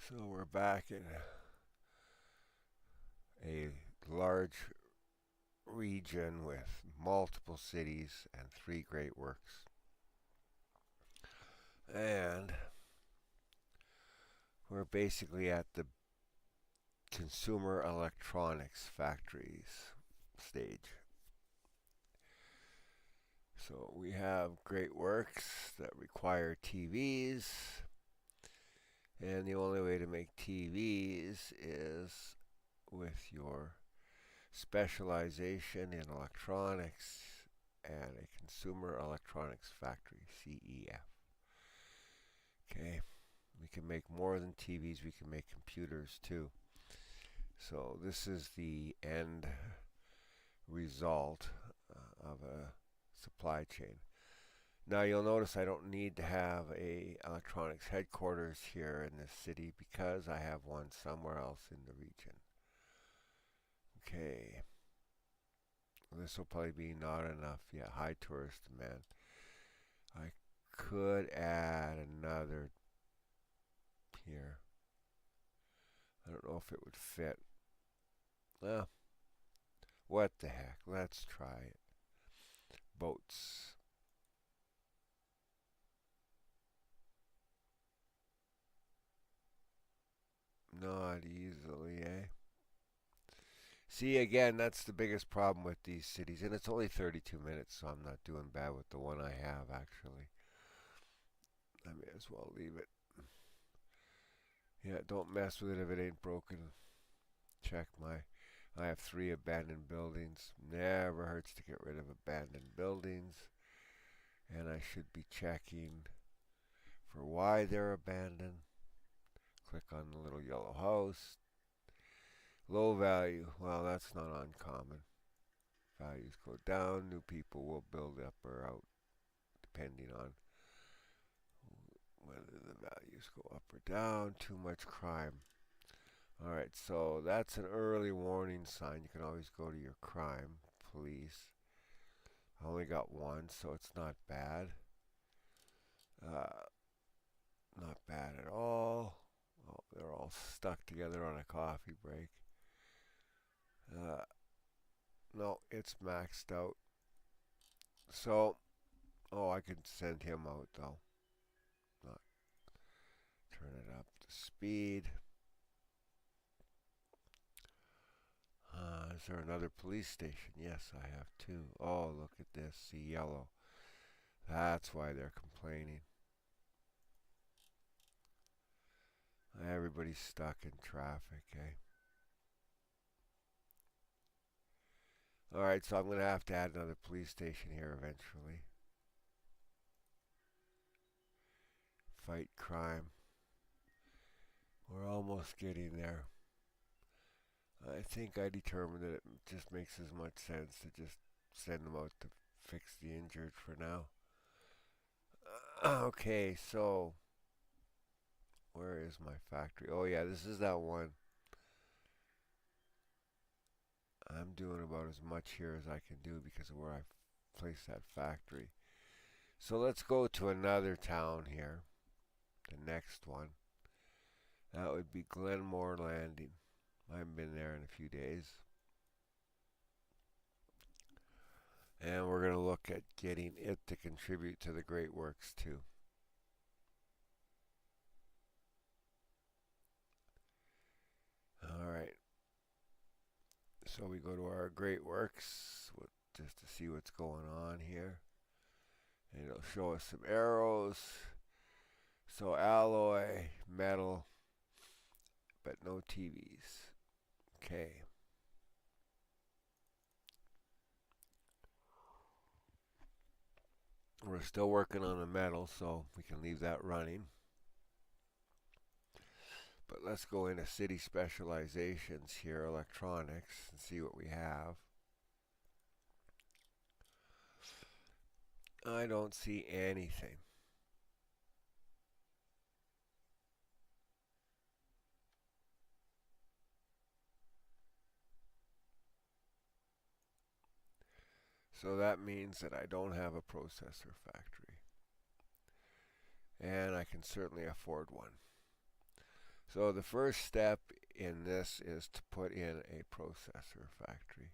So we're back in a large region with multiple cities and three great works. And we're basically at the consumer electronics factories stage. So we have great works that require TVs, and the only way to make TVs is with your specialization in electronics and a consumer electronics factory, CEF. Okay, we can make more than TVs, we can make computers too. So this is the end result of a supply chain. Now you'll notice I don't need to have a electronics headquarters here in this city because I have one somewhere else in the region. Okay, this will probably be not enough. Yeah, high tourist demand. I could add another here. I don't know if it would fit. Well, what the heck? Let's try it. Boats. Not easily, eh? See, again, that's the biggest problem with these cities. And it's only 32 minutes, so I'm not doing bad with the one I have, actually. I may as well leave it. Yeah, don't mess with it if it ain't broken. Check my... I have 3 abandoned buildings. Never hurts to get rid of abandoned buildings. And I should be checking for why they're abandoned. Click on the little yellow house. Low value. Well, that's not uncommon. Values go down. New people will build up or out depending on whether the values go up or down. Too much crime. Alright, so that's an early warning sign. You can always go to your crime, police. I only got one, so it's not bad. Not bad at all. Oh, they're all stuck together on a coffee break. No, it's maxed out. So, oh, I could send him out though. Not turn it up to speed. Is there another police station? Yes, I have 2. Oh, look at this. See yellow. That's why they're complaining. Everybody's stuck in traffic, eh? Alright, so I'm going to have to add another police station here eventually. Fight crime. We're almost getting there. I think I determined that it just makes as much sense to just send them out to fix the injured for now. Okay, so where is my factory? Oh yeah, this is that one. I'm doing about as much here as I can do because of where I placed that factory. So let's go to another town here. The next one. That would be Glenmore Landing. I haven't been there in a few days. And we're going to look at getting it to contribute to the Great Works too. Alright. So we go to our Great Works just to see what's going on here. And it'll show us some arrows. So alloy, metal, but no TVs. Okay. We're still working on the metal, so we can leave that running. But let's go into city specializations here, electronics, and see what we have. I don't see anything. So that means that I don't have a processor factory. And I can certainly afford one. So the first step in this is to put in a processor factory.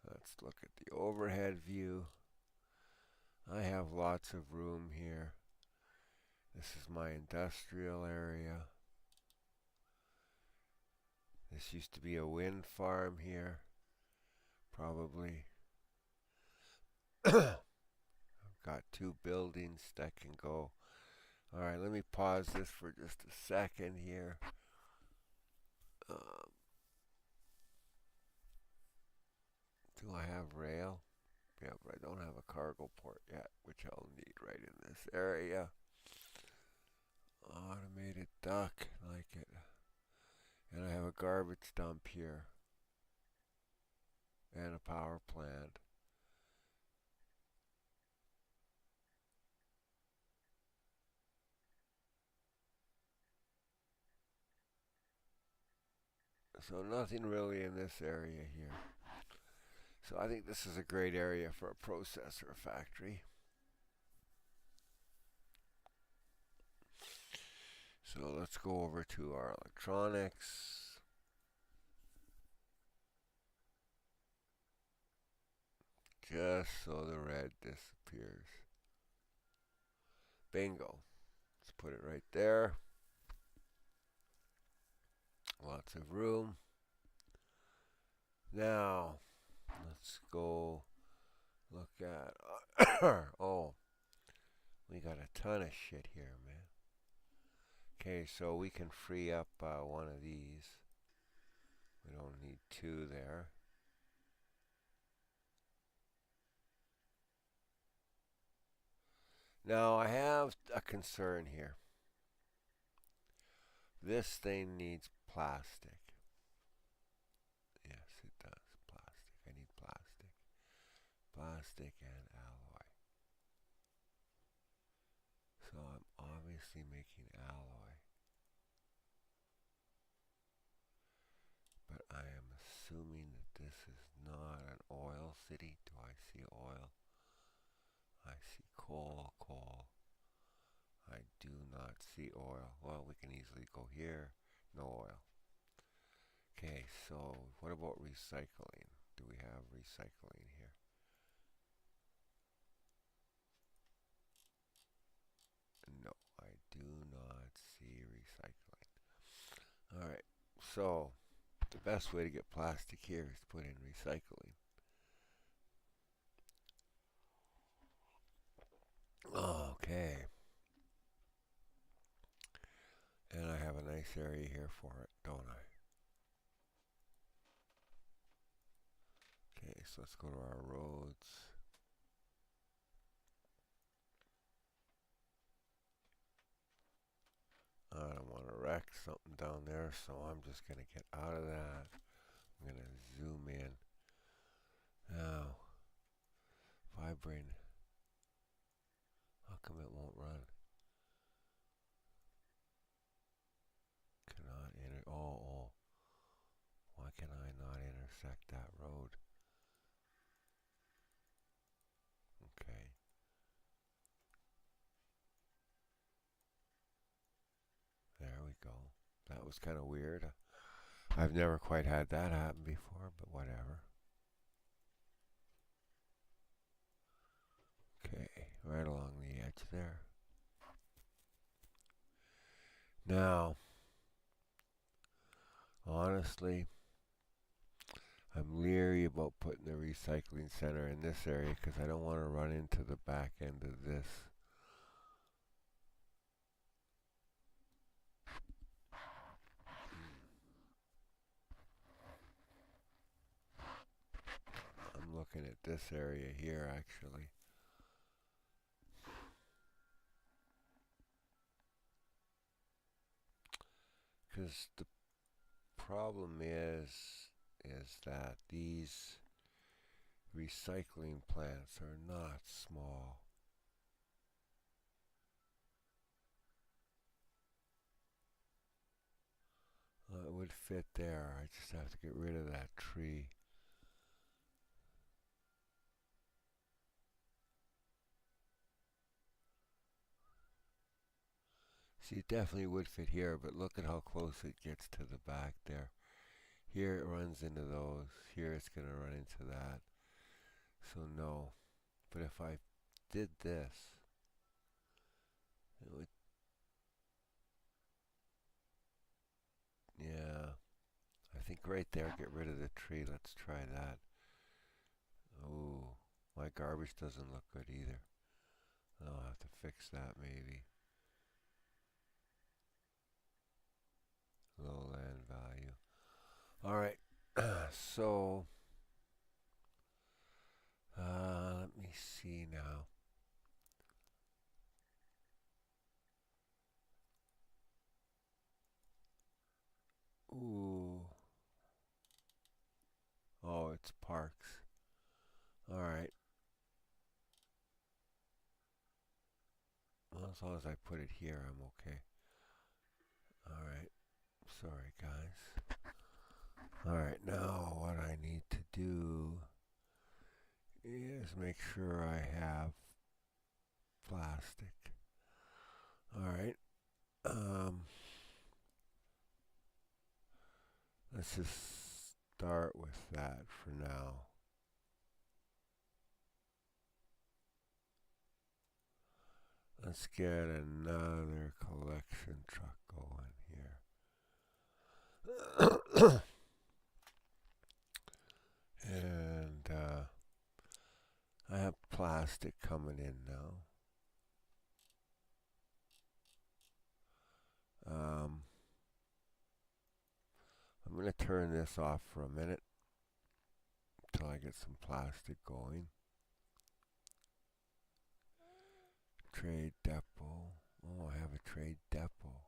Let's look at the overhead view. I have lots of room here. This is my industrial area. This used to be a wind farm here, probably. I've got two buildings that can go. Alright, let me pause this for just a second here. Do I have rail? Yeah, but I don't have a cargo port yet, which I'll need right in this area. Automated dock, like it. And I have a garbage dump here. And a power plant. So nothing really in this area here. So I think this is a great area for a processor factory. So let's go over to our electronics. Just so the red disappears. Bingo. Let's put it right there. Lots of room. Now, let's go look at oh, we got a ton of shit here, man. Okay, so we can free up one of these. We don't need two there. Now, I have a concern here. This thing needs plastic. Yes, it does. Plastic. I need plastic. Plastic and alloy. So I'm obviously making alloy. But I am assuming that this is not an oil city. Do I see oil? I see coal. I do not see oil. Well, we can easily go here. No oil. Okay, so what about recycling? Do we have recycling here? No, I do not see recycling. Alright, so the best way to get plastic here is to put in recycling. Okay. And I have a nice area here for it, don't I? Okay, so let's go to our roads. I don't want to wreck something down there, so I'm just going to get out of that. I'm going to zoom in. Now, vibrating. How come it won't run? Cannot enter. Oh. Why can I not intersect that road? Okay. There we go. That was kind of weird. I've never quite had that happen before, but whatever. Okay, right along the edge there. Now, honestly, I'm leery about putting the recycling center in this area because I don't want to run into the back end of this. I'm looking at this area here actually. Because the problem is that these recycling plants are not small. It would fit there. I just have to get rid of that tree. See, it definitely would fit here, but look at how close it gets to the back there. Here it runs into those. Here it's going to run into that. So no. But if I did this, it would, yeah. I think right there, get rid of the tree. Let's try that. Oh, my garbage doesn't look good either. I'll have to fix that maybe. Lowland value. All right. So, let me see now. Ooh. Oh, it's parks. All right. Well, as long as I put it here, I'm okay. All right. Sorry, guys. All right. Now, what I need to do is make sure I have plastic. All right. Um, let's just start with that for now. Let's get another collection truck going here. And I have plastic coming in now. I'm going to turn this off for a minute until I get some plastic going. Trade depot. Oh, I have a trade depot.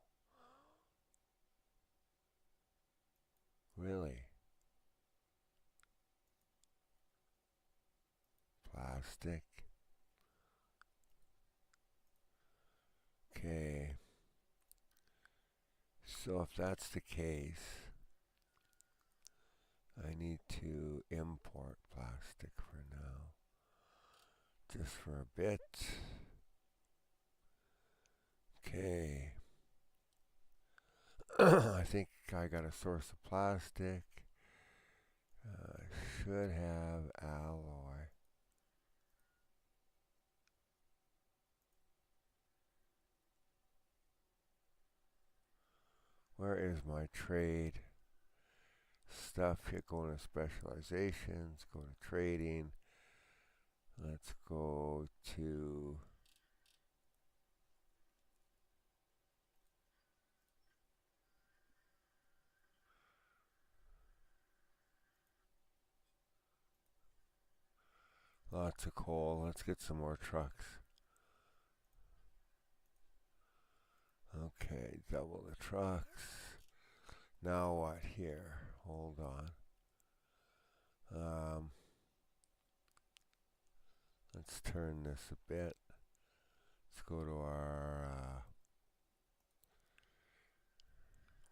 Really? Plastic. Okay. So if that's the case, I need to import plastic for now. Just for a bit. Okay. I think I got a source of plastic. Should have alloy. Where is my trade stuff? Here, go into specializations, go to trading. Let's go to lots of coal. Let's get some more trucks. Okay, double the trucks. Now what here? Hold on. Let's turn this a bit. Let's go to our,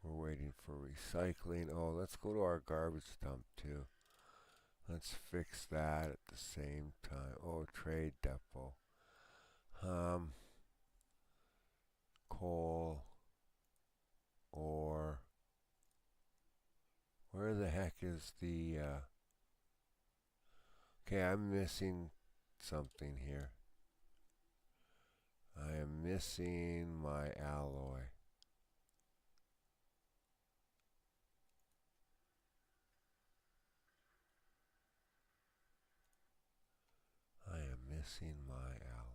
we're waiting for recycling. Oh, let's go to our garbage dump too. Let's fix that at the same time. Oh, trade depot. Coal. Ore. Where the heck is the, okay, I'm missing something here. I am missing my alloy. I am missing my alloy.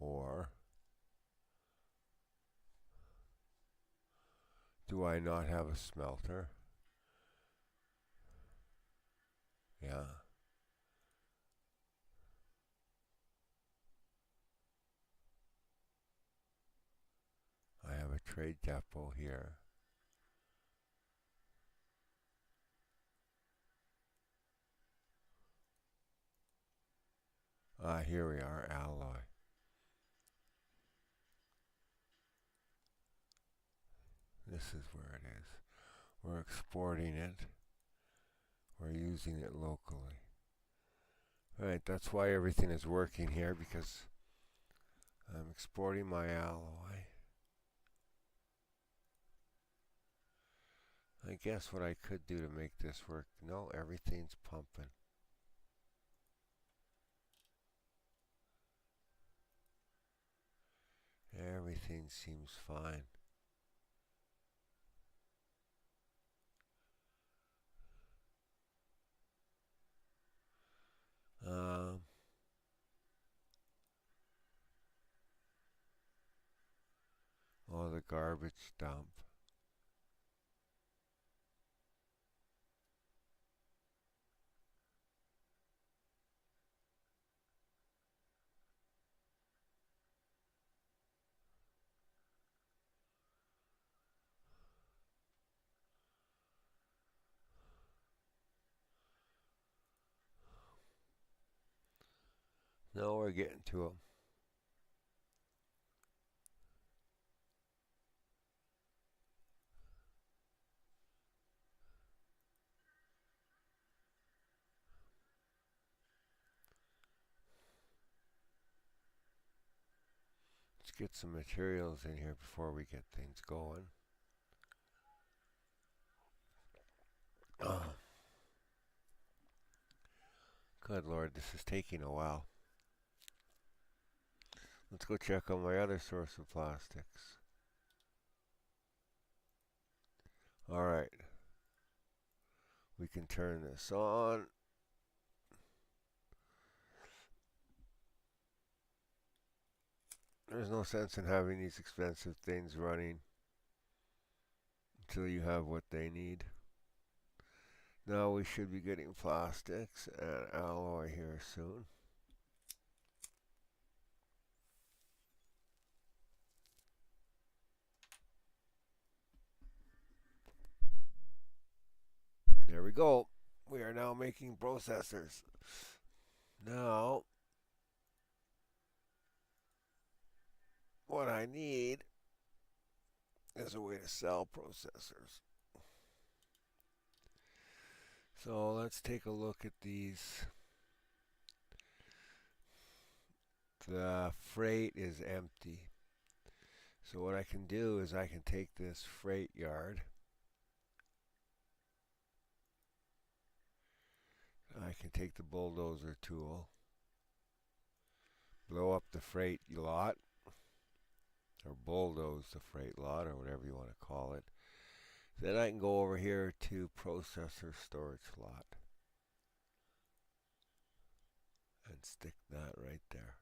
Or do I not have a smelter? Yeah. I have a trade depot here. Here we are, alloy. This is where it is. We're exporting it. We're using it locally. Alright, that's why everything is working here, because I'm exporting my alloy. I guess what I could do to make this work, no, everything's pumping. Everything seems fine. Um, oh, the garbage dump. No, we're getting to them. Let's get some materials in here before we get things going. Oh, good Lord, this is taking a while. Let's go check on my other source of plastics. Alright, we can turn this on. There's no sense in having these expensive things running until you have what they need. Now we should be getting plastics and alloy here soon. There we go. We are now making processors. Now, what I need is a way to sell processors. So let's take a look at these. The freight is empty. So what I can do is I can take this freight yard. I can take the bulldozer tool, blow up the freight lot, or bulldoze the freight lot, or whatever you want to call it. Then I can go over here to processor storage lot and stick that right there.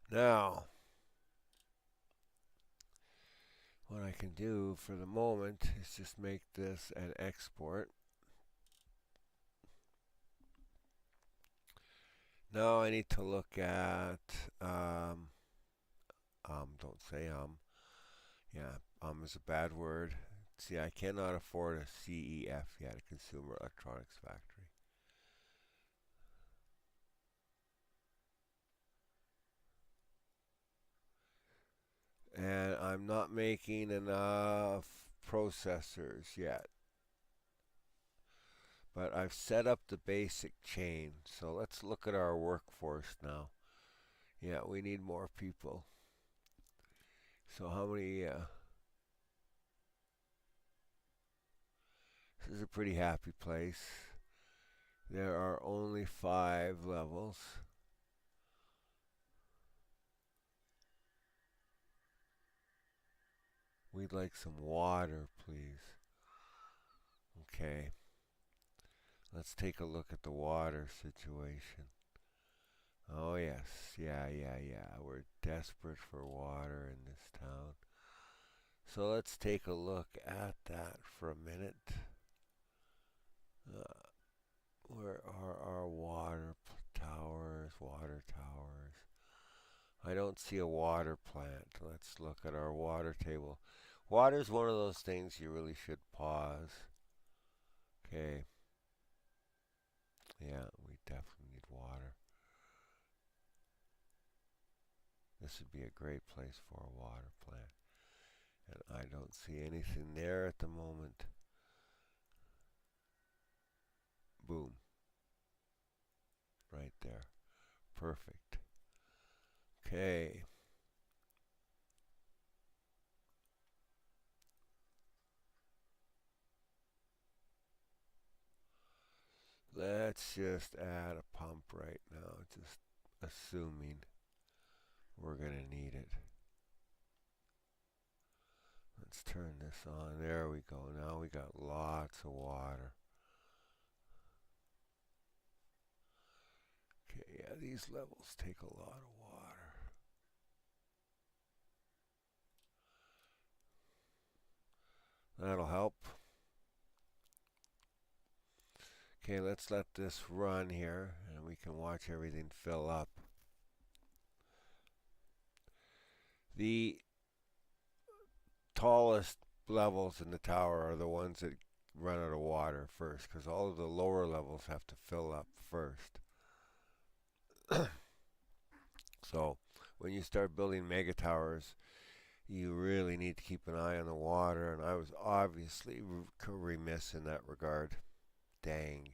Now, what I can do for the moment is just make this an export. Now I need to look at, don't say yeah, is a bad word. See, I cannot afford a CEF yet, a Consumer Electronics Factory. And I'm not making enough processors yet. But I've set up the basic chain. So let's look at our workforce now. Yeah, we need more people. So how many? This is a pretty happy place. There are only 5 levels. We'd like some water, please. Okay. Let's take a look at the water situation. Oh, yes. Yeah. We're desperate for water in this town. So let's take a look at that for a minute. Where are our water towers? Water towers. I don't see a water plant. Let's look at our water table. Water is one of those things you really should pause. Okay. Yeah, we definitely need water. This would be a great place for a water plant. And I don't see anything there at the moment. Boom. right there. Perfect. Okay. Let's just add a pump right now, just assuming we're going to need it. Let's turn this on. There we go. Now we got lots of water. Okay, yeah, these levels take a lot of water. That'll help. Okay, let's let this run here and we can watch everything fill up. The tallest levels in the tower are the ones that run out of water first, because all of the lower levels have to fill up first. So when you start building mega towers, you really need to keep an eye on the water, and I was obviously remiss in that regard. Dang.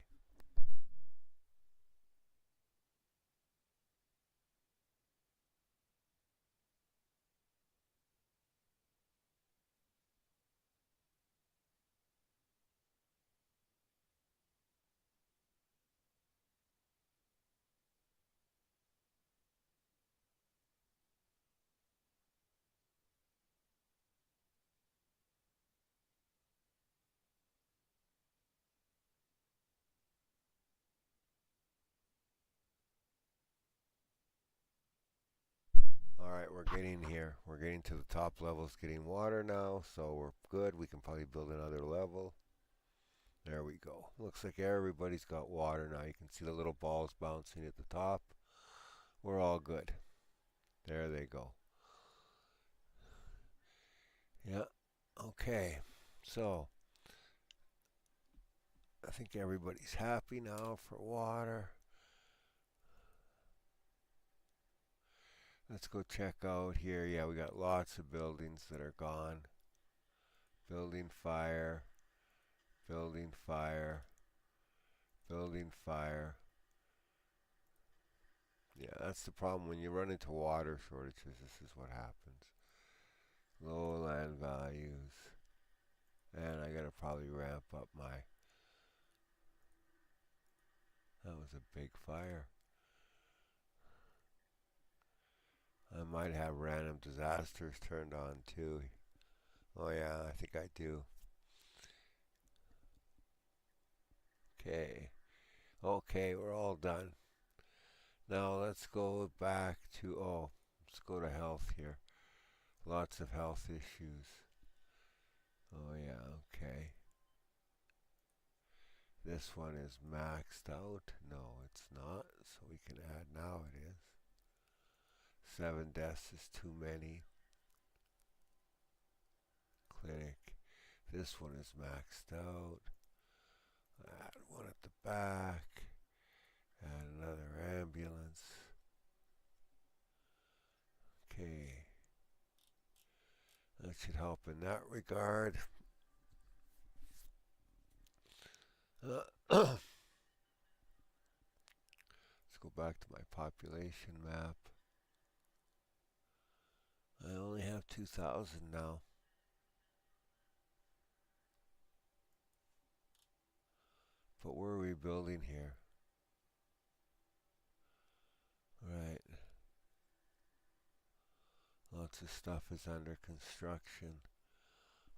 Alright, we're getting here. We're getting to the top levels, getting water now, so we're good. We can probably build another level. There we go. Looks like everybody's got water now. You can see the little balls bouncing at the top. We're all good. There they go. Yeah. Okay. So, I think everybody's happy now for water. Let's go check out here. Yeah, we got lots of buildings that are gone. Building fire. Building fire. Building fire. Yeah, that's the problem when you run into water shortages. This is what happens. Low land values. And I gotta probably ramp up my... That was a big fire. I might have random disasters turned on too. Oh yeah, I think I do. Okay. Okay, we're all done. Now let's go back to, let's go to health here. Lots of health issues. Oh yeah, okay. This one is maxed out. No, it's not. So we can add, now it is. 7 deaths is too many. Clinic. This one is maxed out. Add one at the back. Add another ambulance. Okay. That should help in that regard. Let's go back to my population map. I only have 2,000 now. But we're rebuilding here. Right. Lots of stuff is under construction.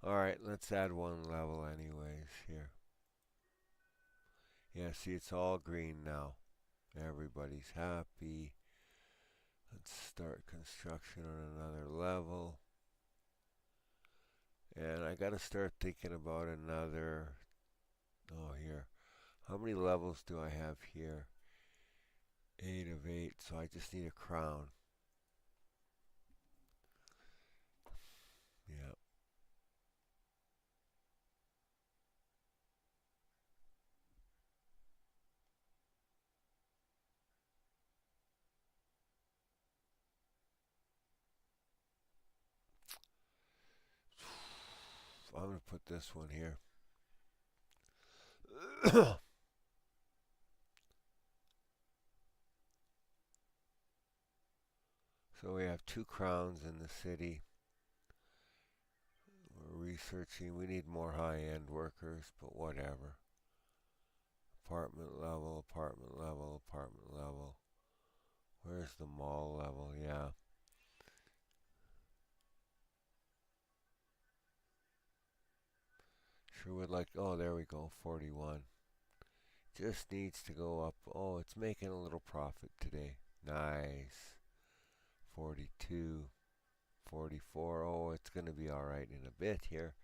Alright, let's add one level anyways here. Yeah, see, it's all green now. Everybody's happy. Let's start construction on another level. And I gotta start thinking about another... Oh, here. How many levels do I have here? 8 of 8, so I just need a crown. Yeah. I'm gonna put this one here. So we have 2 crowns in the city. We're researching. We need more high-end workers, but whatever. Apartment level, apartment level, apartment level. Where's the mall level? Yeah. Sure would like, oh, there we go, 41. Just needs to go up. Oh, it's making a little profit today. Nice. 42, 44. Oh, it's going to be all right in a bit here.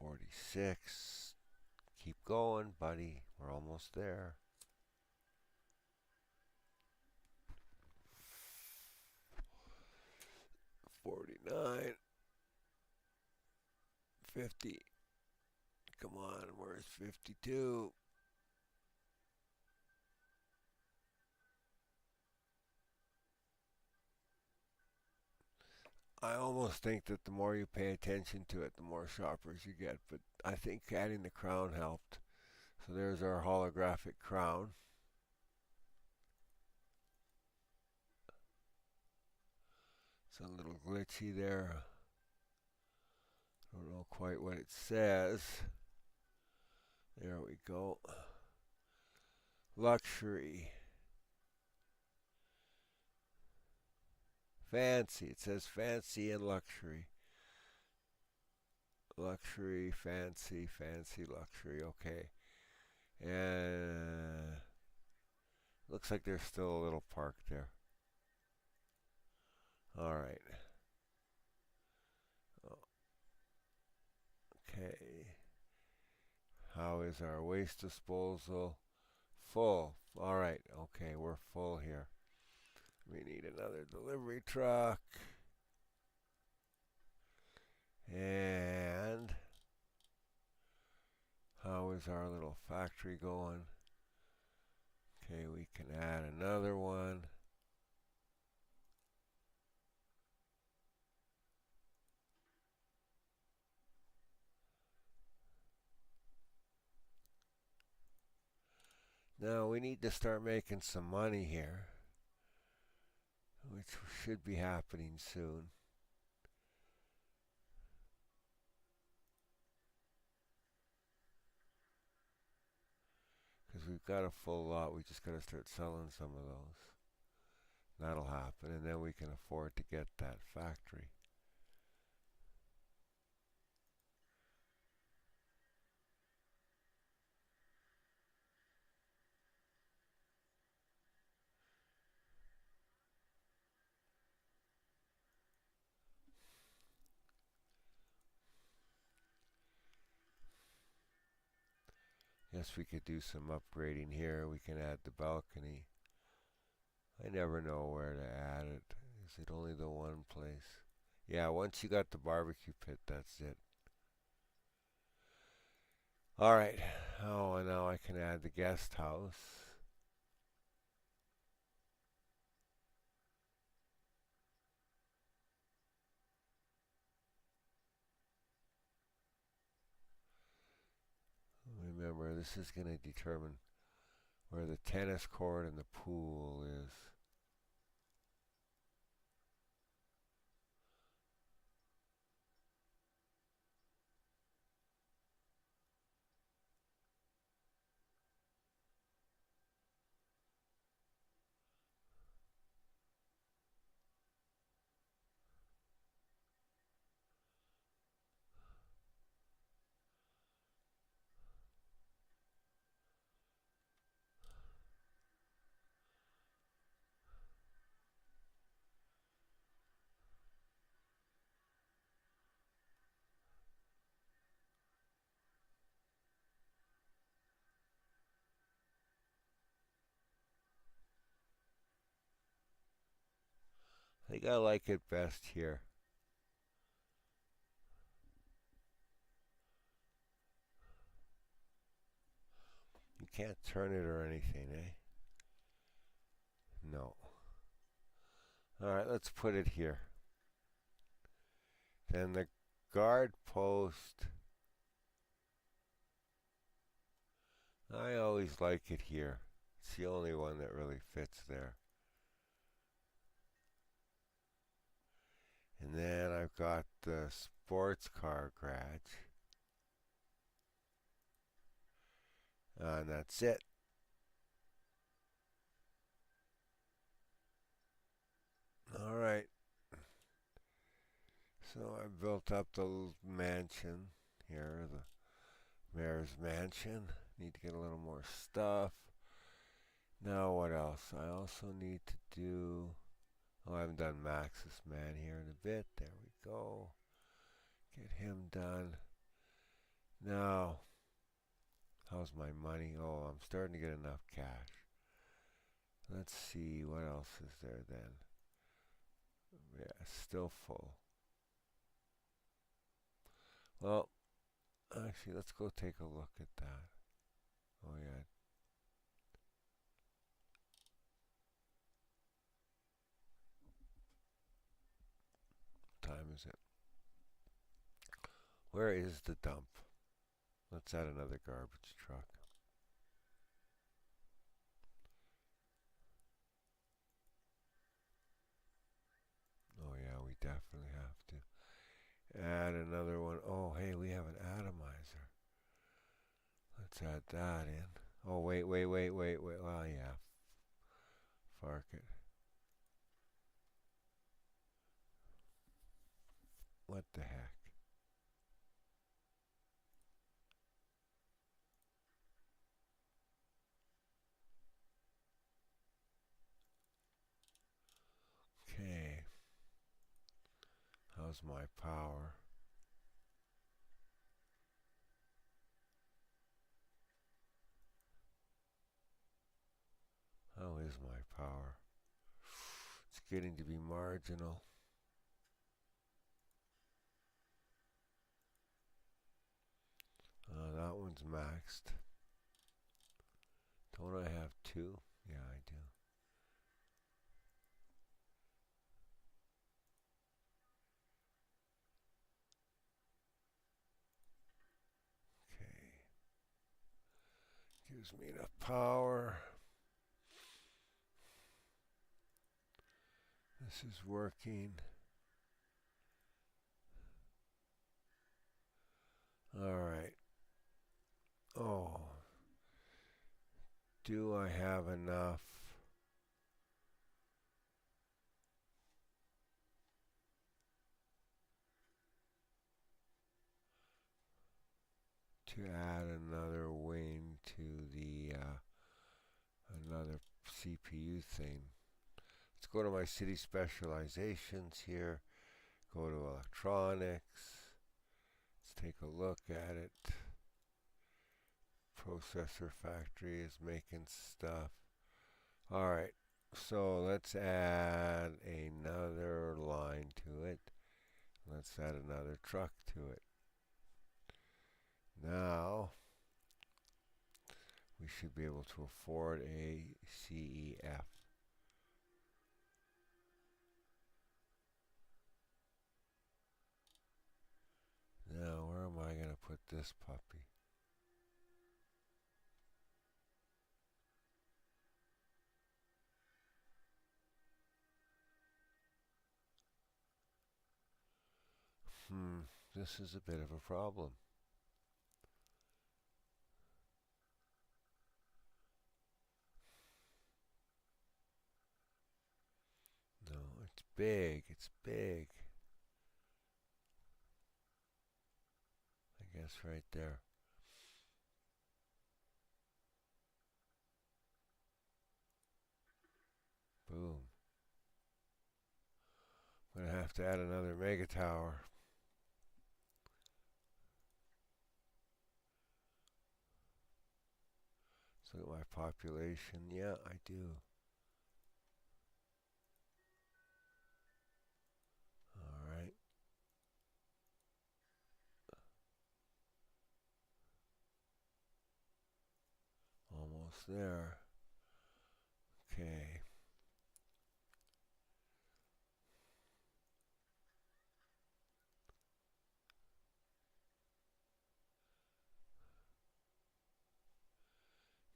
46. Keep going, buddy. We're almost there. 49. 50. Come on, where's 52? I almost think that the more you pay attention to it, the more shoppers you get. But I think adding the crown helped. So there's our holographic crown. It's a little glitchy there. Don't know quite what it says. There we go. Luxury. Fancy. It says fancy and luxury. Luxury, fancy, fancy, luxury. Okay. And looks like there's still a little park there. All right. Okay. How is our waste disposal? Full. All right. Okay, we're full here. We need another delivery truck. And how is our little factory going? Okay, we can add another one. Now we need to start making some money here, which should be happening soon. Because we've got a full lot, we just got to start selling some of those. That'll happen, and then we can afford to get that factory. Yes, we could do some upgrading here. We can add the balcony. I never know where to add it. Is it only the one place? Yeah, once you got the barbecue pit, that's it. Alright. Oh, and now I can add the guest house. Remember, this is going to determine where the tennis court and the pool is. I think I like it best here. You can't turn it or anything, eh? No. Alright, let's put it here. Then the guard post. I always like it here. It's the only one that really fits there. got the sports car garage. And that's it. Alright, so I built up the mansion here, the mayor's mansion. Need to get a little more stuff. Now what else? I also need to do... Oh, I haven't done Max's man here in a bit. There we go. Get him done. Now, how's my money? Oh, I'm starting to get enough cash. Let's see, what else is there then? Yeah, still full. Well, actually, let's go take a look at that. Oh, yeah. What time is it? Where is the dump? Let's add another garbage truck. Oh, yeah, we definitely have to. Add another one. Oh, hey, we have an atomizer. Let's add that in. Oh, wait. Well, yeah. Fark it. What the heck? Okay. How's my power? How is my power? It's getting to be marginal. That one's maxed. Don't I have two? Yeah, I do. Okay. Gives me enough power. This is working. Alright. Oh. Do I have enough to add another wing to the another CPU thing? Let's go to my city specializations here. Go to electronics. Let's take a look at it. Processor factory is making stuff. Alright, so let's add another line to it. Let's add another truck to it. Now, we should be able to afford a CEF. Now, where am I going to put this puppy? This is a bit of a problem. No, it's big, it's big. I guess right there. Boom. I'm going to have to add another mega tower. Let's look at my population. Yeah, I do. Alright. Almost there. Okay.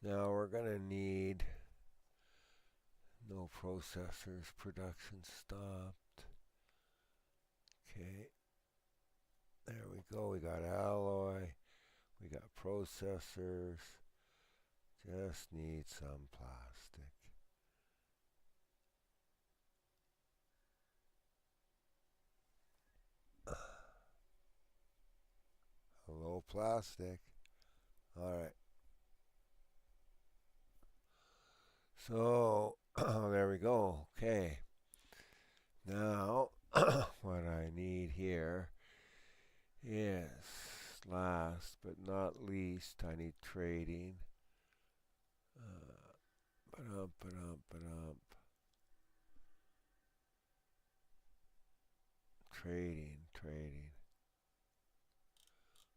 Now we're going to need no processors, production stopped. Okay, there we go. We got alloy. We got processors. Just need some plastic. Hello, plastic. All right. So, there we go. Okay. Now, what I need here is, last but not least, I need trading. Ba-dum. Trading.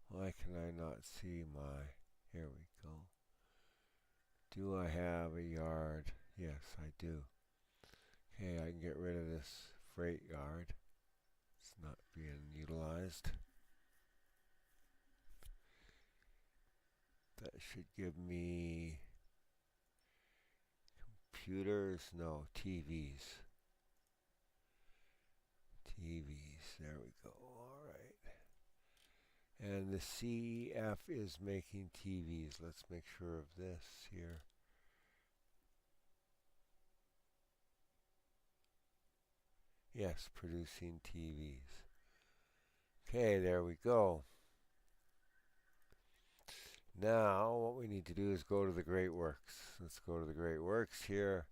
Why can I not see my... Here we go. Do I have a yard? Yes, I do. Okay, I can get rid of this freight yard. It's not being utilized. That should give me computers. No, TVs. TVs. There we go. All right. And the CF is making TVs. Let's make sure of this here. Yes, producing TVs. Okay, there we go. Now, what we need to do is go to the Great Works. Let's go to the Great Works here.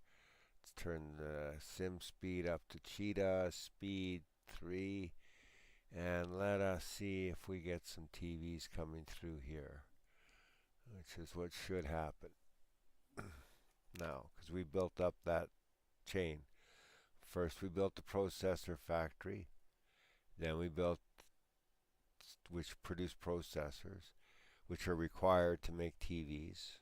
Let's turn the sim speed up to cheetah speed 3. And let us see if we get some TVs coming through here, which is what should happen now, because we built up that chain. First we built the processor factory, then we built, which produce processors, which are required to make TVs.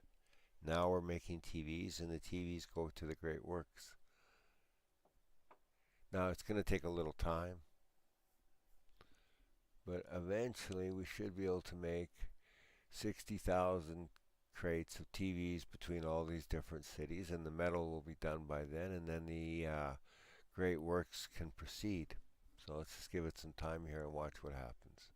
Now we're making TVs, and the TVs go to the Great Works. Now it's going to take a little time, but eventually we should be able to make 60,000 crates of TVs between all these different cities, and the metal will be done by then, and then the Great Works can proceed. So let's just give it some time here and watch what happens.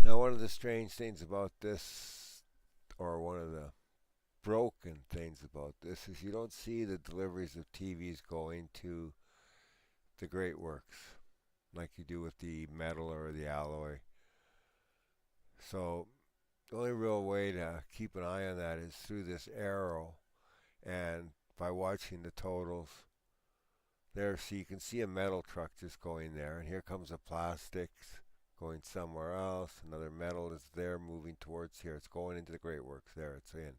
Now, one of the strange things about this, or one of the broken things about this, is you don't see the deliveries of TVs going to the Great Works like you do with the metal or the alloy. So the only real way to keep an eye on that is through this arrow, and by watching the totals there. So you can see a metal truck just going there, and here comes a plastics going somewhere else. Another metal is there moving towards here. It's going into the Great Works. There it's in.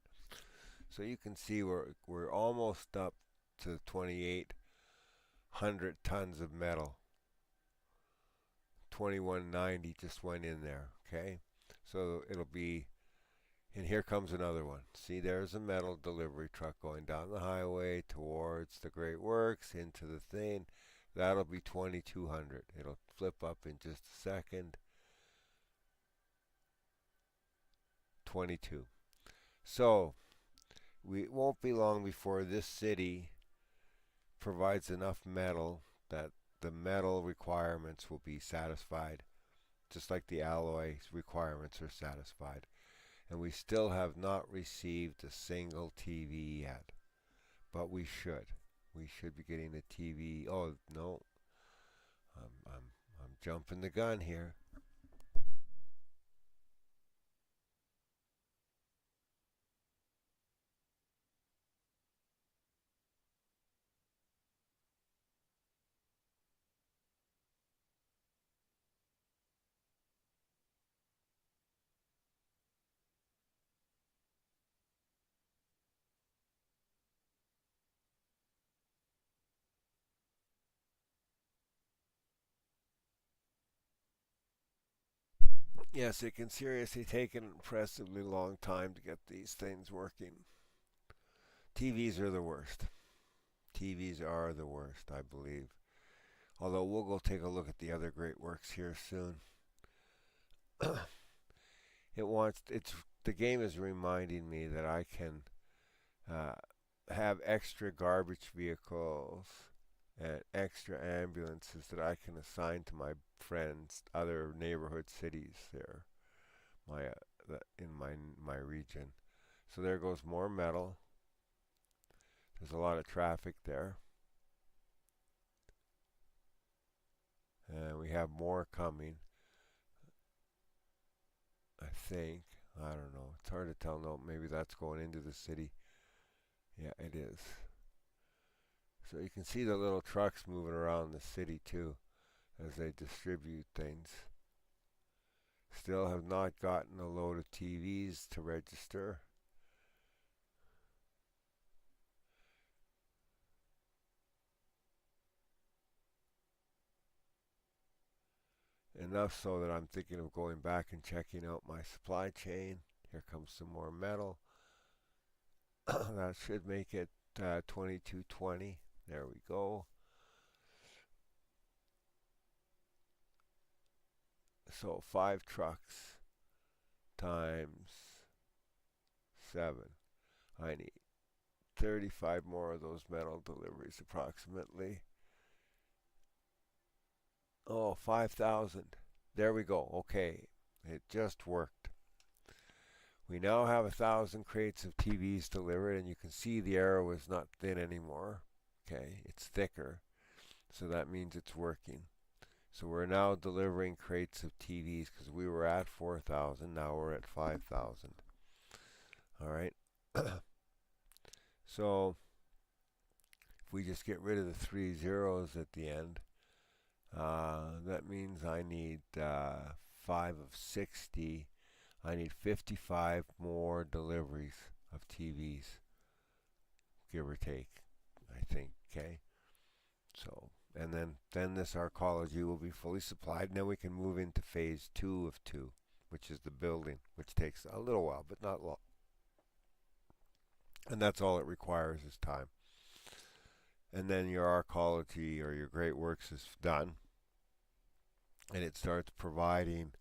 So you can see we're almost up to 2,800 tons of metal. 2190 just went in there. Okay, so it'll be, and here comes another one. See, there's a metal delivery truck going down the highway towards the Great Works into the thing. That'll be 2,200. It'll flip up in just a second. 22. So it won't be long before this city provides enough metal that the metal requirements will be satisfied, just like the alloy requirements are satisfied. And we still have not received a single TV yet, but we should. We should be getting a TV. Oh no, I'm jumping the gun here. Yes, it can seriously take an impressively long time to get these things working. TVs are the worst. TVs are the worst, I believe. Although we'll go take a look at the other great works here soon. It's the game is reminding me that I can uh, have extra garbage vehicles and extra ambulances that I can assign to my friends, other neighborhood cities there, in my region. So there goes more metal. There's a lot of traffic there, and we have more coming. I think. I don't know. It's hard to tell. No, maybe that's going into the city. Yeah, it is. So you can see the little trucks moving around the city too as they distribute things. Still have not gotten a load of TVs to register. Enough so that I'm thinking of going back and checking out my supply chain. Here comes some more metal. That should make it 2220. There we go. So 5 trucks times 7. I need 35 more of those metal deliveries approximately. Oh, 5,000. There we go. Okay. It just worked. We now have 1,000 crates of TVs delivered, and you can see the arrow is not thin anymore. Okay, it's thicker. So that means it's working. So we're now delivering crates of TVs because we were at 4,000. Now we're at 5,000. All right. So if we just get rid of the 3 zeros at the end, that means I need 5 of 60. I need 55 more deliveries of TVs, give or take, I think. Okay. So, and then this arcology will be fully supplied, and then we can move into phase 2 of 2, which is the building, which takes a little while, but not long. And that's all it requires is time. And then your arcology or your great works is done, and it starts providing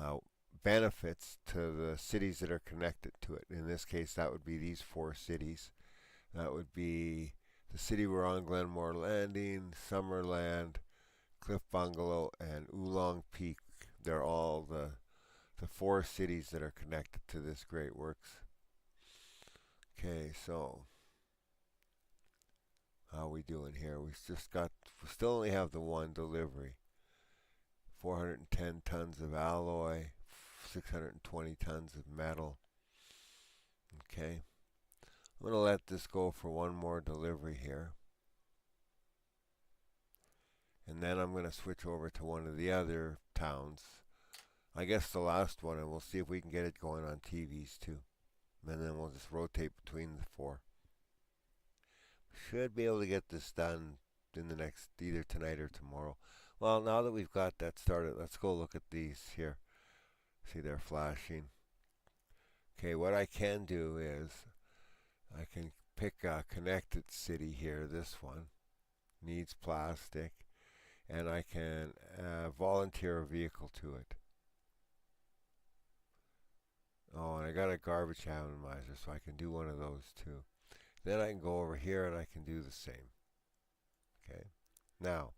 uh, benefits to the cities that are connected to it. In this case, that would be these 4 cities. That would be the city we're on, Glenmore Landing, Summerland, Cliff Bungalow, and Oolong Peak. They're all the 4 cities that are connected to this great works. Okay, so how are we doing here? We still only have the one delivery. 410 tons of alloy, 620 tons of metal. Okay, I'm going to let this go for one more delivery here. And then I'm going to switch over to one of the other towns. I guess the last one, and we'll see if we can get it going on TVs too. And then we'll just rotate between the 4. Should be able to get this done in the next, either tonight or tomorrow. Well, now that we've got that started, let's go look at these here. See, they're flashing. Okay, what I can do is I can pick a connected city here, this one. Needs plastic. And I can volunteer a vehicle to it. Oh, and I got a garbage atomizer, so I can do one of those too. Then I can go over here and I can do the same. Okay. Now,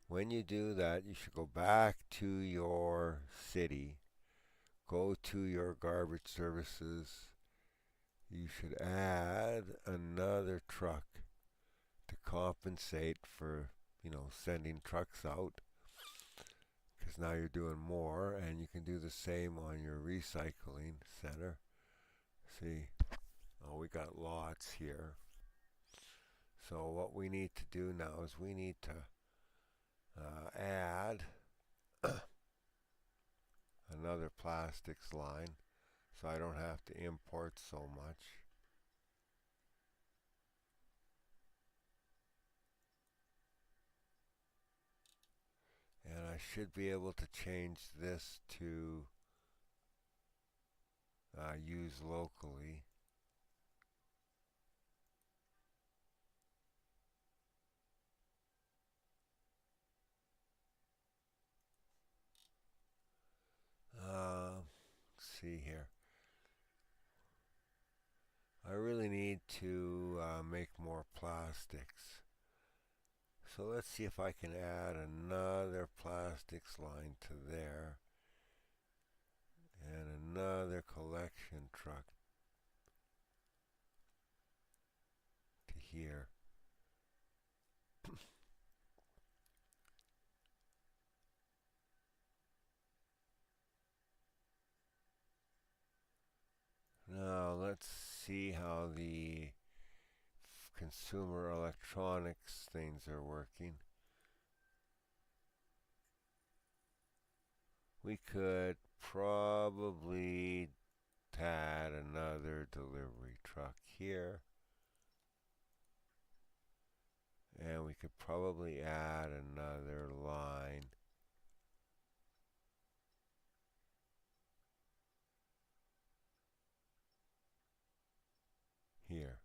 when you do that, you should go back to your city, go to your garbage services. You should add another truck. to compensate for, sending trucks out, because now you're doing more, and you can do the same on your recycling center. See, oh, we got lots here. So what we need to do now is we need to add another plastics line so I don't have to import so much. And I should be able to change this to use locally. Let's see here. I really need to make more plastics. So let's see if I can add another plastics line to there and another collection truck to here. Now let's see how the consumer electronics things are working. We could probably add another delivery truck here. And we could probably add another line here.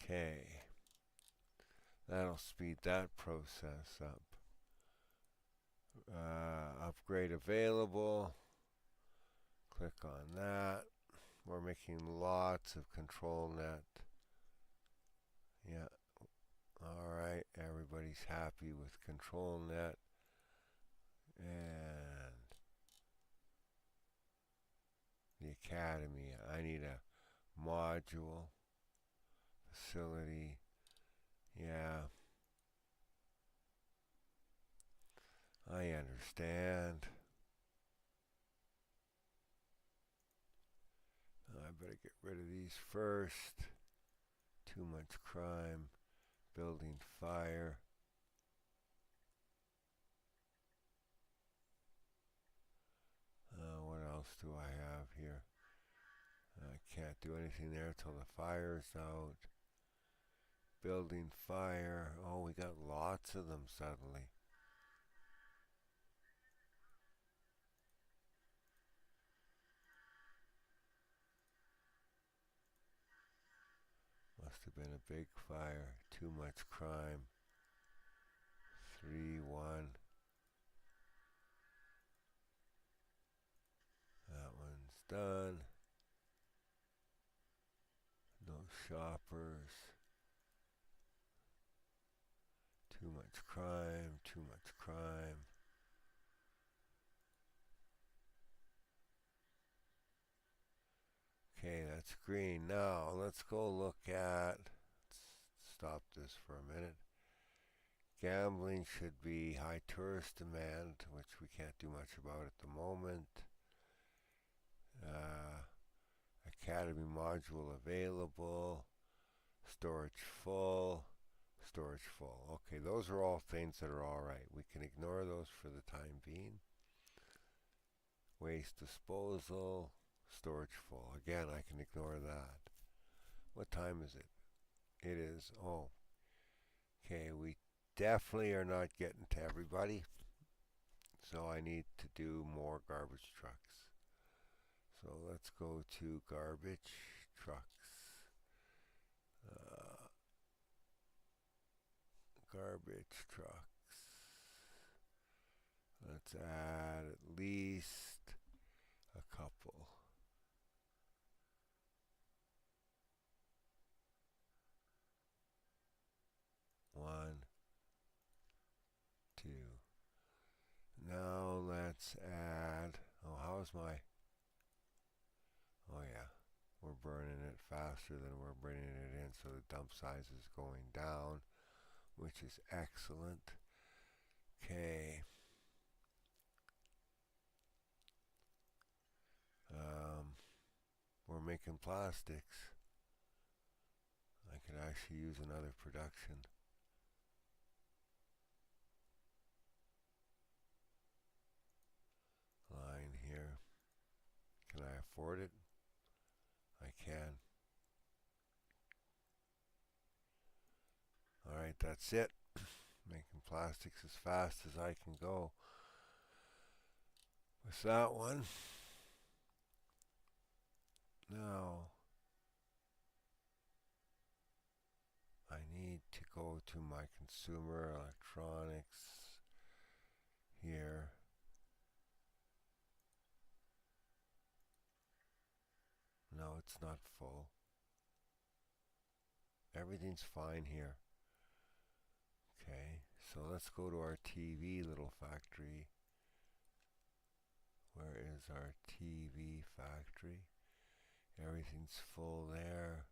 Okay. That'll speed that process up. Upgrade available. Click on that. We're making lots of control net. Yeah. Alright, everybody's happy with control net. And the academy. I need a module. Facility. Yeah. I understand. I better get rid of these first. Too much crime. Building fire. What else do I have here? I can't do anything there till the fire's out. Building fire. Oh, we got lots of them suddenly. Must have been a big fire. Too much crime. 3-1. That one's done. No shoppers. Too much crime. Too much crime. Okay, that's green. Now, let's go look at, let's stop this for a minute. Gambling should be high tourist demand, which we can't do much about at the moment. Academy module available. Storage full. Storage full. Okay, those are all things that are alright. We can ignore those for the time being. Waste disposal. Storage full. Again, I can ignore that. What time is it? It is, oh. Okay, we definitely are not getting to everybody. So I need to do more garbage trucks. So let's go to garbage trucks. Garbage trucks. Let's add at least a couple. 1, 2. Now let's add, oh, how's my, oh yeah, we're burning it faster than we're bringing it in, so dump size is going down, which is excellent. Okay. We're making plastics. I could actually use another production line here. Can I afford it? I can. Alright, that's it. Making plastics as fast as I can go with that one. Now, I need to go to my consumer electronics here. No, it's not full. Everything's fine here. Okay, so let's go to our TV little factory. Where is our TV factory? Everything's full there.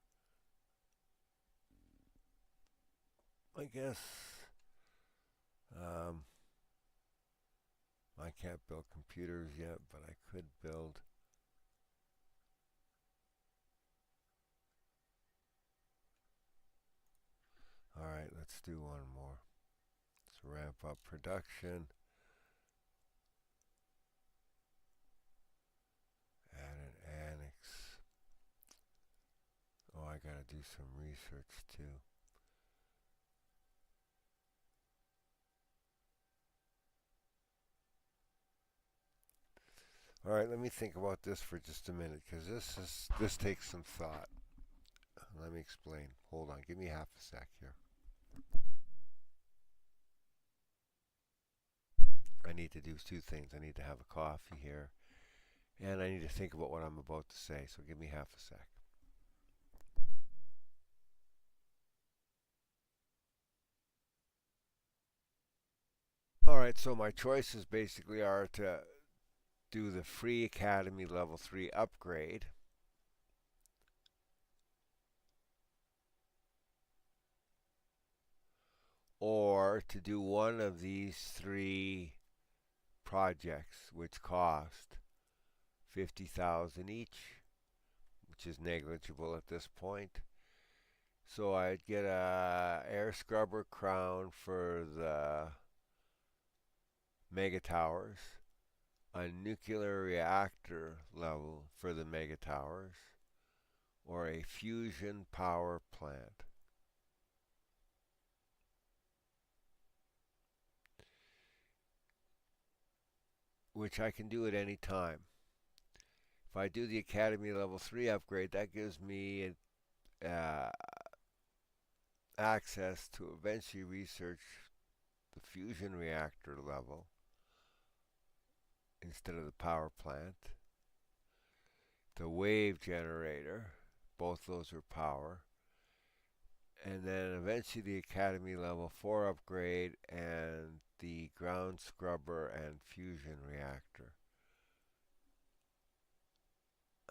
I guess I can't build computers yet, but I could build Alright, let's do one more. Let's ramp up production. Add an annex. Oh, I gotta do some research too. Alright, let me think about this for just a minute, because this takes some thought. Let me explain. Hold on, give me half a sec here. I need to do two things. I need to have a coffee here, and I need to think about what I'm about to say, so give me half a sec. Alright, so my choices basically are to do the free Academy Level 3 upgrade, or to do one of these three projects, which cost 50,000 each, which is negligible at this point. So I'd get a air scrubber crown for the mega towers, a nuclear reactor level for the mega towers, or a fusion power plant. Which I can do at any time. If I do the Academy Level 3 upgrade, that gives me access to eventually research the fusion reactor level instead of the power plant. The wave generator, both those are power. And then eventually the Academy Level 4 upgrade and the ground scrubber and fusion reactor.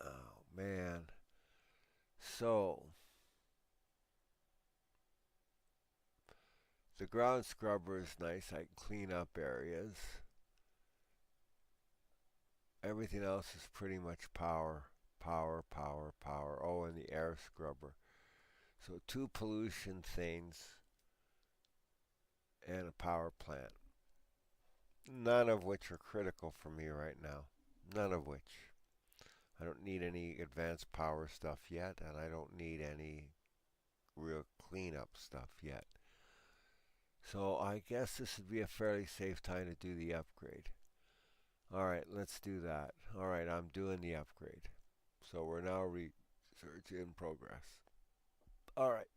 Oh man. So the ground scrubber is nice. I can clean up areas. Everything else is pretty much power, power, power, power. Oh, and the air scrubber. So two pollution things and a power plant. None of which are critical for me right now. None of which. I don't need any advanced power stuff yet, and I don't need any real cleanup stuff yet. So I guess this would be a fairly safe time to do the upgrade. Alright, let's do that. Alright, I'm doing the upgrade. So we're now research in progress. Alright.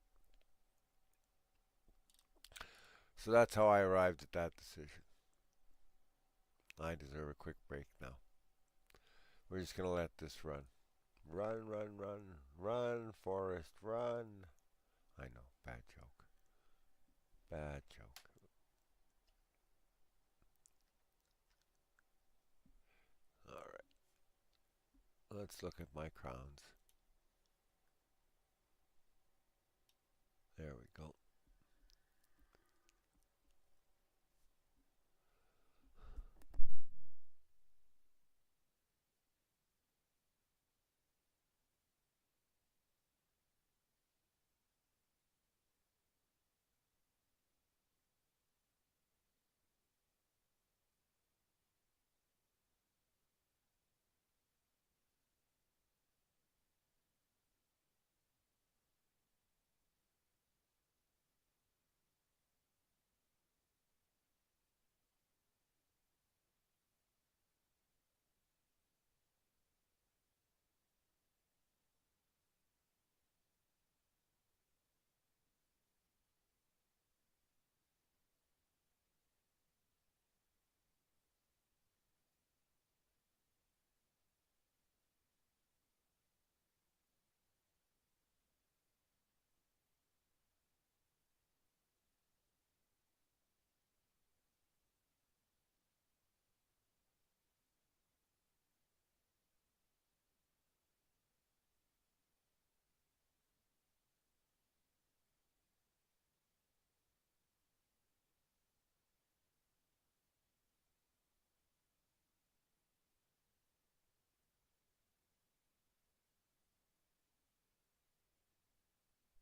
So that's how I arrived at that decision. I deserve a quick break now. We're just going to let this run. Run, run, run, run, Forrest, run. I know, bad joke. Bad joke. Alright. Let's look at my crowns. There we go.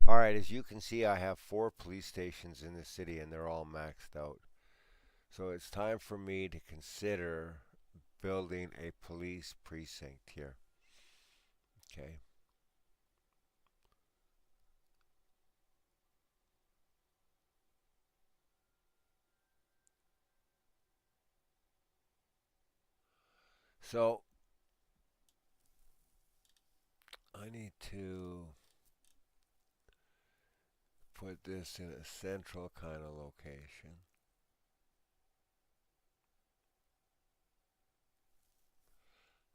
Alright, as you can see, I have 4 police stations in the city and they're all maxed out. So it's time for me to consider building a police precinct here. Okay. So I need to put this in a central kind of location.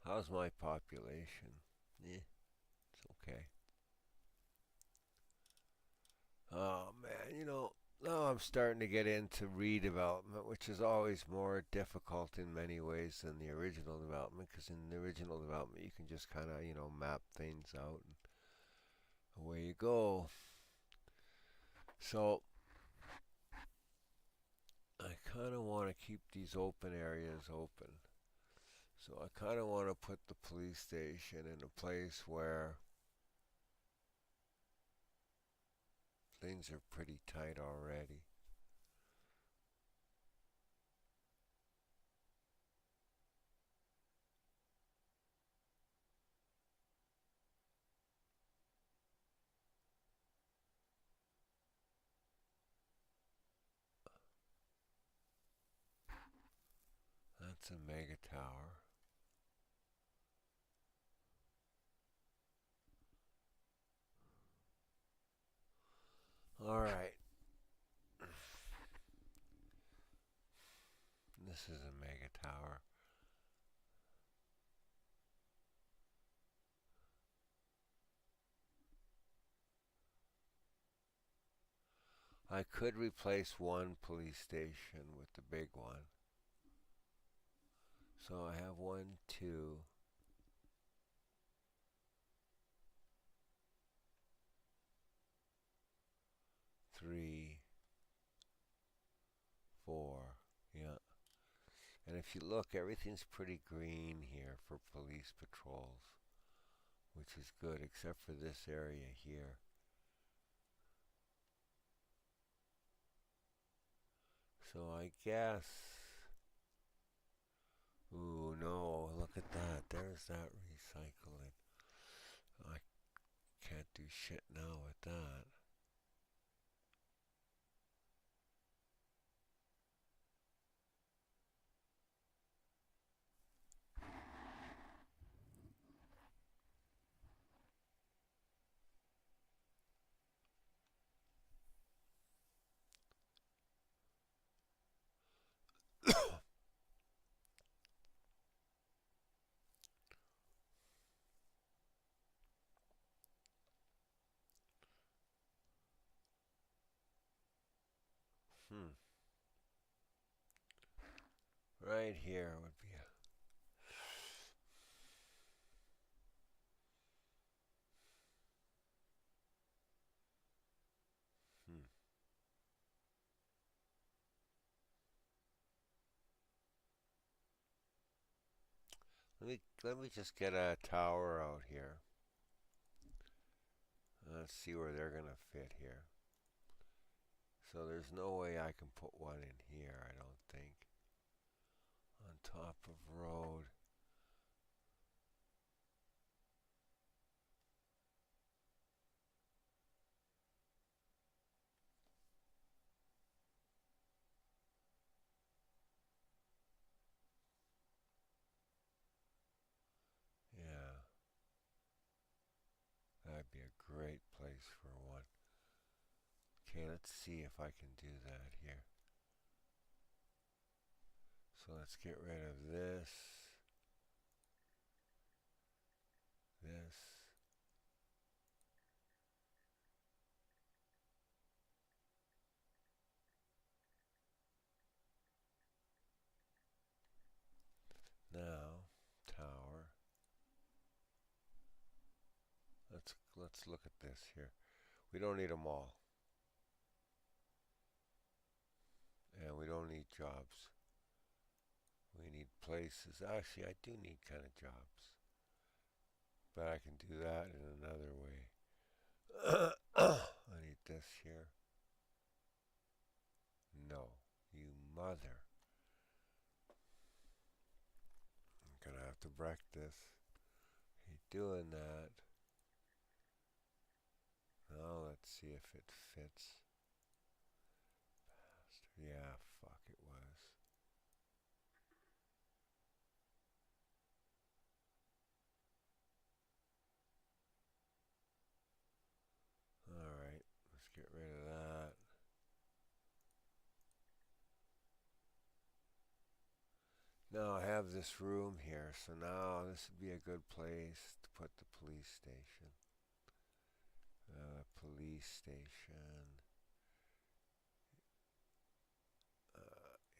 How's my population? It's okay. Oh man, now I'm starting to get into redevelopment, which is always more difficult in many ways than the original development, because in the original development you can just kind of, map things out and away you go. So I kind of want to keep these open areas open. So I kind of want to put the police station in a place where things are pretty tight already. That's a mega tower. Alright, this is a mega tower. I could replace one police station with the big one. So I have 1, 2, 3, 4. Yeah. And if you look, everything's pretty green here for police patrols, which is good, except for this area here. So I guess. Ooh, no, look at that. There's that recycling. I can't do shit now with that. Hmm. Right here would be a. Let me just get a tower out here. Let's see where they're gonna fit here. So there's no way I can put one in here, I don't think. On top of road. Yeah, that'd be a great place for one. Okay, let's see if I can do that here. So let's get rid of this, this. Now, tower. Let's look at this here. We don't need them all, and we don't need jobs. We need places. Actually, I do need kind of jobs, but I can do that in another way. I need this here. No, you mother. I'm gonna have to break this. Hey, doing that. Now let's see if it fits. Yeah, fuck, it was. Alright, let's get rid of that. Now I have this room here, so now this would be a good place to put the police station. Police station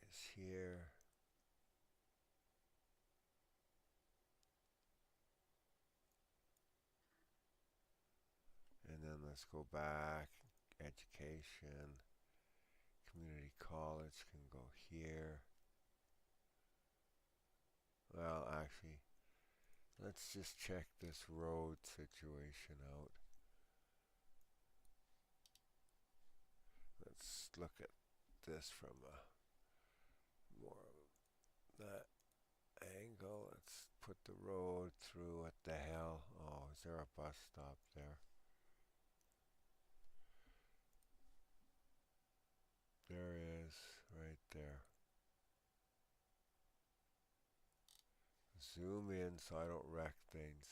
is here. And then let's go back. Education. Community college can go here. Well, actually, let's just check this road situation out. Let's look at this from a more that angle. Let's put the road through. What the hell? Oh, is there a bus stop there? There is, right there. Zoom in so I don't wreck things.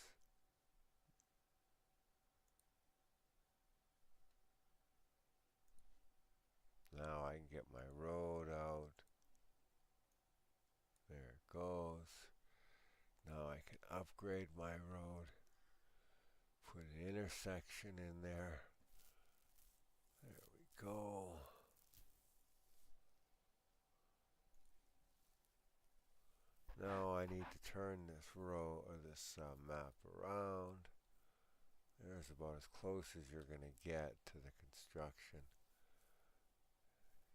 Now I can get my road out. There it goes. Now I can upgrade my road. Put an intersection in there. There we go. Now I need to turn this row or this map around. There's about as close as you're going to get to the construction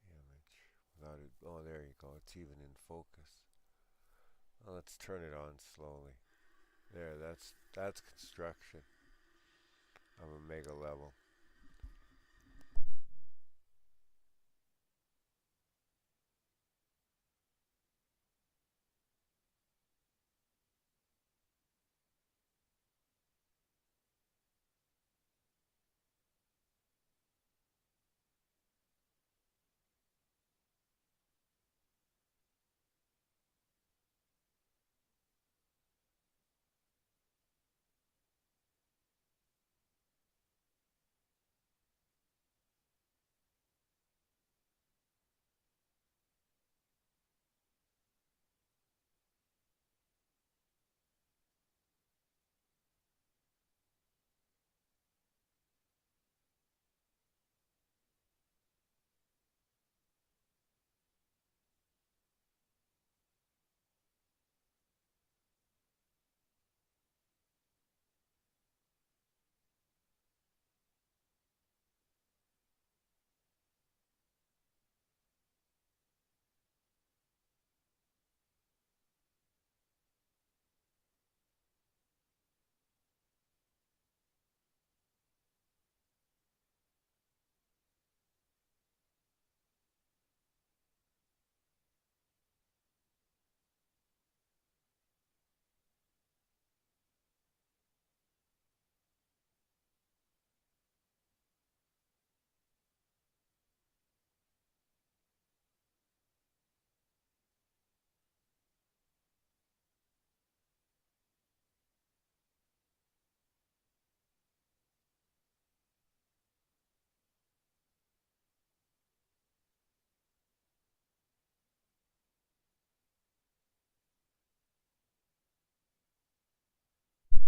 image without it. Oh, there you go. It's even in focus. Well, let's turn it on slowly. There, that's construction of a mega level.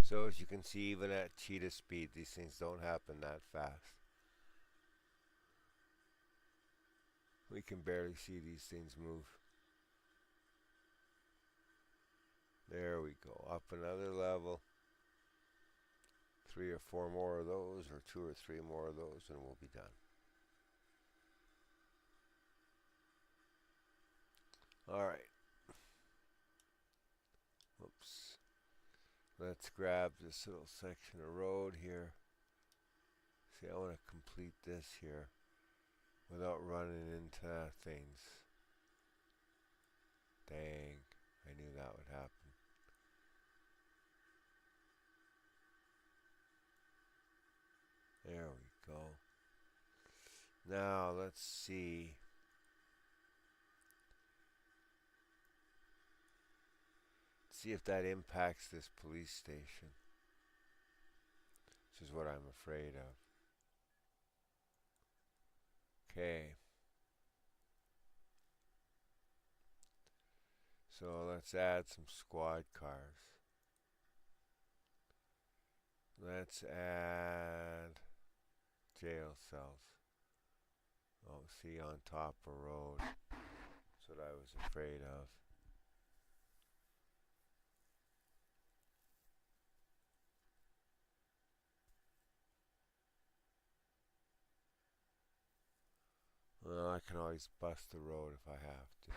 So as you can see, even at cheetah speed, these things don't happen that fast. We can barely see these things move. There we go. Up another level. 3 or 4 more of those, or 2 or 3 more of those, and we'll be done. Alright. Oops. Let's grab this little section of road here. See, I want to complete this here without running into things. Dang, I knew that would happen. There we go. Now let's see. See if that impacts this police station. Which is what I'm afraid of. Okay. So let's add some squad cars. Let's add jail cells. Oh, see, on top of road. That's what I was afraid of. Well, I can always bust the road if I have to.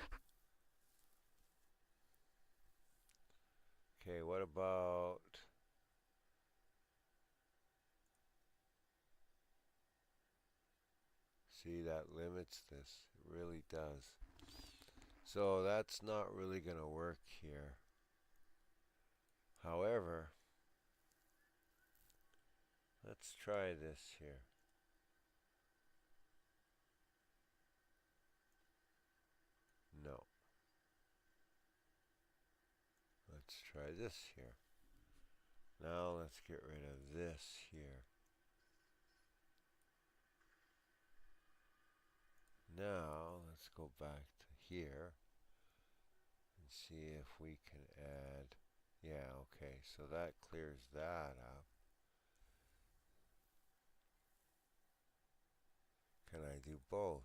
Okay, what about... See, that limits this. It really does. So that's not really going to work here. However, let's try this here. No. Let's try this here. Now let's get rid of this here. Now let's go back to here and see if we can add. Yeah, okay, so that clears that up. Can I do both?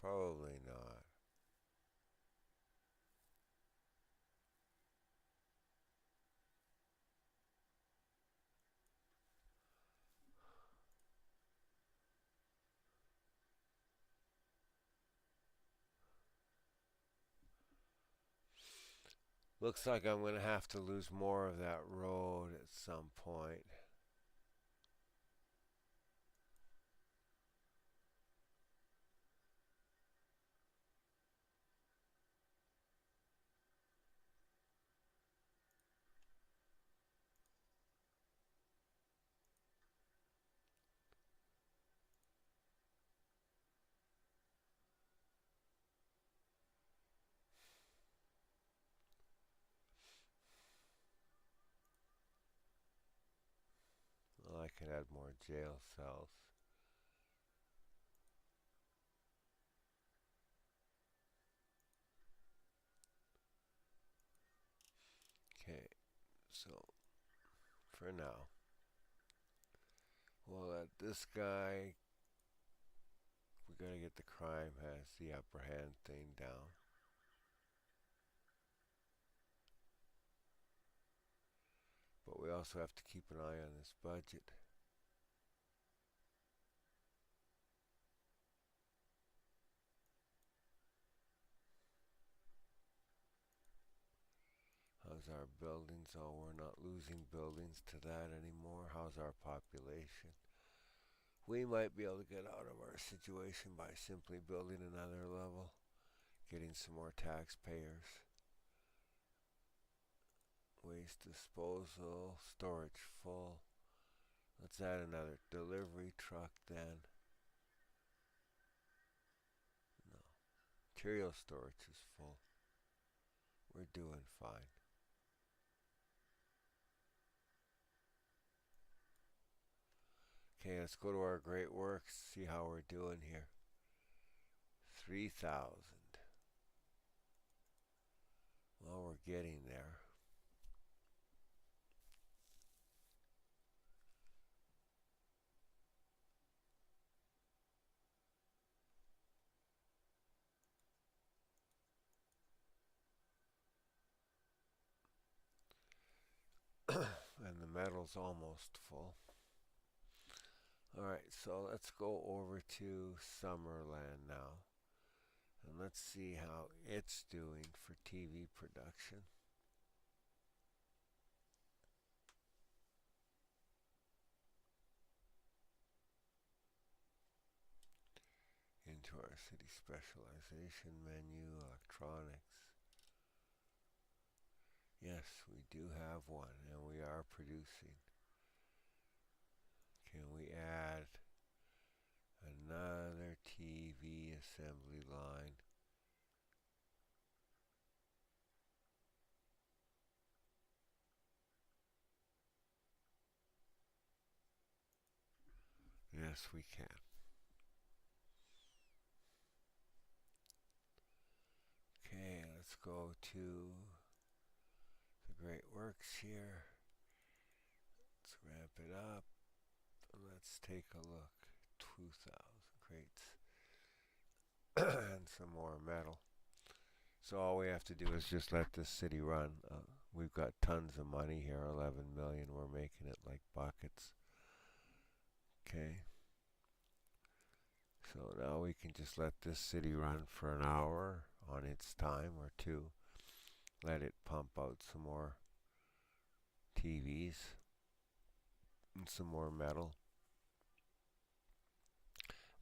Probably not. Looks like I'm going to have to lose more of that road at some point. Well, I can add more jail cells. Okay, so for now, we'll let this guy, we're going to get the crime has the upper hand thing down. But we also have to keep an eye on this budget. How's our buildings? Oh, we're not losing buildings to that anymore. How's our population? We might be able to get out of our situation by simply building another level, getting some more taxpayers. Waste disposal, storage full. Let's add another delivery truck then. No. Material storage is full. We're doing fine. Okay, let's go to our great works, see how we're doing here. 3,000. Well, we're getting there. And the metal's almost full. Alright, so let's go over to Summerland now. And let's see how it's doing for TV production. Into our city specialization menu, electronics. Yes, we do have one, and we are producing. Can we add another TV assembly line? Yes, we can. Okay, let's go to the Great Works here. Let's ramp it up. Let's take a look. 2,000 crates. And some more metal. So all we have to do is just let this city run. We've got tons of money here, 11 million. We're making it like buckets. Okay. So now we can just let this city run for an hour on its time or two. Let it pump out some more TVs and some more metal.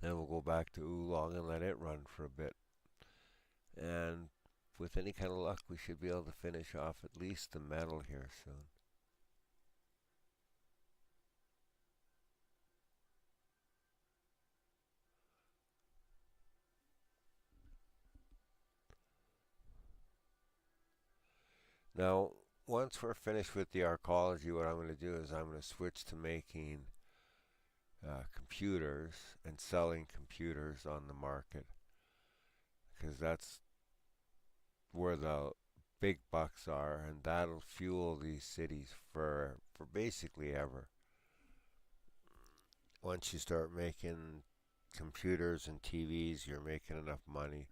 Then we'll go back to Oolong and let it run for a bit. And with any kind of luck, we should be able to finish off at least the metal here soon. Now, once we're finished with the arcology, what I'm going to do is I'm going to switch to making computers and selling computers on the market, because that's where the big bucks are, and that'll fuel these cities for basically ever. Once you start making computers and TVs, you're making enough money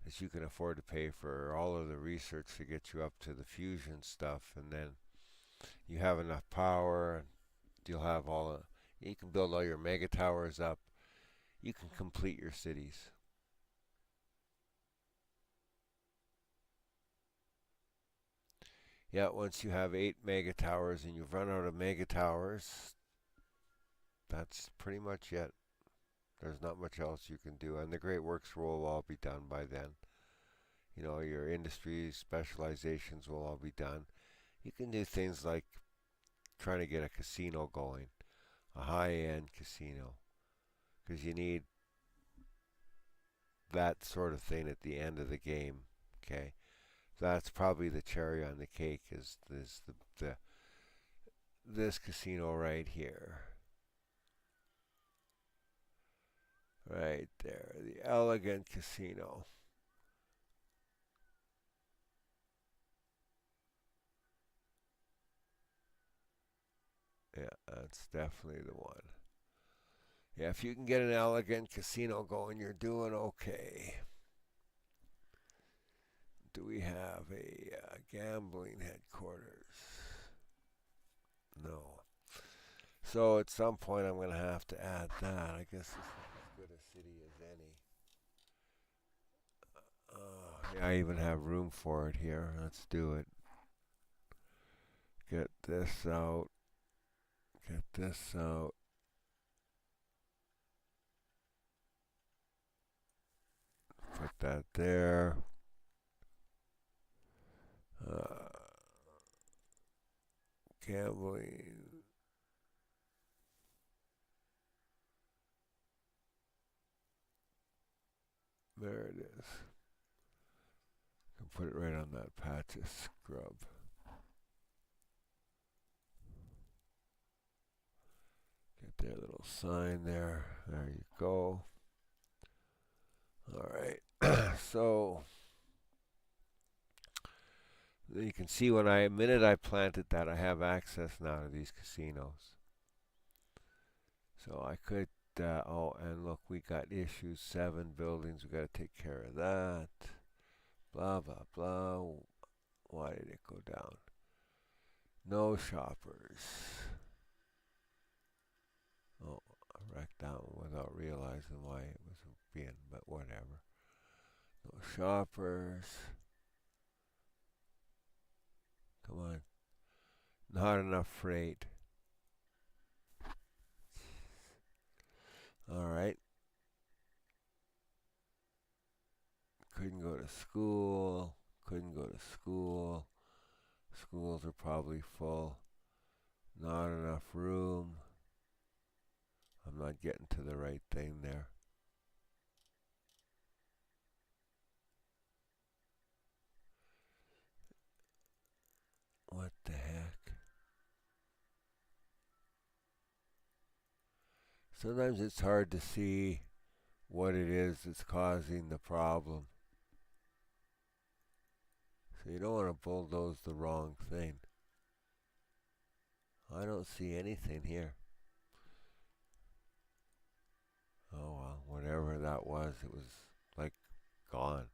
that you can afford to pay for all of the research to get you up to the fusion stuff, and then you have enough power, and you'll have you can build all your mega towers up. You can complete your cities. Yeah, once you have 8 mega towers and you've run out of mega towers, that's pretty much it. There's not much else you can do, and the great works will all be done by then. You know, your industries, specializations will all be done. You can do things like trying to get a casino going, a high-end casino, because you need that sort of thing at the end of the game. Okay, that's probably the cherry on the cake. Is this casino right here, right there, the elegant casino. Yeah, that's definitely the one. Yeah, if you can get an elegant casino going, you're doing okay. Do we have a gambling headquarters? No. So at some point I'm going to have to add that. I guess this is as good a city as any. Yeah, I even have room for it here. Let's do it. Get this out. Get this out. Put that there. Uh, Gambling. There it is. I can put it right on that patch of scrub. Get their little sign there. There you go. All right. So You can see when the minute I planted that, I have access now to these casinos. So I could, oh, and look, we got issues, 7 buildings, we got to take care of that. Blah, blah, blah. Why did it go down? No shoppers. Oh, I wrecked that one without realizing why it was being, but whatever. No shoppers. Come on. Not enough freight. Alright. Couldn't go to school. Couldn't go to school. Schools are probably full. Not enough room. I'm not getting to the right thing there. What the heck? Sometimes it's hard to see what it is that's causing the problem. So you don't want to bulldoze the wrong thing. I don't see anything here. Oh well, whatever that was, it was like gone.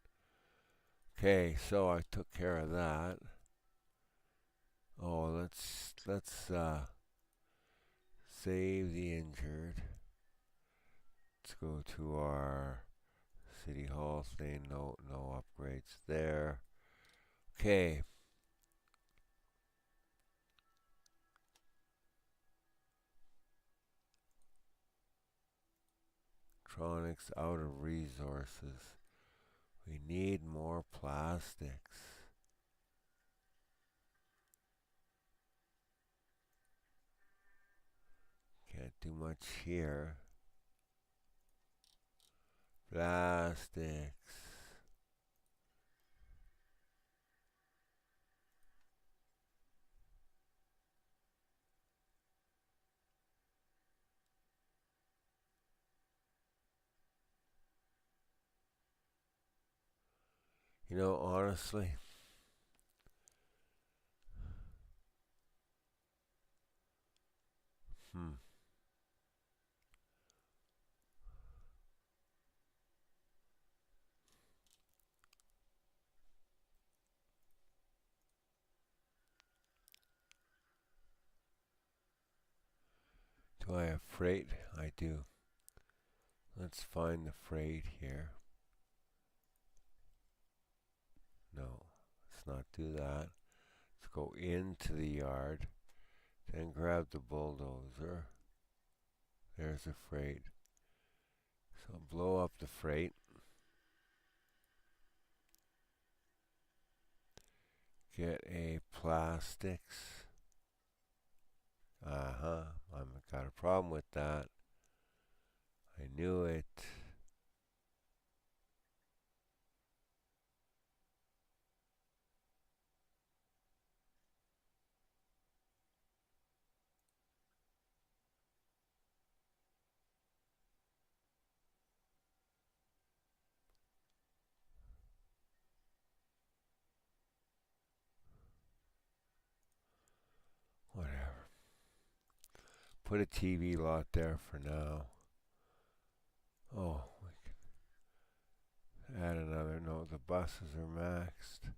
Okay, so I took care of that. Oh, let's save the injured. Let's go to our City Hall thing. No upgrades there. Okay. Electronics out of resources. We need more plastics. Can't do much here. Plastics. You know, honestly, hmm. Do I have freight? I do. Let's find the freight here. No, let's not do that. Let's go into the yard, then grab the bulldozer. There's the freight. So blow up the freight. Get a plastics. I've got a problem with that. I knew it. Whatever. Put a TV lot there for now. Oh, we can add another. No, the buses are maxed.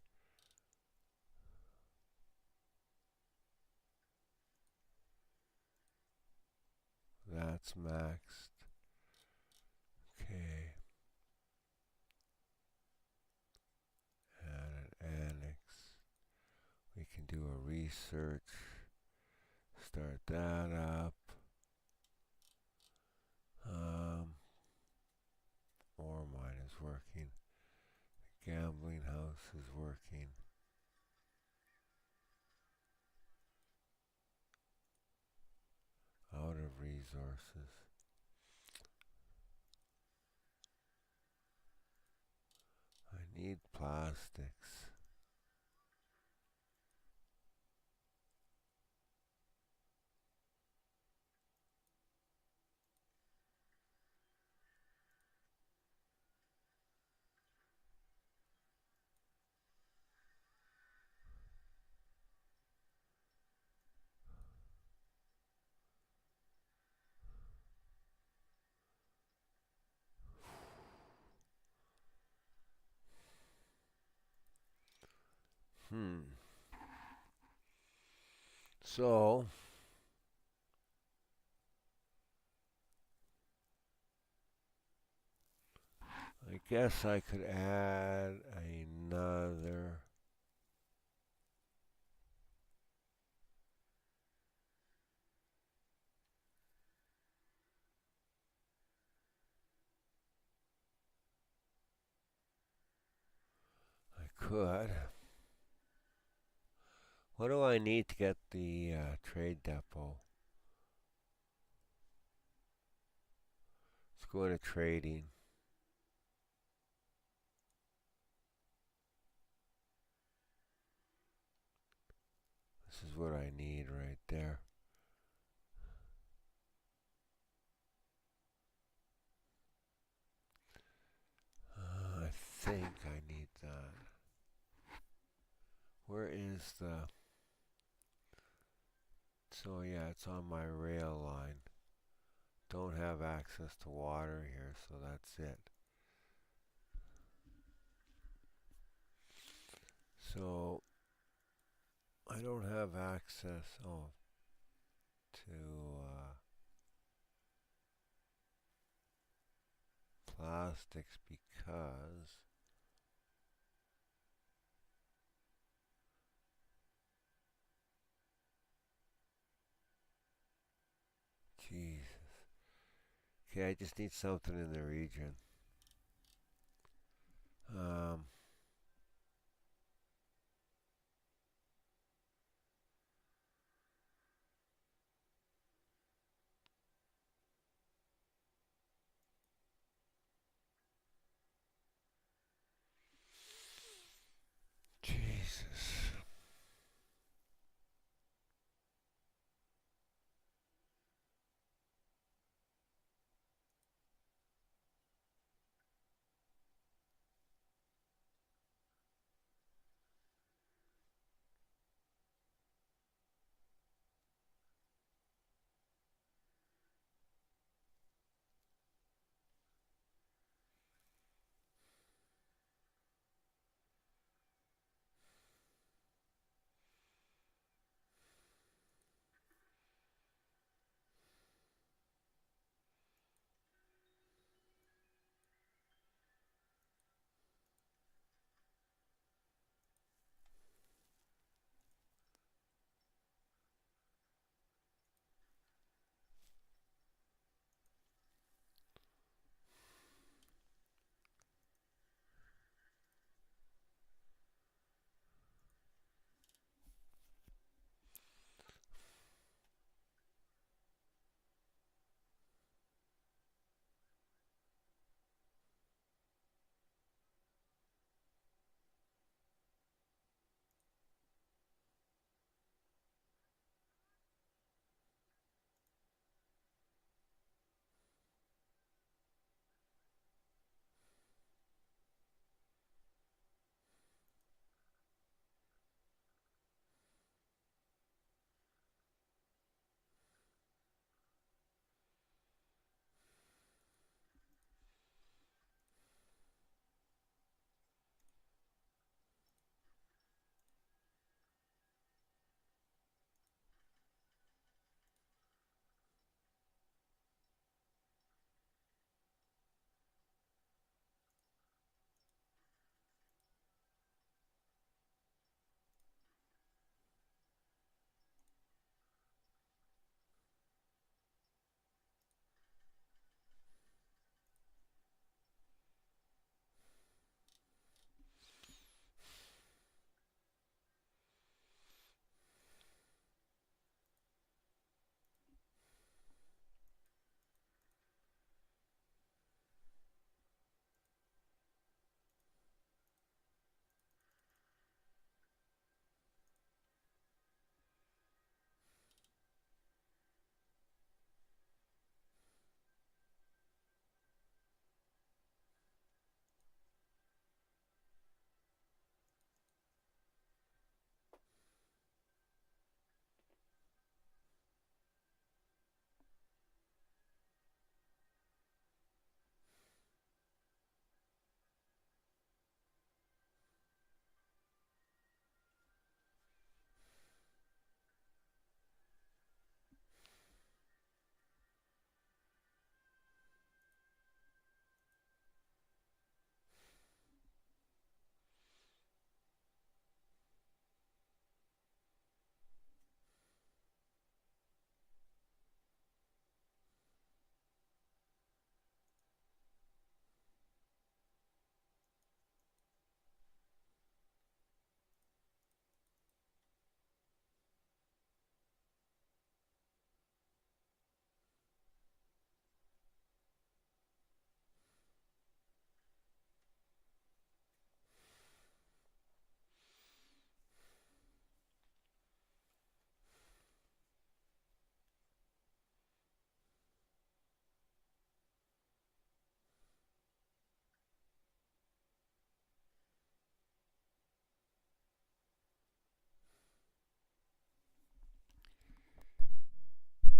That's maxed. Okay. Add an annex. We can do a research. Start that up. Ore mine is working. The gambling house is working. Out of resources. I need plastics. Hmm. So, I guess I could add another. I could. What do I need to get the trade depot? Let's go into trading. This is what I need right there. I think I need that. Where is the... So yeah, it's on my rail line. Don't have access to water here, so that's it. So I don't have access, to plastics because, Jesus. Okay, I just need something in the region. Um, Jesus.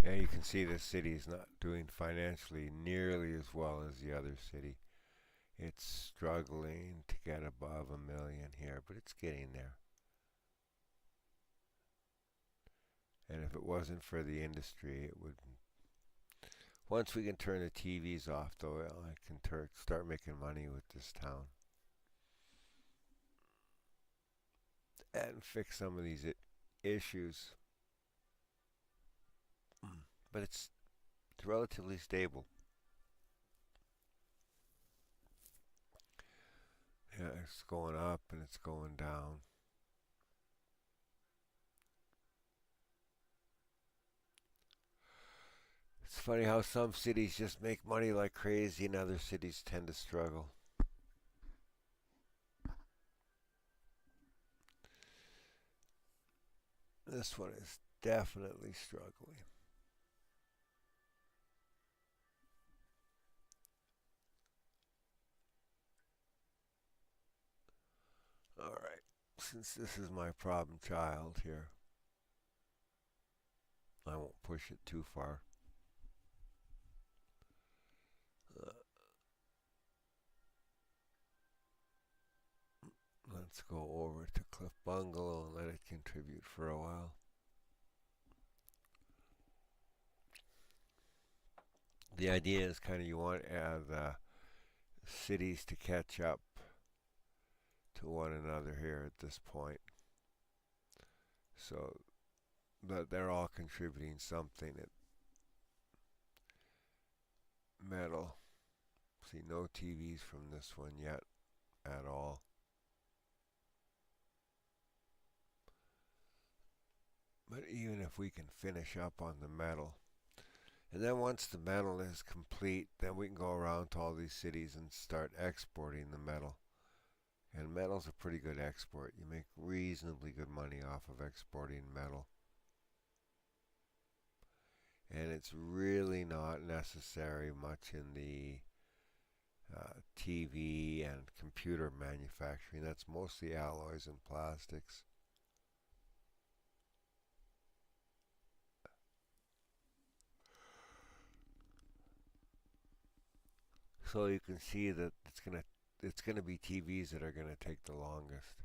Yeah, you can see the city is not doing financially nearly as well as the other city. It's struggling to get above 1 million here, but it's getting there. And if it wasn't for the industry, it would. Once we can turn the TVs off, though, I can start making money with this town and fix some of these issues. But it's relatively stable. Yeah, it's going up and it's going down. It's funny how some cities just make money like crazy and other cities tend to struggle. This one is definitely struggling. Alright, since this is my problem child here, I won't push it too far. Uh, let's go over to Cliff Bungalow and let it contribute for a while. The idea is kind of you want the cities to catch up to one another here at this point. So that they're all contributing something at metal. See, no TVs from this one yet at all. But even if we can finish up on the metal, and then once the metal is complete, then we can go around to all these cities and start exporting the metal. And metal's a pretty good export. You make reasonably good money off of exporting metal. And it's really not necessary much in the TV and computer manufacturing. That's mostly alloys and plastics. So you can see that it's gonna be TVs that are gonna take the longest.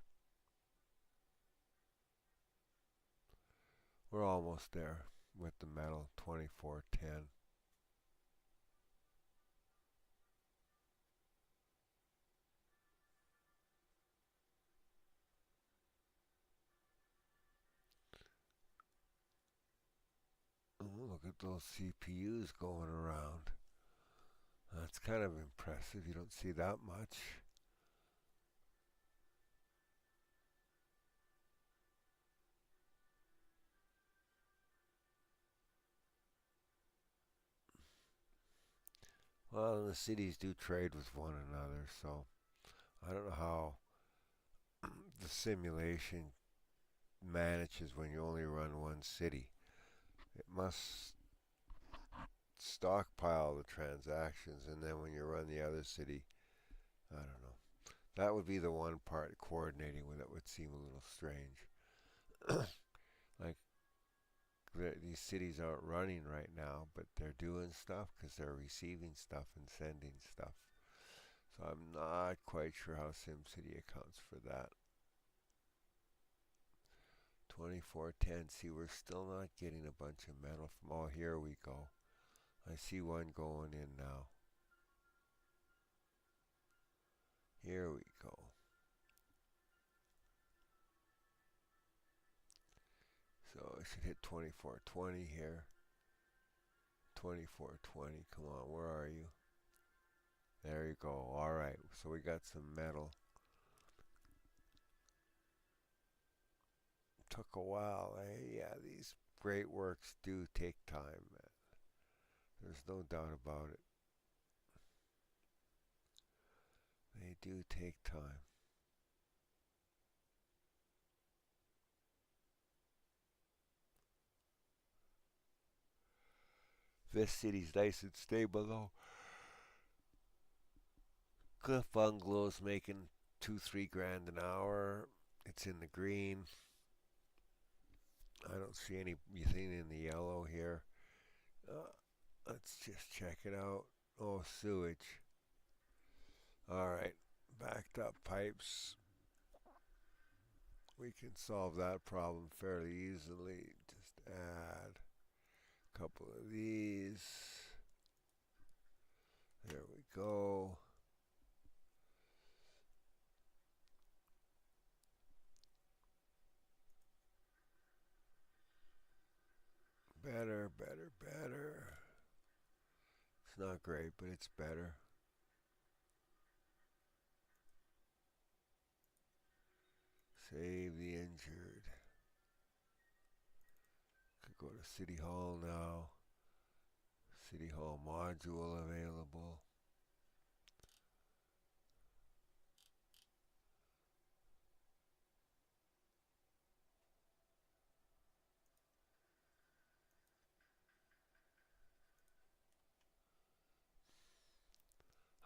We're almost there with the metal 2410. Ooh, look at those CPUs going around. That's kind of impressive. You don't see that much. Well, the cities do trade with one another, so I don't know how the simulation manages when you only run one city. It must stockpile the transactions, and then when you run the other city, I don't know. That would be the one part coordinating with it would seem a little strange. Like these cities aren't running right now, but they're doing stuff because they're receiving stuff and sending stuff. So I'm not quite sure how SimCity accounts for that. 2410. See, we're still not getting a bunch of metal from. Oh, here we go. I see one going in now. Here we go. So I should hit 2420 here. 2420. Come on, where are you? There you go. All right. So we got some metal. Took a while. Yeah, these great works do take time. There's no doubt about it. They do take time. This city's nice and stable though. Cliff Bungalow's making 2-3 grand an hour. It's in the green. I don't see anything in the yellow here. Let's just check it out. Oh, sewage. Alright, backed up pipes. We can solve that problem fairly easily. Just add a couple of these. There we go. Better, better, better. It's not great, but it's better. Save the injured. Could go to City Hall now. City Hall module available.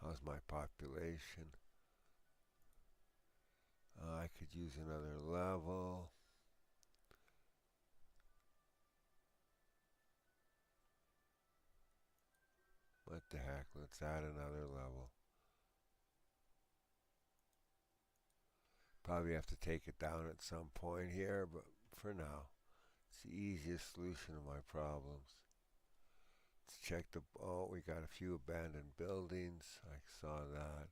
How's my population? I could use another level. What the heck? Let's add another level. Probably have to take it down at some point here, but for now, it's the easiest solution to my problems. Let's check the. Oh, we got a few abandoned buildings. I saw that.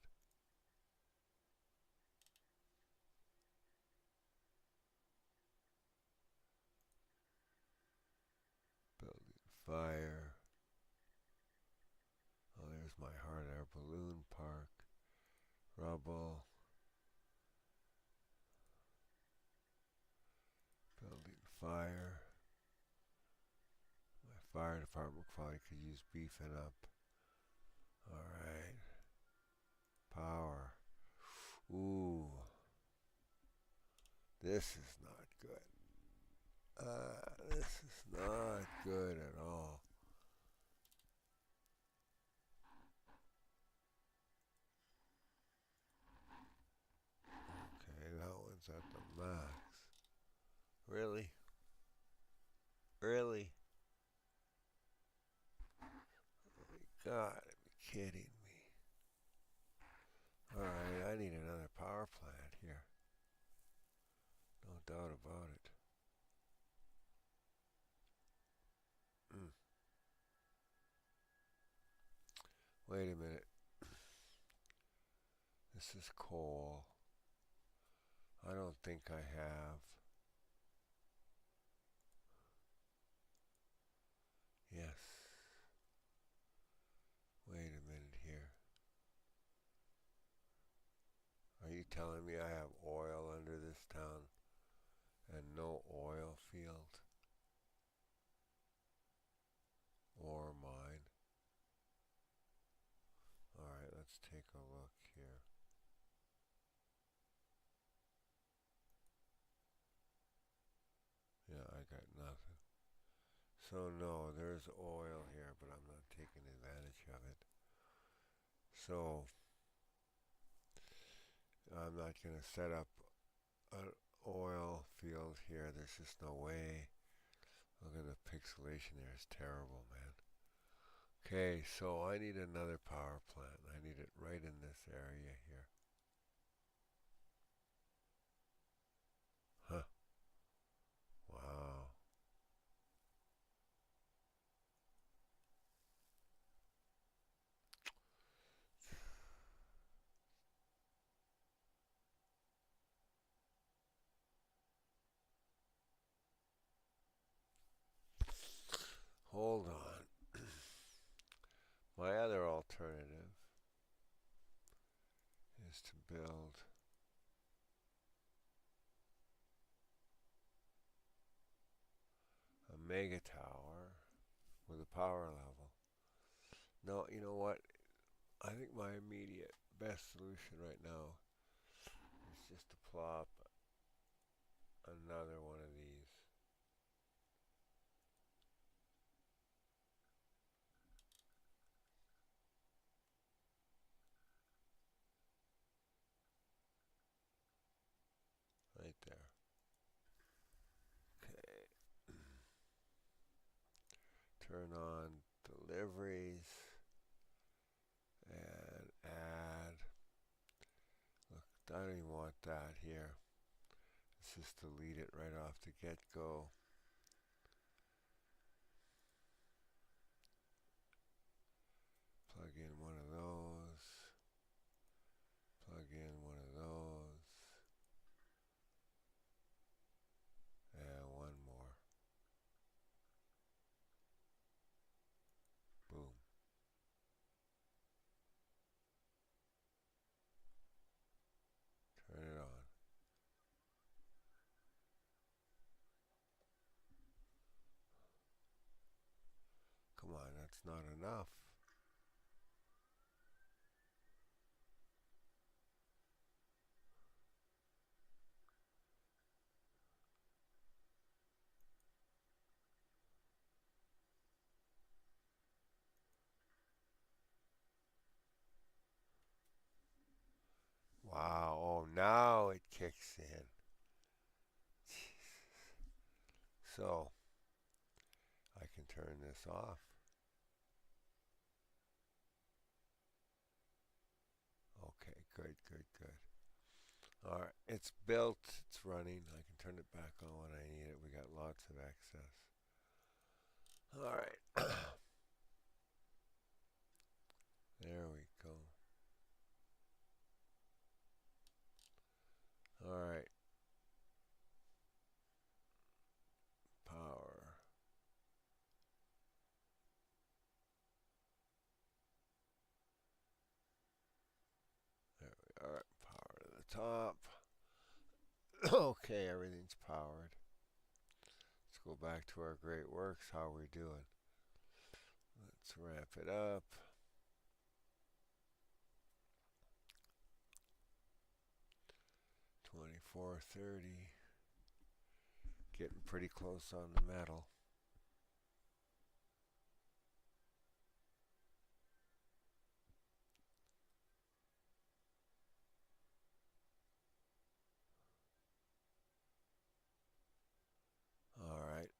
Building fire. Oh, there's my hot air balloon park. Rubble. Building fire. My fire department probably could use beefing up. Alright. Power. Ooh. This is not good. This is not good at all. Okay, that one's at the max. Really? Really? Oh my God, be kidding me. Alright, I need another power plant here. No doubt about it. Wait a minute. This is coal. I don't think I have. Yes. Wait a minute here. Are you telling me I have oil under this town and no oil field? Or mine? Alright, let's take a look here. Yeah, I got nothing. So no, there's oil here, but I'm not taking advantage of it. So I'm not going to set up an oil field here. There's just no way. Look at the pixelation there. It's terrible, man. Okay, so I need another power plant. I need it right in this area here. Huh. Wow. Hold on. My other alternative is to build a mega tower with a power level. No, you know what? I think my immediate best solution right now is just to plop another one of these. Right there. Okay. turn on deliveries and add. Look, I don't even want that here. Let's just delete it right off the get-go. Plug in one of those. Plug in one of those. And one more. Boom. Turn it on. Come on, that's not enough. Wow, oh, now it kicks in. So, I can turn this off. Okay, good, good, good. Alright, it's built, it's running. I can turn it back on when I need it. We got lots of access. Alright, there we go. Alright, power. There we are, power to the top. Okay, everything's powered. Let's go back to our great works. How are we doing? Let's ramp it up. 2430. Getting pretty close on the metal. Alright.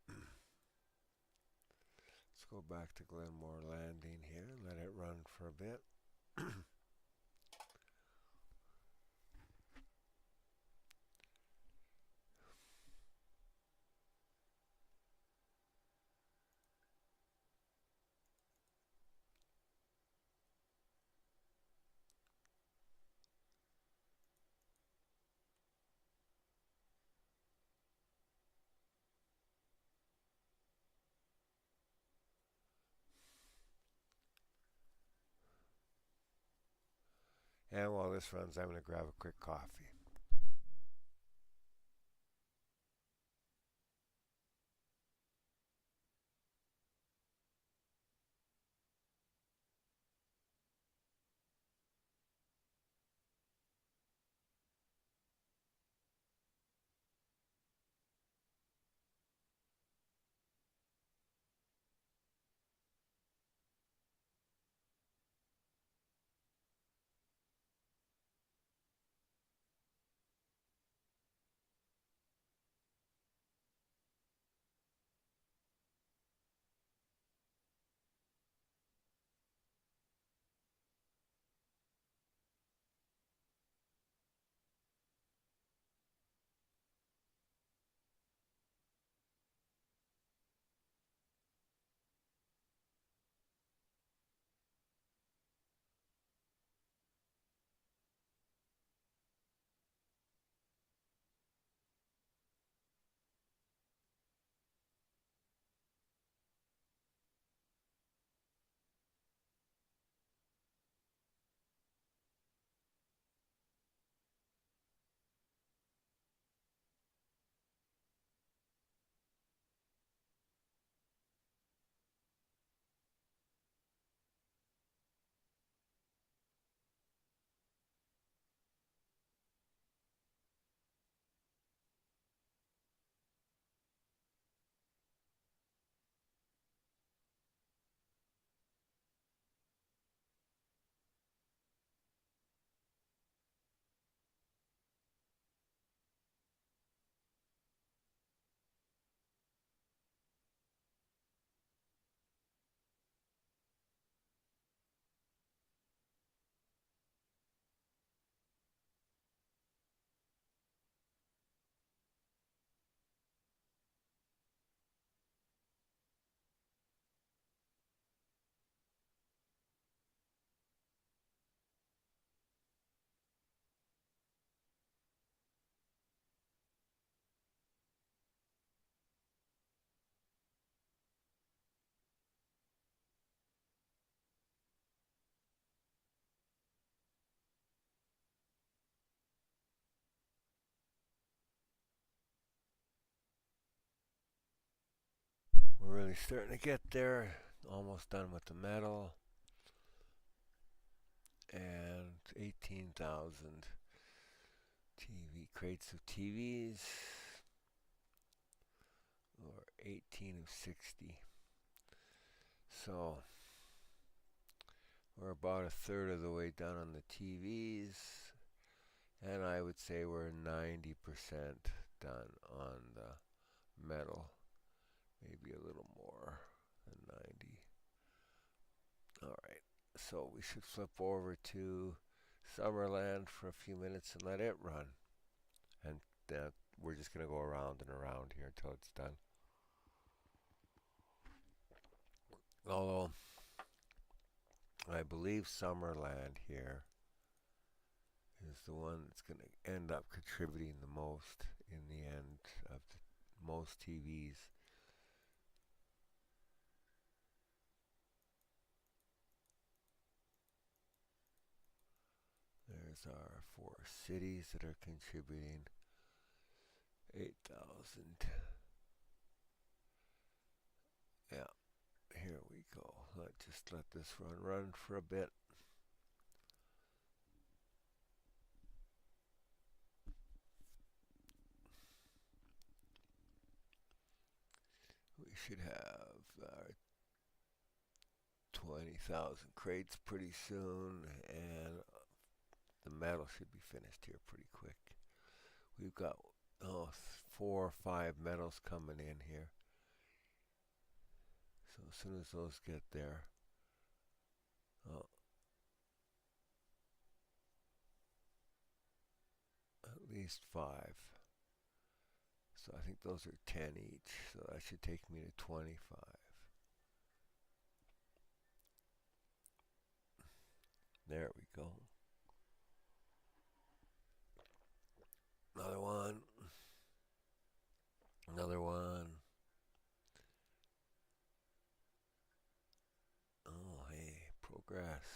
Let's go back to Glenmore Landing here and let it run for a bit. And while this runs, I'm going to grab a quick coffee. really starting to get there. Almost done with the metal. And 18,000 TV crates of TVs. Or 18 of 60. So we're about a third of the way done on the TVs. And I would say we're 90% done on the metal. Maybe a little more than 90. Alright, so we should flip over to Summerland for a few minutes and let it run. And we're just going to go around and around here until it's done. Although, I believe Summerland here is the one that's going to end up contributing the most in the end of most TVs. There's our 4 cities that are contributing 8,000. Yeah, here we go. Just let this run for a bit. We should have 20,000 crates pretty soon, and the metal should be finished here pretty quick. We've got 4 or 5 metals coming in here. So as soon as those get there, at least 5. So I think those are 10 each. So that should take me to 25. There we go. Another one. Another one. Oh, hey, progress.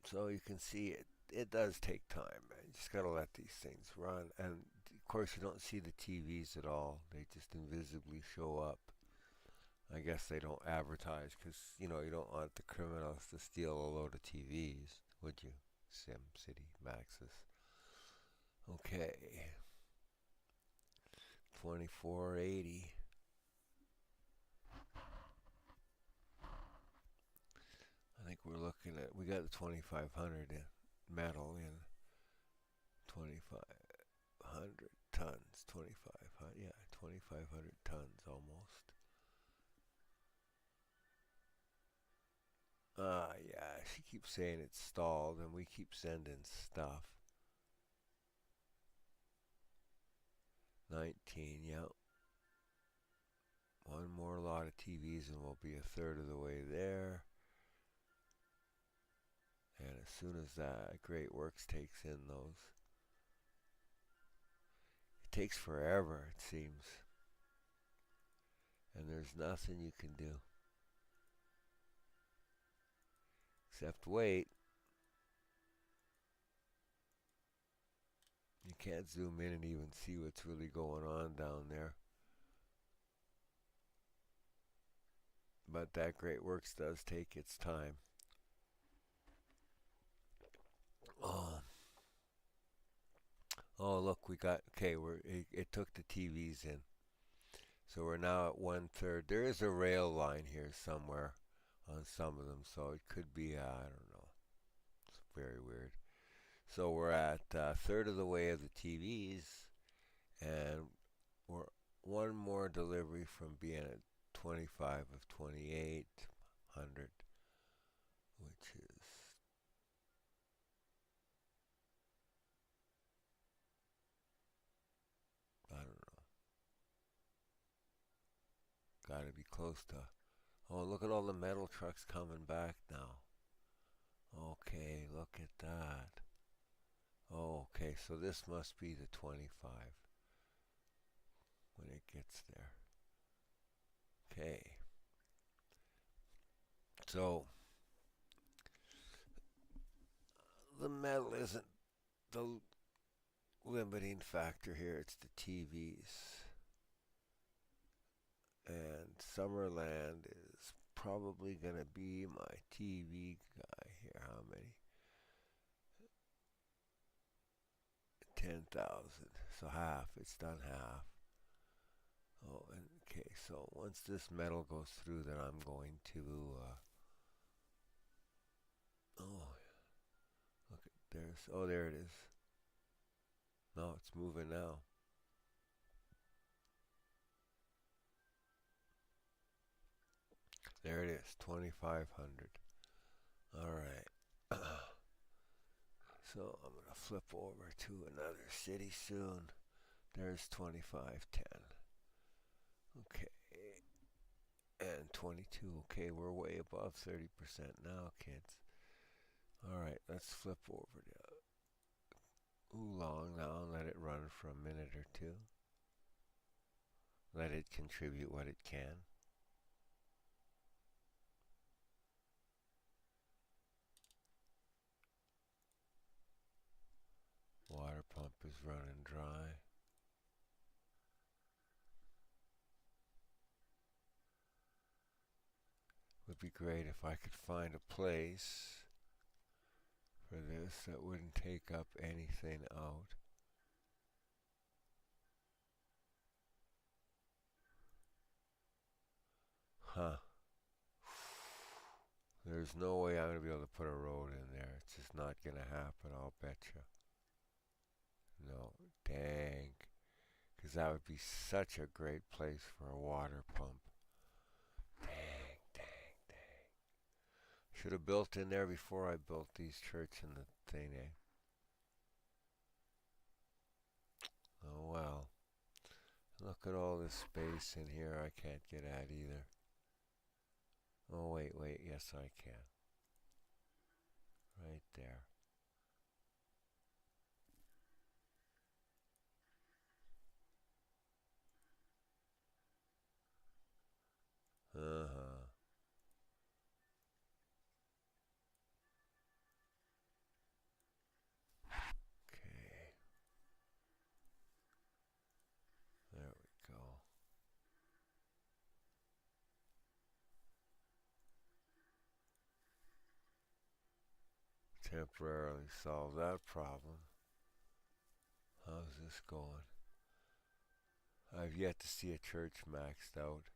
So you can see it does take time, man. You just gotta let these things run. And of course you don't see the TVs at all. They just invisibly show up. I guess they don't advertise because, you don't want the criminals to steal a load of TVs, would you? SimCity Maxis. Okay. 2480. I think we're looking at, we got the 2500 metal in 2,500 tons. 2,500, yeah, 2,500 tons almost. Yeah, she keeps saying it's stalled and we keep sending stuff. 19, yep. One more lot of TVs and we'll be a third of the way there. And as soon as that Great Works takes in those, it takes forever, it seems. And there's nothing you can do except wait. You can't zoom in and even see what's really going on down there. But that Great Works does take its time. Oh, look, we got, okay, it took the TVs in. So we're now at 1/3. There is a rail line here somewhere on some of them, so it could be, I don't know. It's very weird. So we're at a third of the way of the TVs, and we're one more delivery from being at 25 of 2,800, which is, I don't know, gotta be close to, oh, look at all the metal trucks coming back now. Okay, look at that. Oh, okay, so this must be the 25 when it gets there. Okay. So, the metal isn't the limiting factor here, it's the TVs. And Summerland is probably gonna be my TV guy here. How many? 10,000. So half. It's done half. Oh, and okay. So once this metal goes through, then I'm going to. Oh, look at there's. Oh, there it is. No, it's moving now. There it is. 2,500. All right. So I'm gonna flip over to another city soon. There's 2510. Okay. And 22. Okay, we're way above 30% now, kids. All right, let's flip over to Oolong now and let it run for a minute or two. Let it contribute what it can. Water pump is running dry. Would be great if I could find a place for this that wouldn't take up anything out. Huh. There's no way I'm going to be able to put a road in there. It's just not going to happen, I'll betcha. No, dang. Because that would be such a great place for a water pump. Dang, dang, dang. Should have built in there before I built these church and the thing, eh? Oh well. Look at all this space in here I can't get at either. Oh, wait, wait. Yes, I can. Right there. Uh-huh. Okay. There we go. Temporarily solve that problem. How's this going? I've yet to see a church maxed out.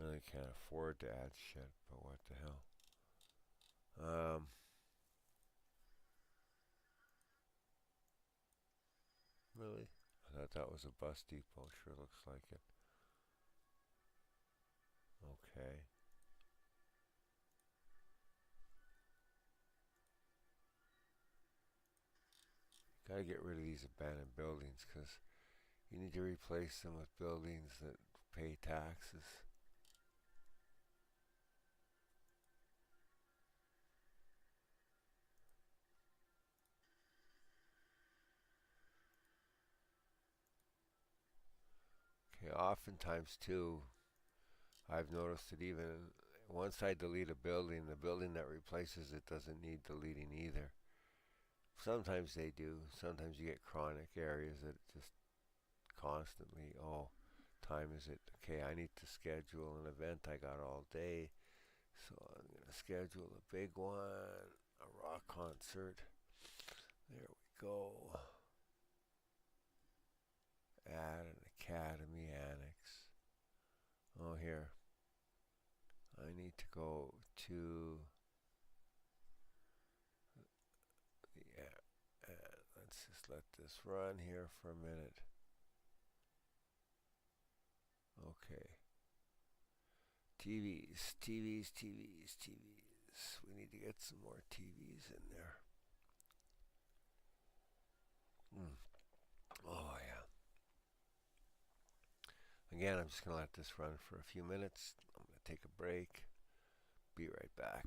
Really can't afford to add shit, but what the hell? Really? I thought that was a bus depot. Sure looks like it. Okay. Gotta get rid of these abandoned buildings because you need to replace them with buildings that pay taxes. Okay, oftentimes too, I've noticed that even once I delete a building, the building that replaces it doesn't need deleting either. Sometimes they do. Sometimes you get chronic areas that just constantly, oh, time is it? Okay, I need to schedule an event I got all day. So I'm going to schedule a big one, a rock concert. There we go. Add an academy annex. Oh, here. I need to go to the. Let's just let this run here for a minute. Okay. TVs, TVs, TVs, TVs. We need to get some more TVs in there. Mm. Oh, yeah. Again, I'm just going to let this run for a few minutes. I'm going to take a break. Be right back.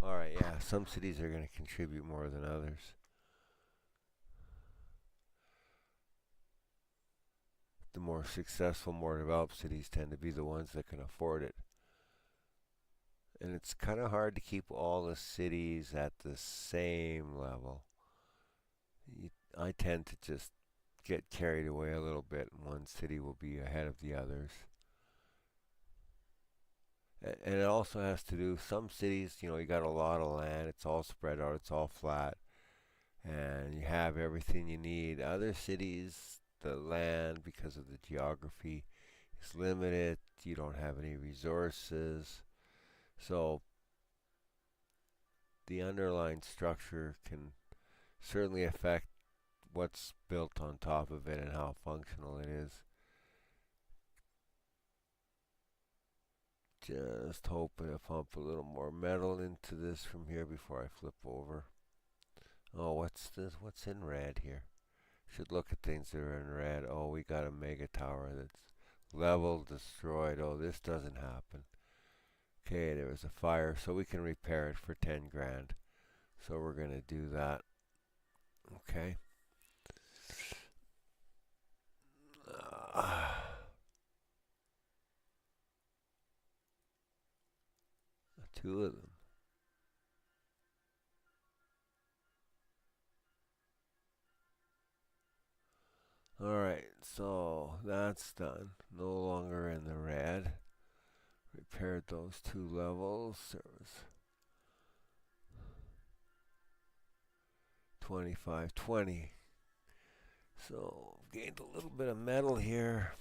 Alright, yeah, some cities are going to contribute more than others. The more successful, more developed cities tend to be the ones that can afford it. And it's kind of hard to keep all the cities at the same level. I tend to just get carried away a little bit, and one city will be ahead of the others. And it also has to do, some cities, you got a lot of land, it's all spread out, it's all flat, and you have everything you need. Other cities, the land, because of the geography, is limited, you don't have any resources. So the underlying structure can certainly affect what's built on top of it and how functional it is. Just hoping to pump a little more metal into this from here before I flip over. Oh, what's this? What's in red here? Should look at things that are in red. Oh, we got a mega tower that's leveled, destroyed. Oh, this doesn't happen. Okay, there was a fire, so we can repair it for 10 grand. So we're gonna do that. Okay. Uh, Two of them. Alright, so that's done. No longer in the red. Repaired those two levels. There was 25, 20. So gained a little bit of metal here.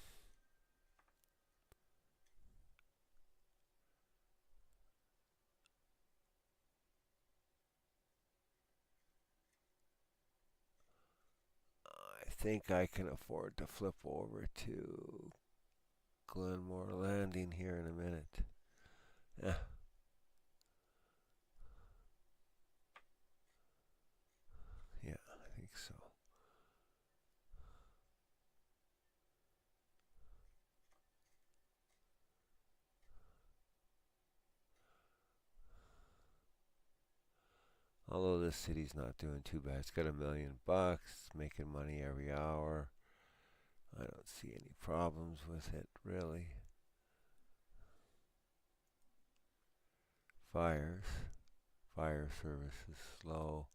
I think I can afford to flip over to Glenmore Landing here in a minute. Yeah. Yeah, I think so. Although this city's not doing too bad. It's got $1 million, making money every hour. I don't see any problems with it, really. Fires. Fire service is slow.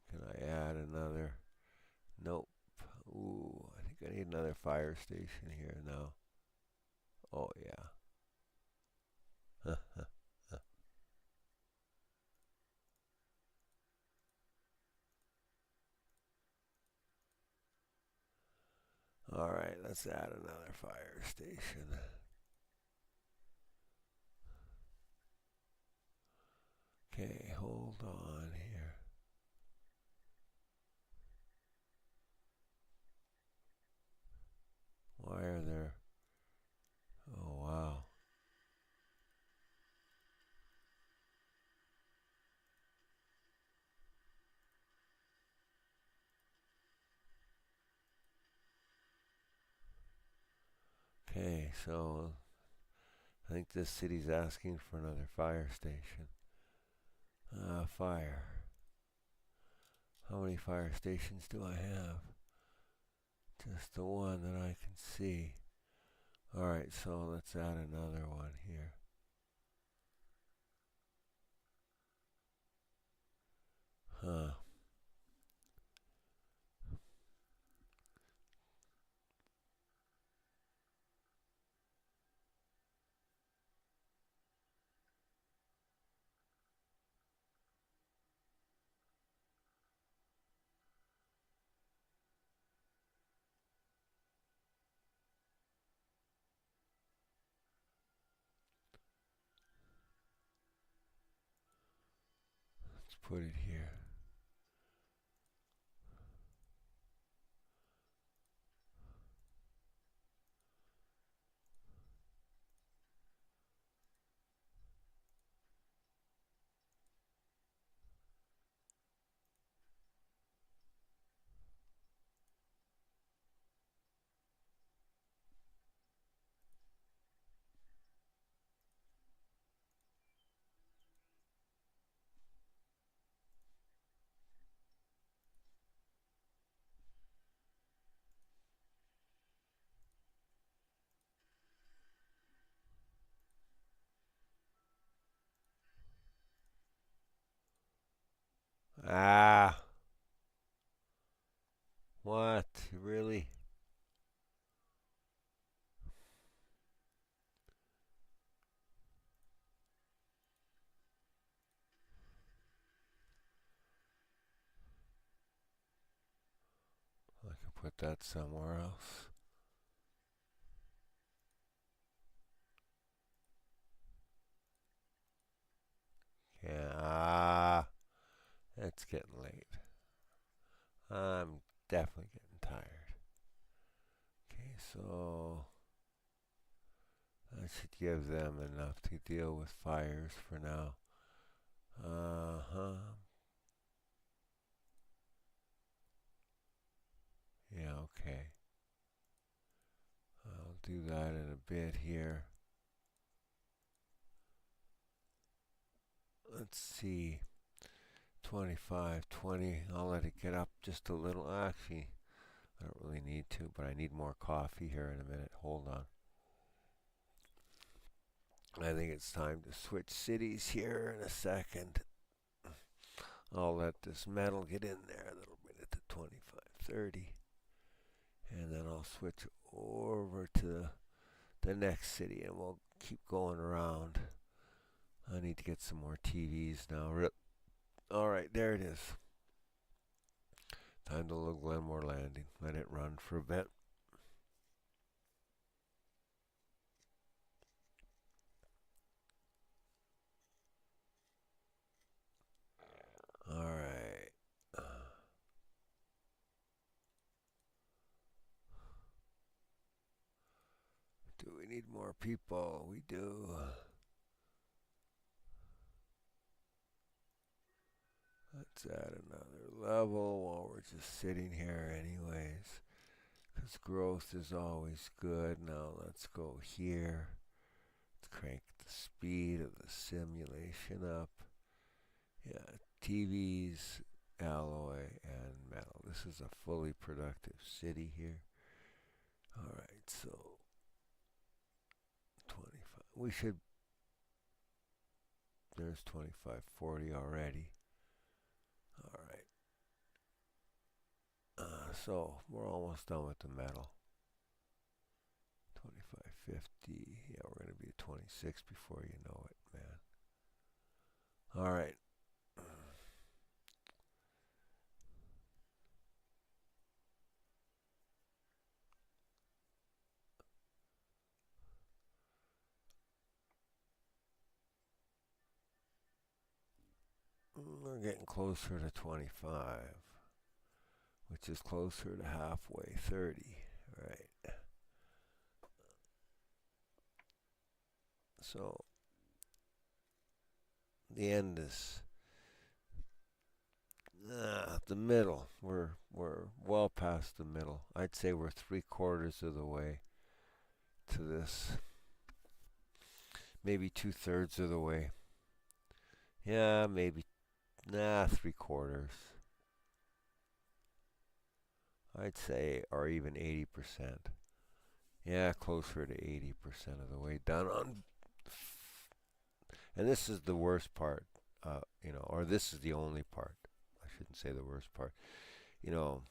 Can I add another? Nope. Ooh, I think I need another fire station here now. Oh, yeah. Alright, let's add another fire station. Okay, hold on here. Why are there... Oh, wow. Okay, so I think this city's asking for another fire station. Fire. How many fire stations do I have? Just the one that I can see. Alright, so let's add another one here. Huh. Let's put it here. Ah, what? Really? I can put that somewhere else. Yeah, it's getting late. I'm definitely getting tired. Okay, so I should give them enough to deal with fires for now. Uh-huh. Yeah, okay. I'll do that in a bit here. Let's see. 25, 20. I'll let it get up just a little. Actually, I don't really need to, but I need more coffee here in a minute. Hold on. I think it's time to switch cities here in a second. I'll let this metal get in there a little bit at the 25, 30. And then I'll switch over to the next city and we'll keep going around. I need to get some more TVs now. Alright, there it is. Time to look Glenmore Landing. Let it run for a bit. Alright. Do we need more people? We do. Let's add another level while we're just sitting here anyways. Because growth is always good. Now let's go here. Let's crank the speed of the simulation up. Yeah, TVs, alloy, and metal. This is a fully productive city here. Alright, so 25. We should. There's 25, 40 already. Alright. So we're almost done with the metal. 25, 50. Yeah, we're going to be at 26 before you know it, man. Alright. We're getting closer to 25, which is closer to halfway, 30, right? So the end is the middle. We're well past the middle. I'd say we're 3/4 of the way to this. Maybe 2/3 of the way. Yeah, maybe 3/4. I'd say, or even 80%. Yeah, closer to 80% of the way done on. And this is the worst part, or this is the only part. I shouldn't say the worst part. You know,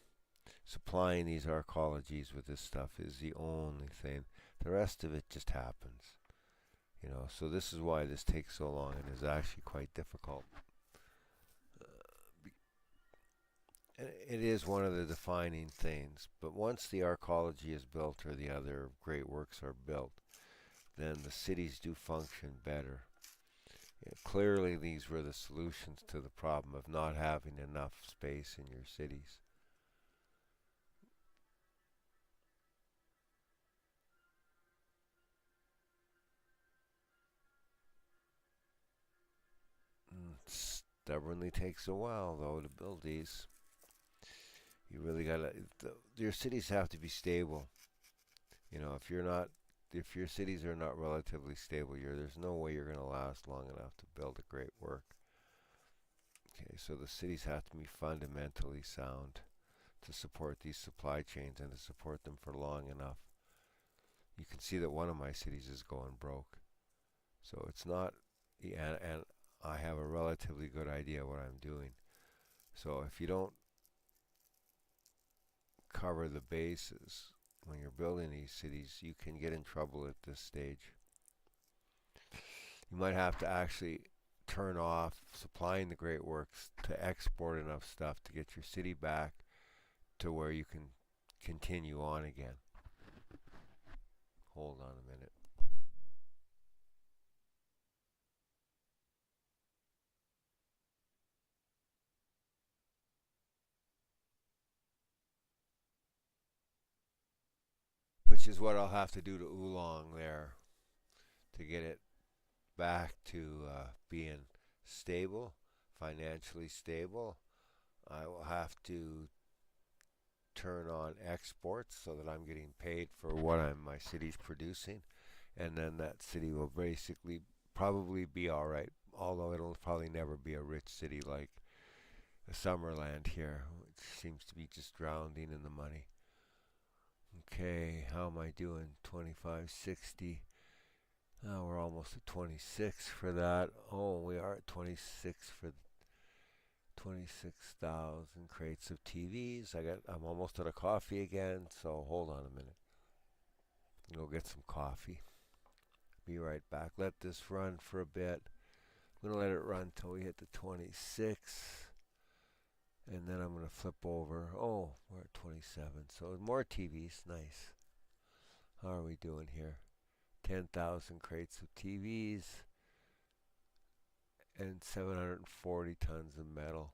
supplying these arcologies with this stuff is the only thing. The rest of it just happens. So this is why this takes so long and is actually quite difficult. It is one of the defining things, but once the arcology is built or the other great works are built, then the cities do function better. Yeah, clearly, these were the solutions to the problem of not having enough space in your cities. Stubbornly takes a while, though, to build these. You really gotta. Your cities have to be stable. If your cities are not relatively stable, there's no way you're gonna last long enough to build a great work. Okay, so the cities have to be fundamentally sound to support these supply chains and to support them for long enough. You can see that one of my cities is going broke. So it's not, and I have a relatively good idea what I'm doing. So if you don't cover the bases when you're building these cities, you can get in trouble at this stage. You might have to actually turn off supplying the great works to export enough stuff to get your city back to where you can continue on again. Hold on a minute. Which is what I'll have to do to Oolong there to get it back to being stable, financially stable. I will have to turn on exports so that I'm getting paid for what my city's producing, and then that city will basically probably be all right. Although it'll probably never be a rich city like the Summerland here, which seems to be just drowning in the money. Okay, how am I doing? 2560. Oh, we're almost at 26 for that. Oh, we are at 26 for 26,000 crates of TVs. I'm almost out of coffee again, so hold on a minute. Go get some coffee. Be right back. Let this run for a bit. I'm going to let it run till we hit the 26. And then I'm going to flip over. Oh, we're at 27. So more TVs. Nice. How are we doing here? 10,000 crates of TVs and 740 tons of metal.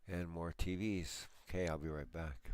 And more TVs. Okay, I'll be right back.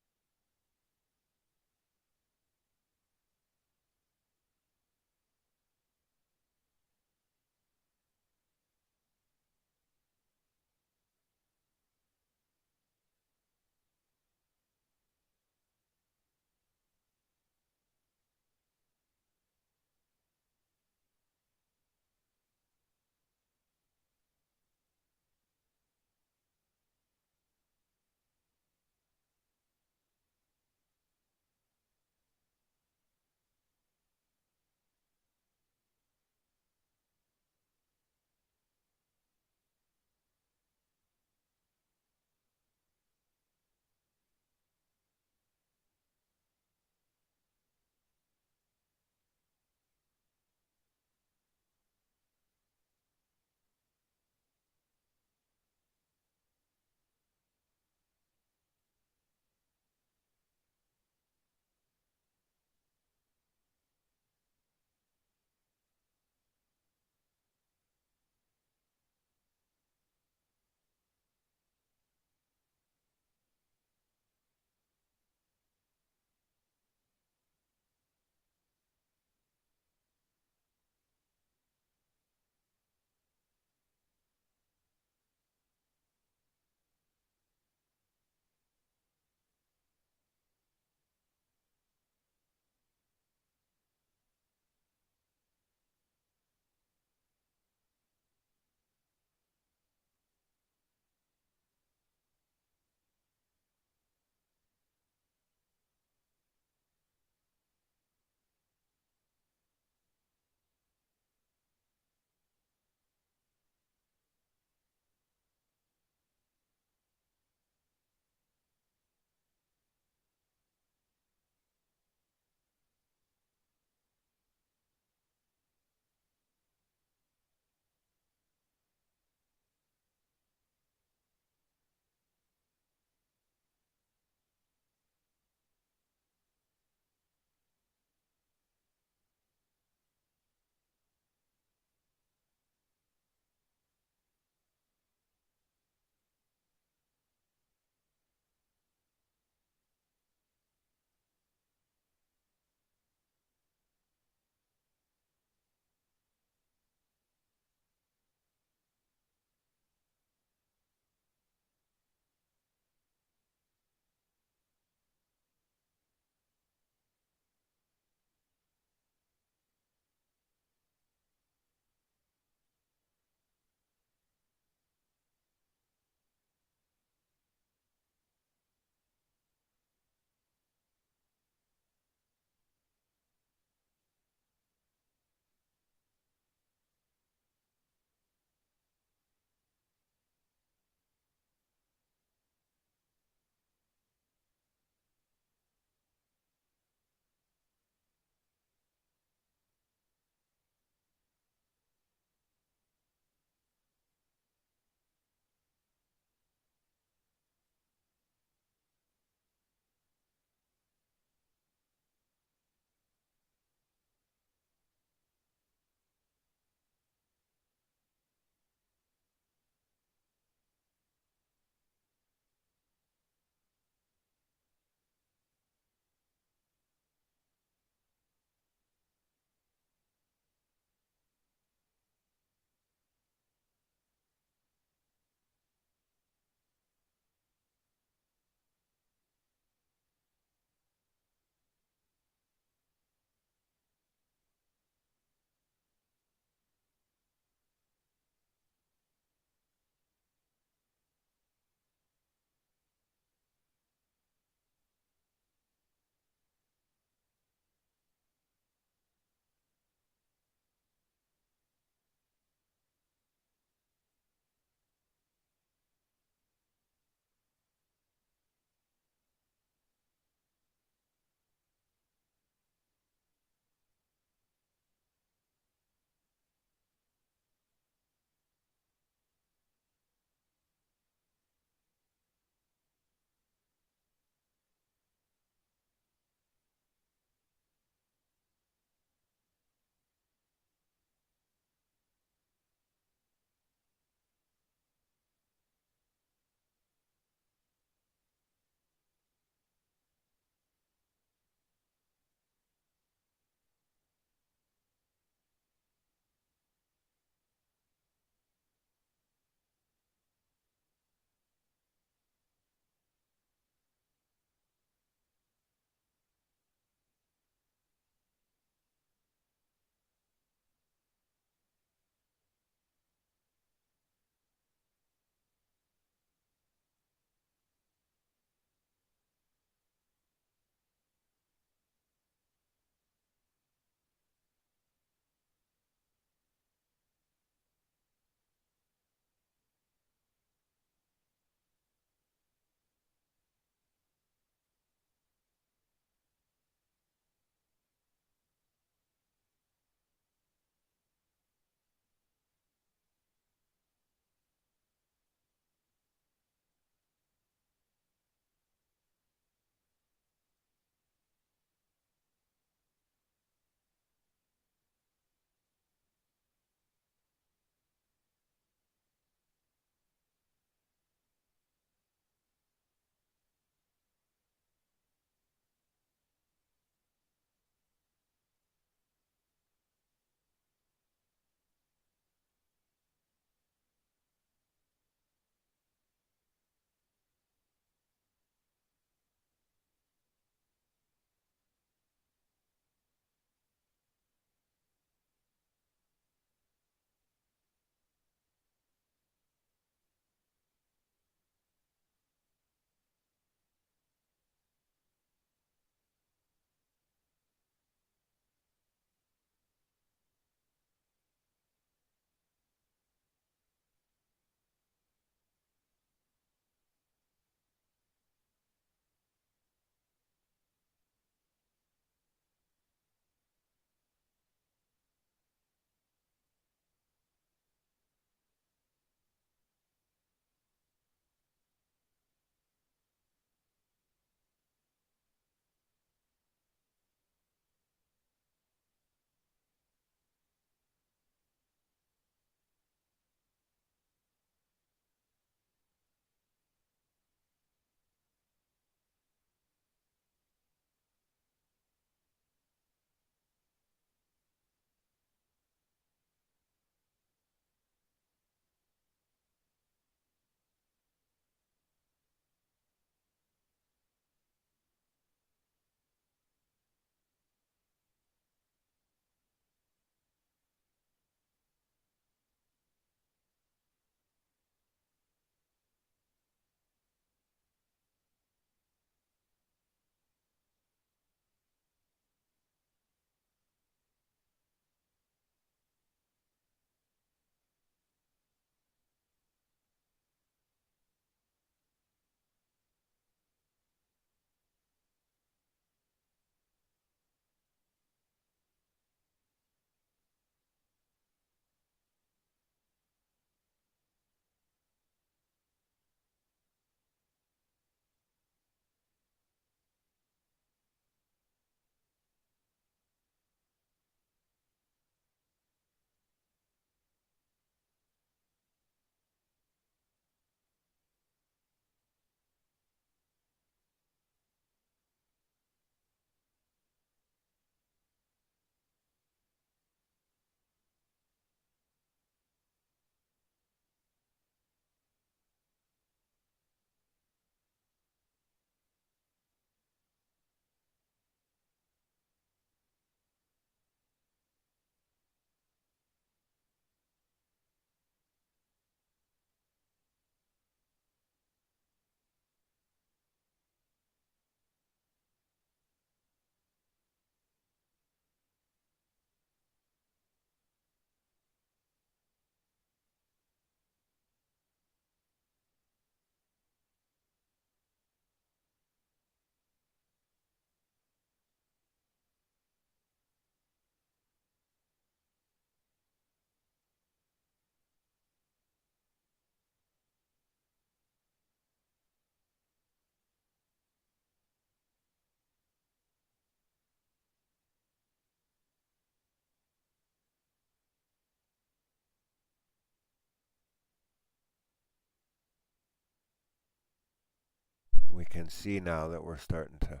can see now that we're starting to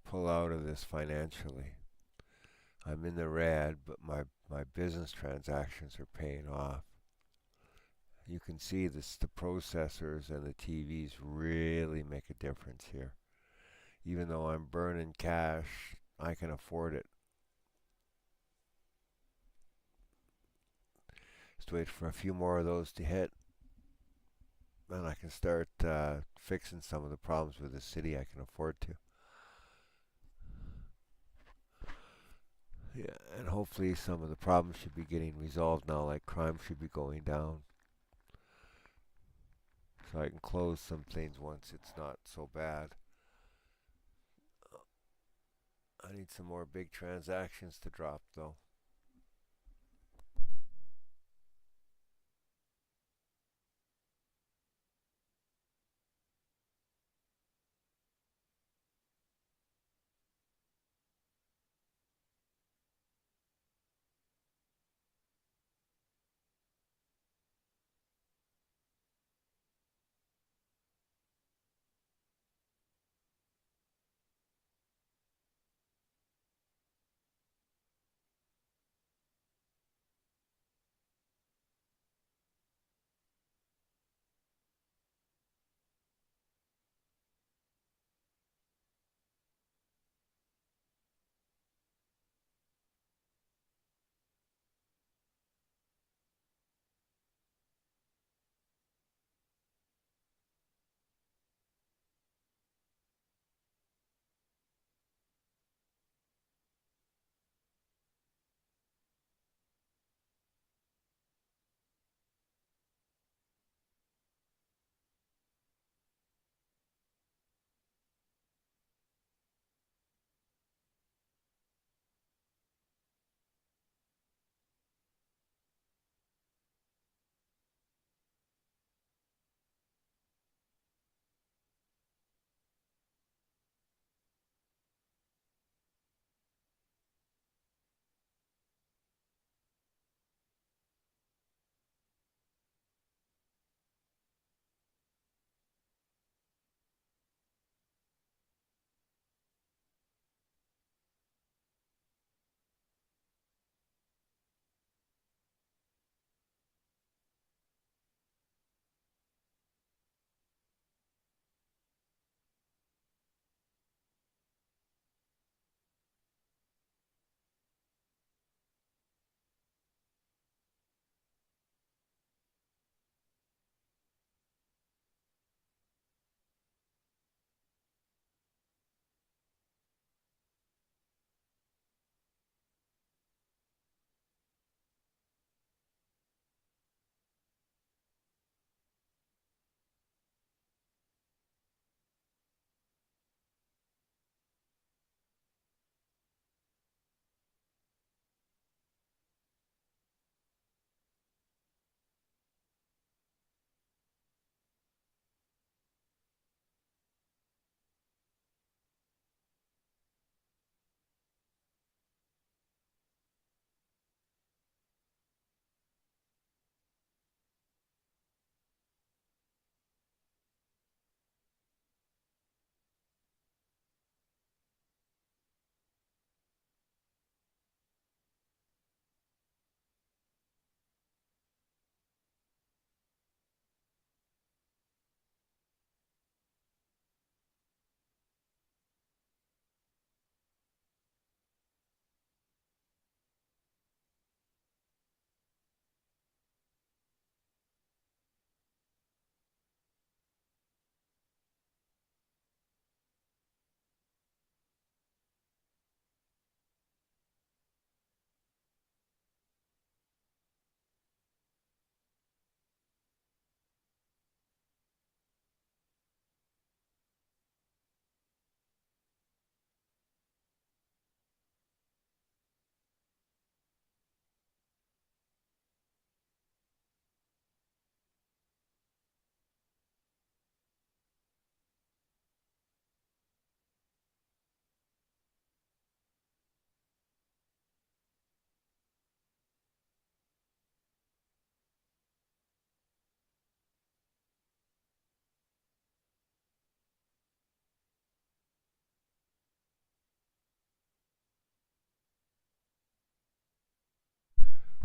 pull out of this financially. I'm in the red, but my business transactions are paying off. You can see this, the processors and the TVs really make a difference here. Even though I'm burning cash, I can afford it. Just wait for a few more of those to hit, and I can start fixing some of the problems with the city. I can afford to. Yeah, and hopefully some of the problems should be getting resolved now, like crime should be going down. So I can close some things once it's not so bad. I need some more big transactions to drop though.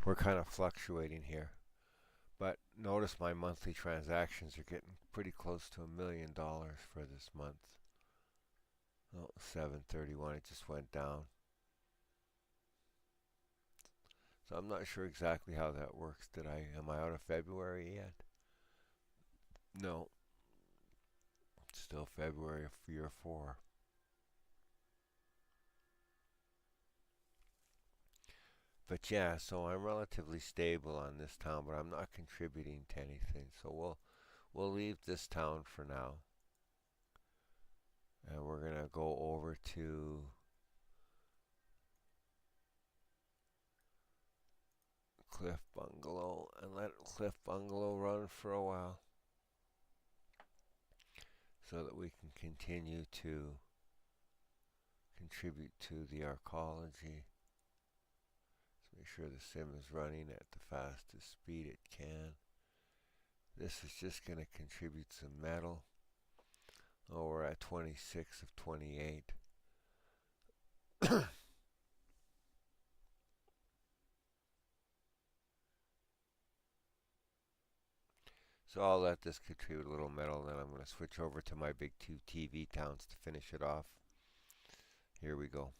we're kind of fluctuating here. But notice my monthly transactions are getting pretty close to $1 million for this month. Oh, 731, it just went down. So I'm not sure exactly how that works. Am I out of February yet? No, it's still February of year 4. But yeah, so I'm relatively stable on this town, but I'm not contributing to anything. So we'll leave this town for now. And we're gonna go over to Cliff Bungalow and let Cliff Bungalow run for a while so that we can continue to contribute to the arcology. Let's make sure the sim is running at the fastest speed it can. This is just going to contribute some metal. Oh, we're at 26 of 28. So I'll let this contribute a little metal, then I'm going to switch over to my big 2 TV towns to finish it off. Here we go.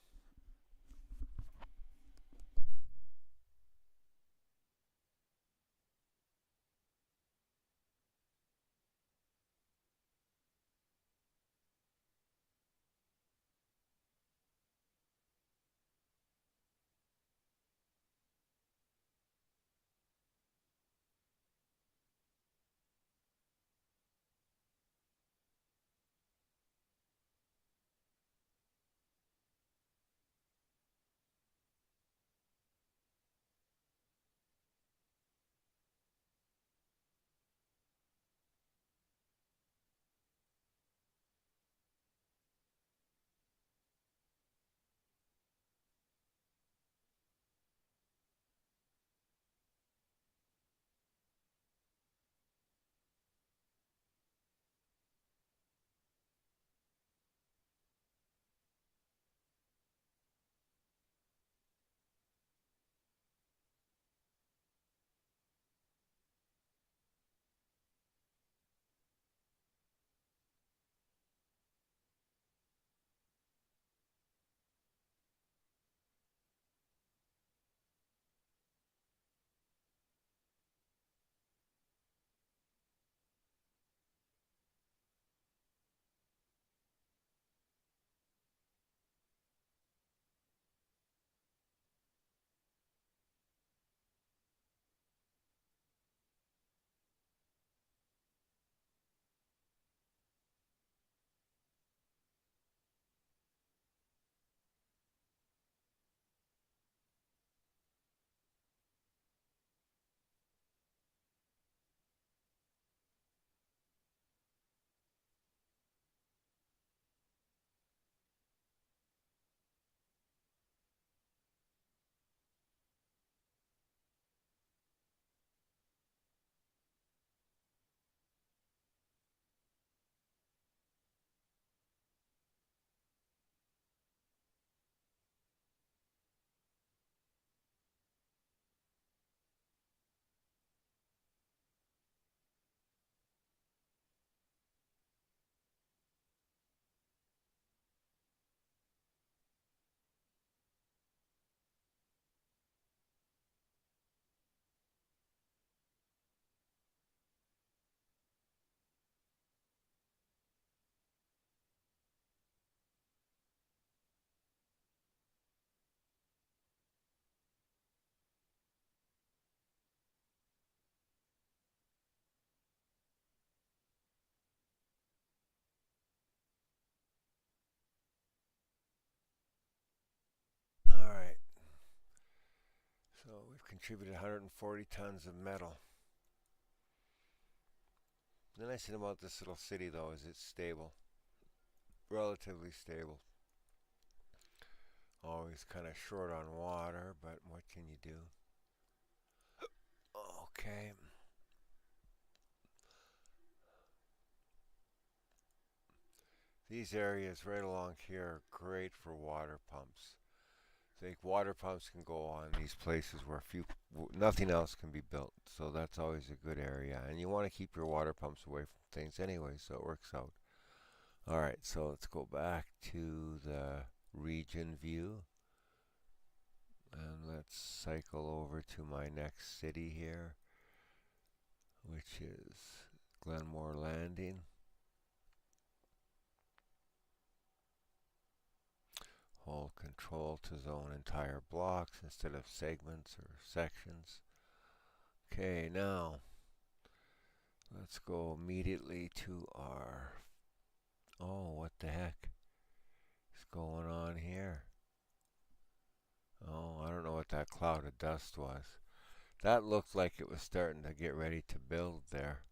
Alright, so we've contributed 140 tons of metal. The nice thing about this little city, though, is it's stable. Relatively stable. Always kind of short on water, but what can you do? Okay. These areas right along here are great for water pumps. think water pumps can go on these places where nothing else can be built. So that's always a good area. And you want to keep your water pumps away from things anyway, so it works out. All right, so let's go back to the region view. And let's cycle over to my next city here, which is Glenmore Landing. Hold control to zone entire blocks instead of segments or sections. Okay, now let's go immediately to our... Oh, what the heck is going on here? Oh, I don't know what that cloud of dust was. That looked like it was starting to get ready to build there.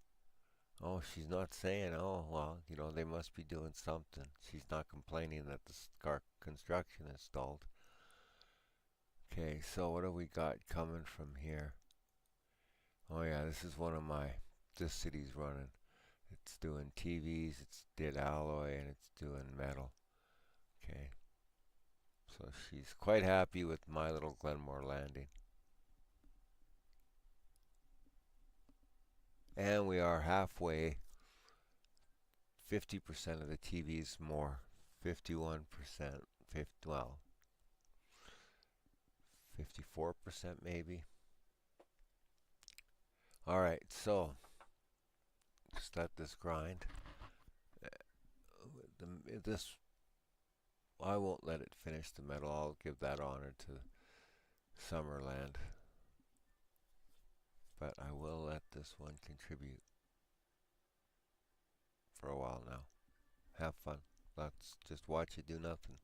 Oh, she's not saying, oh, well, they must be doing something. She's not complaining that the construction is stalled. Okay, so what do we got coming from here? Oh yeah, this is one of this city's running. It's doing TVs, it's did alloy, and it's doing metal. Okay, so she's quite happy with my little Glenmore Landing. And we are halfway, 50% of the TV's more, 51%, 54% maybe. Alright, so just let this grind. This I won't let it finish the metal. I'll give that honor to Summerland. But I will let this one contribute for a while now. Have fun. Let's just watch it do nothing.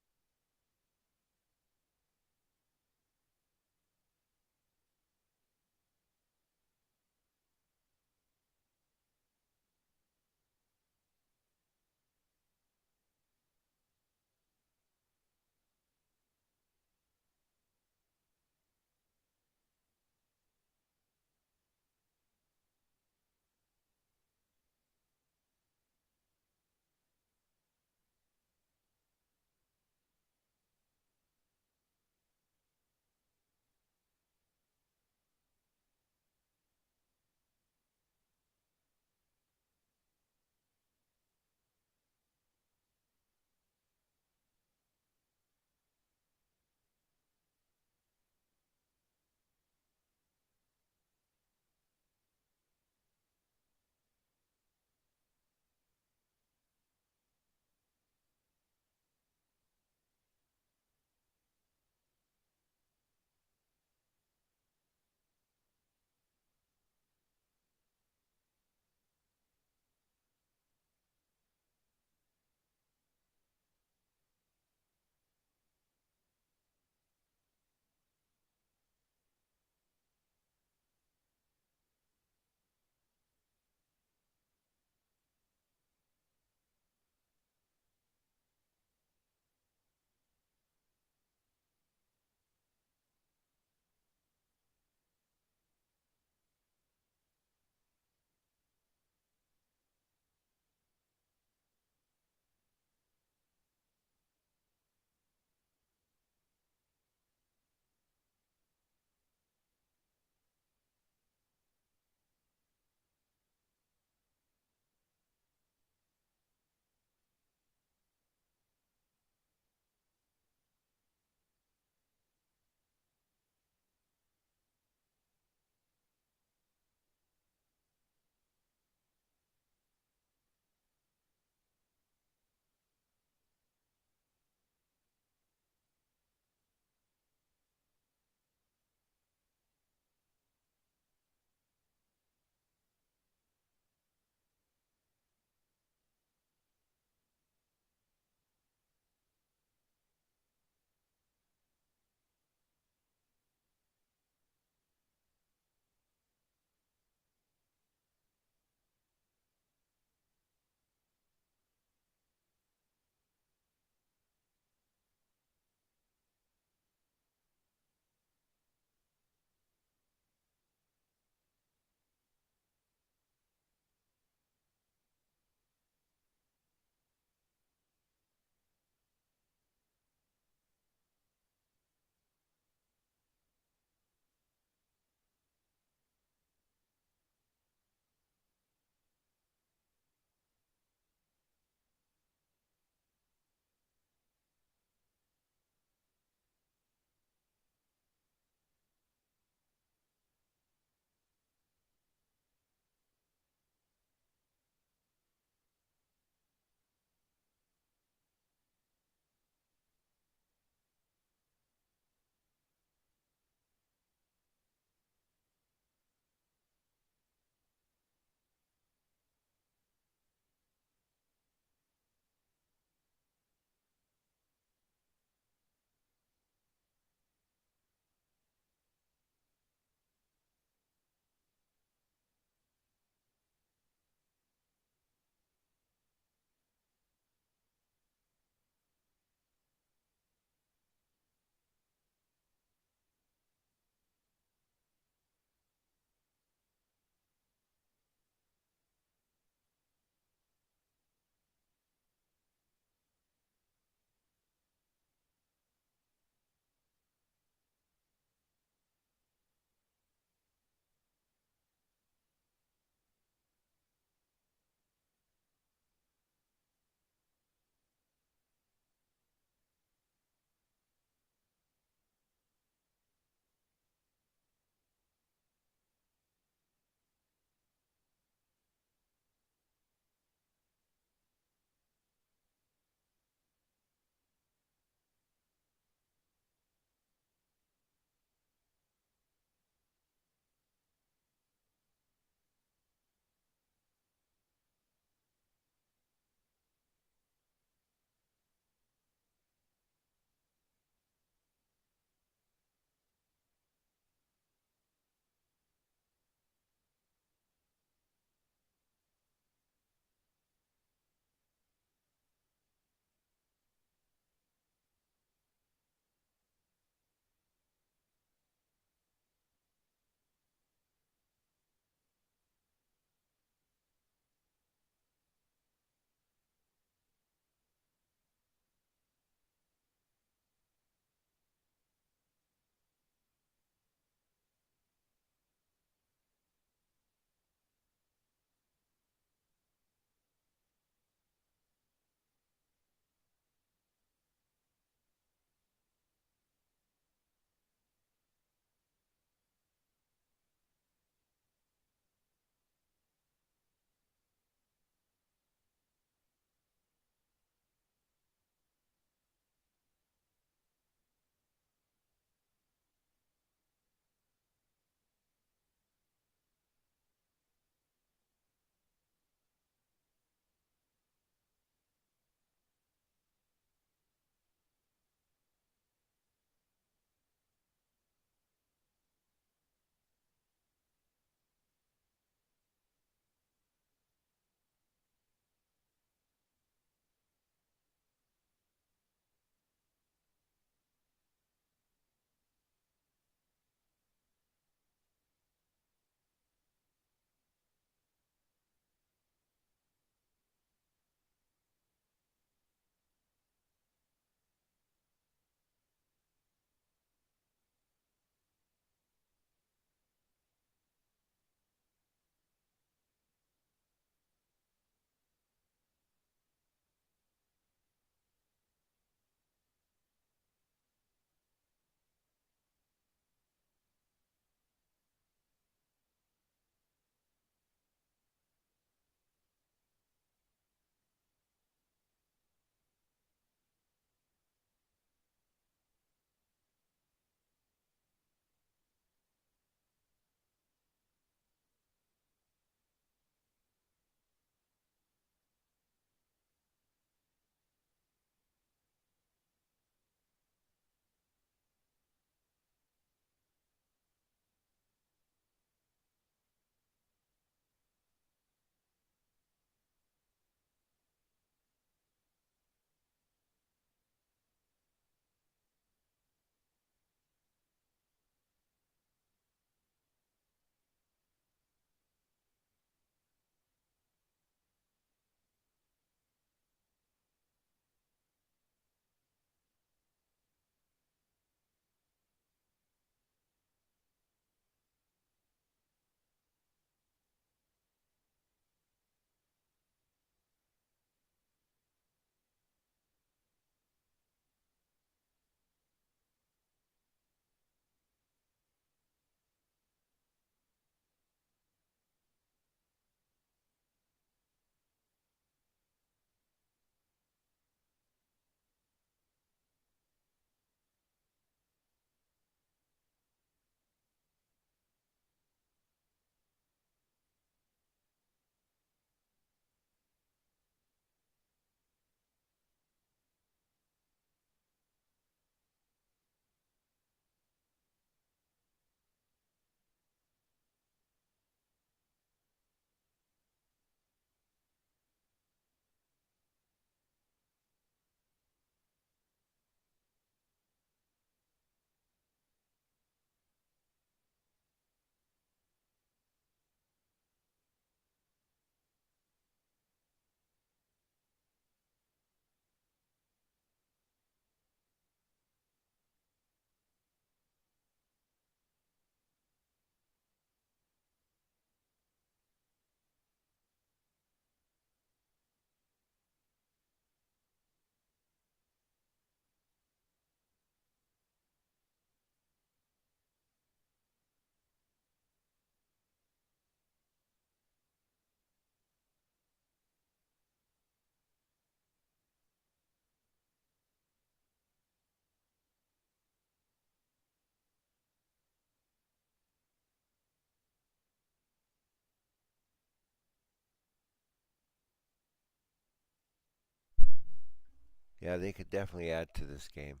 Yeah, they could definitely add to this game.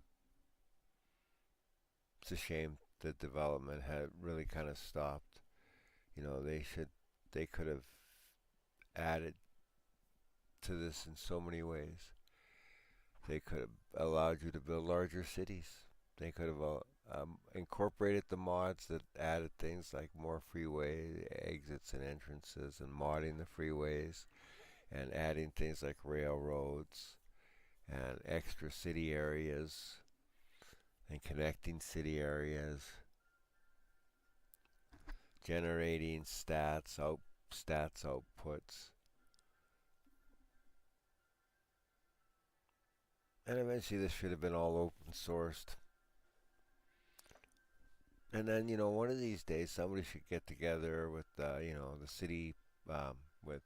It's a shame the development had really kind of stopped. They could have added to this in so many ways. They could have allowed you to build larger cities. They could have incorporated the mods that added things like more freeway exits and entrances and modding the freeways and adding things like railroads and extra city areas and connecting city areas, generating stats outputs, and eventually this should have been all open sourced. And then one of these days somebody should get together with the city, with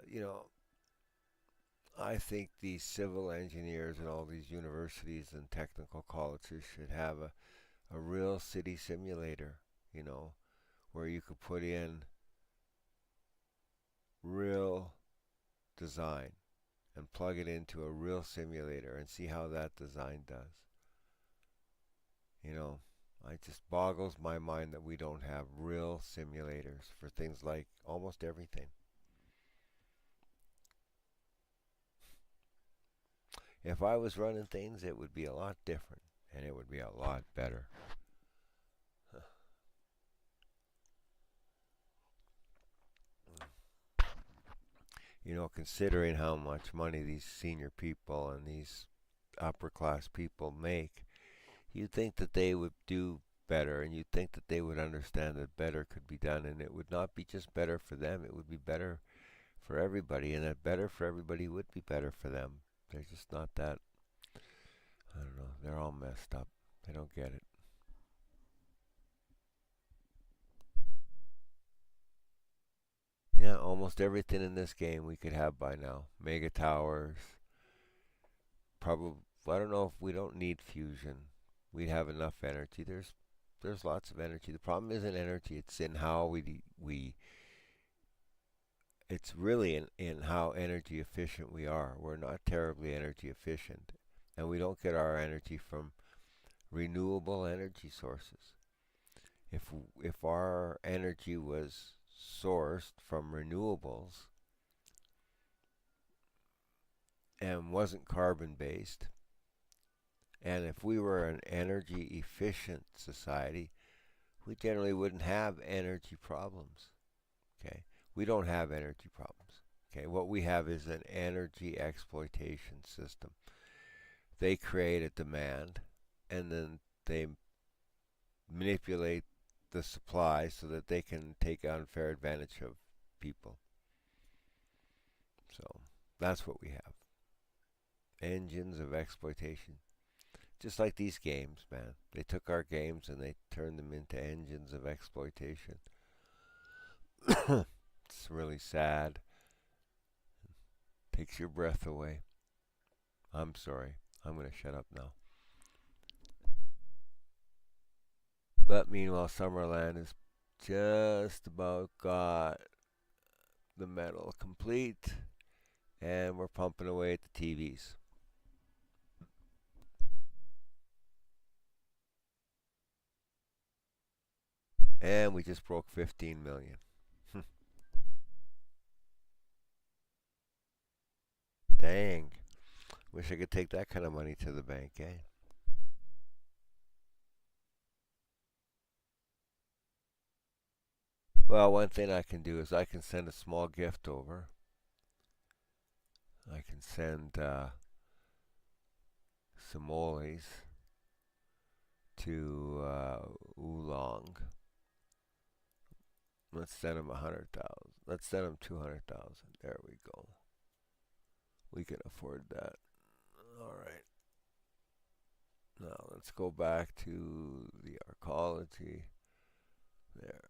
you know I think these civil engineers and all these universities and technical colleges should have a real city simulator, you know, where you could put in real design and plug it into a real simulator and see how that design does. You know, it just boggles my mind that we don't have real simulators for things like almost everything. If I was running things, it would be a lot different and it would be a lot better. Considering how much money these senior people and these upper class people make, you'd think that they would do better, and you'd think that they would understand that better could be done, and it would not be just better for them, it would be better for everybody, and that better for everybody would be better for them. They're just not that. I don't know. They're all messed up. They don't get it. Yeah, almost everything in this game we could have by now. Mega towers. Probably. I don't know if we don't need fusion. We'd have enough energy. There's lots of energy. The problem isn't energy. It's in how we it's really in how energy efficient we are. We're not terribly energy efficient, and we don't get our energy from renewable energy sources. If our energy was sourced from renewables and wasn't carbon based, and if we were an energy efficient society, we generally wouldn't have energy problems. Okay, we don't have energy problems. Okay, what we have is an energy exploitation system. They create a demand, and then they manipulate the supply so that they can take unfair advantage of people. So that's what we have. Engines of exploitation. Just like these games, man. They took our games and they turned them into engines of exploitation. It's really sad. Takes your breath away. I'm sorry. I'm going to shut up now. But meanwhile, Summerland has just about got the metal complete, and we're pumping away at the TVs. And we just broke 15 million. Dang. Wish I could take that kind of money to the bank, eh? Well, one thing I can do is I can send a small gift over. I can send some olies to Oolong. Let's send him 100,000. Let's send him 200,000. There we go. We can afford that. All right. Now let's go back to the arcology. There.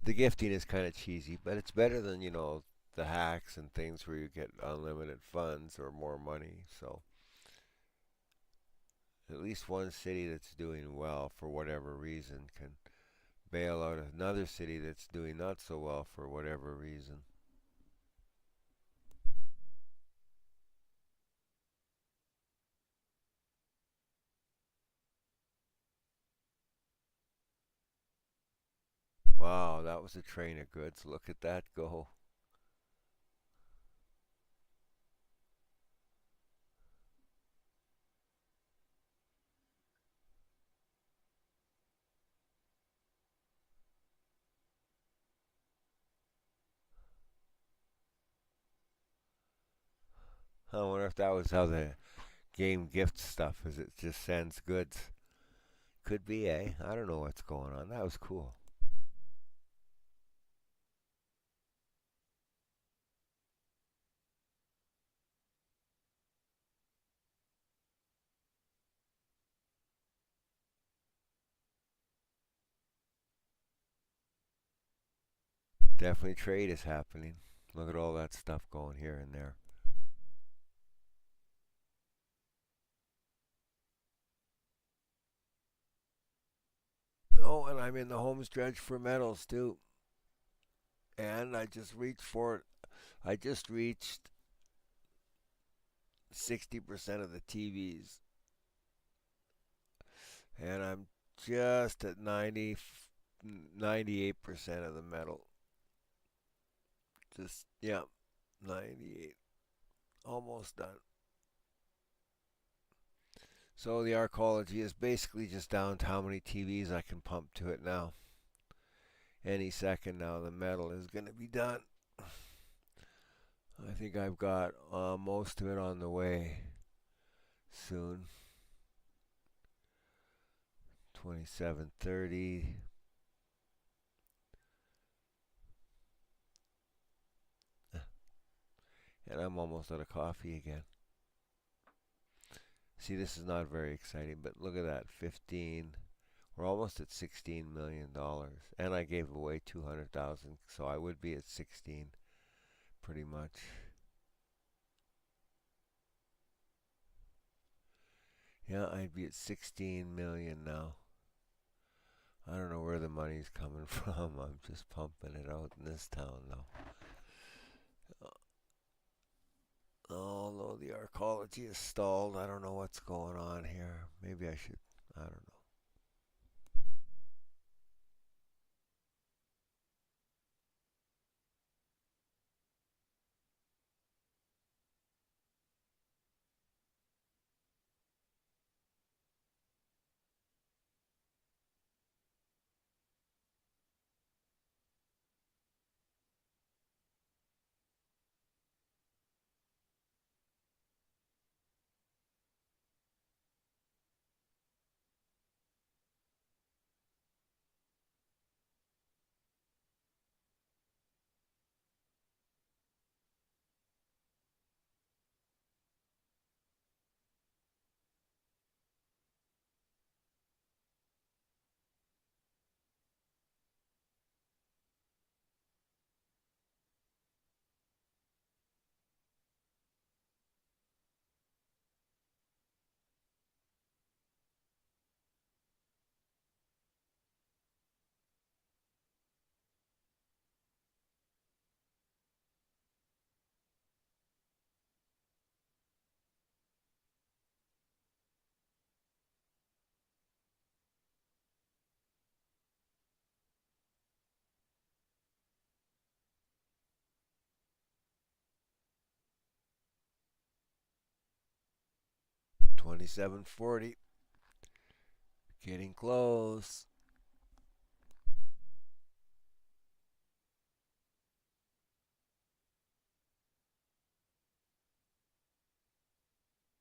The gifting is kind of cheesy, but it's better than, the hacks and things where you get unlimited funds or more money. So at least one city that's doing well for whatever reason can bail out another city that's doing not so well for whatever reason. Wow, that was a train of goods. Look at that go. I wonder if that was how the game gifts stuff, is it just sends goods. Could be, eh? I don't know what's going on. That was cool. Definitely trade is happening. Look at all that stuff going here and there. Oh, and I'm in the home stretch for metals too. And I just reached for it. I just reached 60% of the TVs. And I'm just at 98% of the metal. Just, yeah, 98. Almost done. So the arcology is basically just down to how many TVs I can pump to it now. Any second now, the metal is going to be done. I think I've got most of it on the way soon. 2730. And I'm almost out of coffee again. See, this is not very exciting, but look at that, 15. We're almost at $16 million, and I gave away 200,000, so I would be at 16, pretty much. Yeah, I'd be at 16 million now. I don't know where the money's coming from. I'm just pumping it out in this town, though. Although the arcology is stalled, I don't know what's going on here. Maybe I should. I don't know. 2740. Getting close.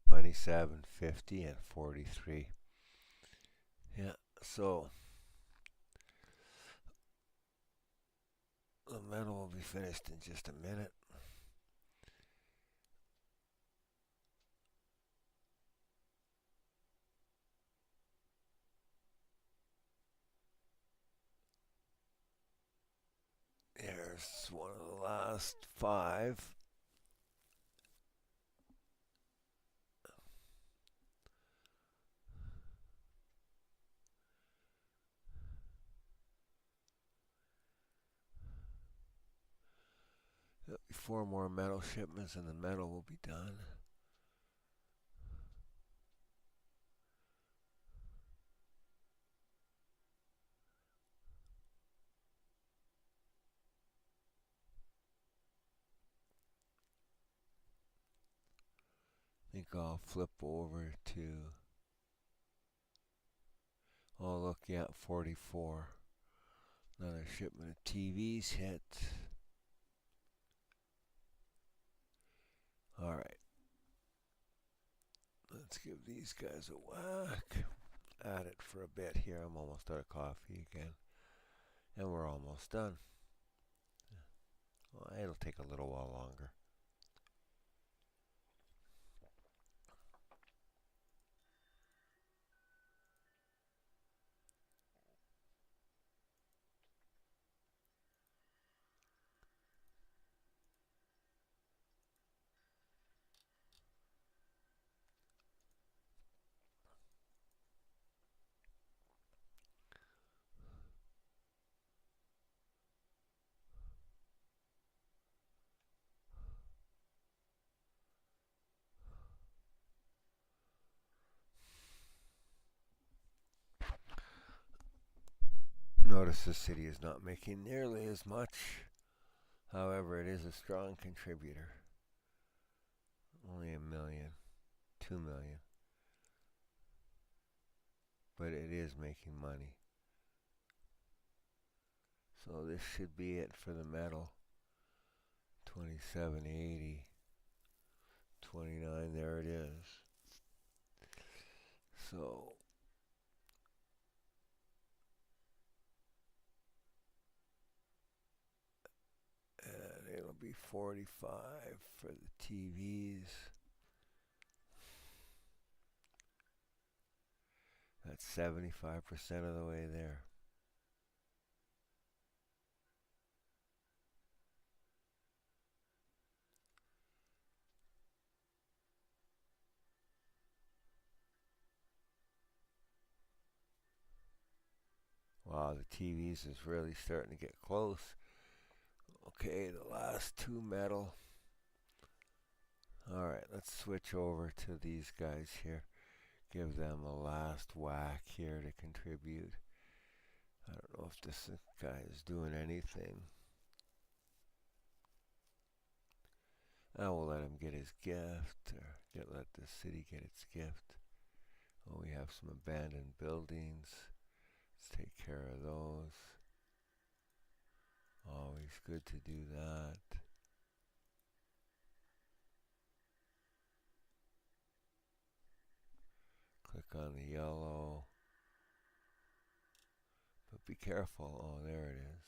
2750 and 43. Yeah, so the metal will be finished in just a minute. This is one of the last 5. There'll be 4 more metal shipments and the metal will be done. I think I'll flip over to, oh look, yeah, 44. Another shipment of TVs hit. Alright. Let's give these guys a whack. At it for a bit here. I'm almost out of coffee again. And we're almost done. Well, it'll take a little while longer. Notice the city is not making nearly as much. However, it is a strong contributor. Only 1 million, 2 million. But it is making money. So this should be it for the metal. 27.80. 29, there it is. So and it'll be 45 for the TVs. That's 75% of the way there. Wow, the TVs is really starting to get close. Okay, the last 2 metal. Alright, let's switch over to these guys here. Give them a last whack here to contribute. I don't know if this guy is doing anything. I will let him get his gift, or let the city get its gift. Oh, we have some abandoned buildings. Let's take care of those. Always good to do that. Click on the yellow. But be careful. Oh, there it is.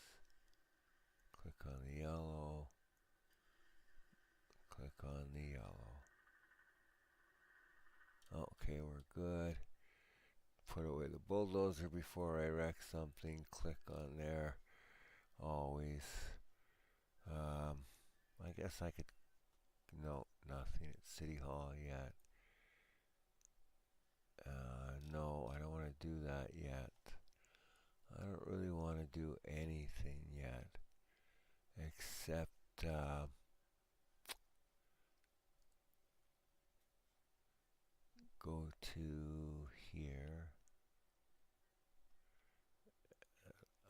Click on the yellow. Click on the yellow. Okay, we're good. Put away the bulldozer before I wreck something. Click on there. Always. I guess I could. No, nothing at City Hall yet. No, I don't want to do that yet. I don't really want to do anything yet. Except, go to here.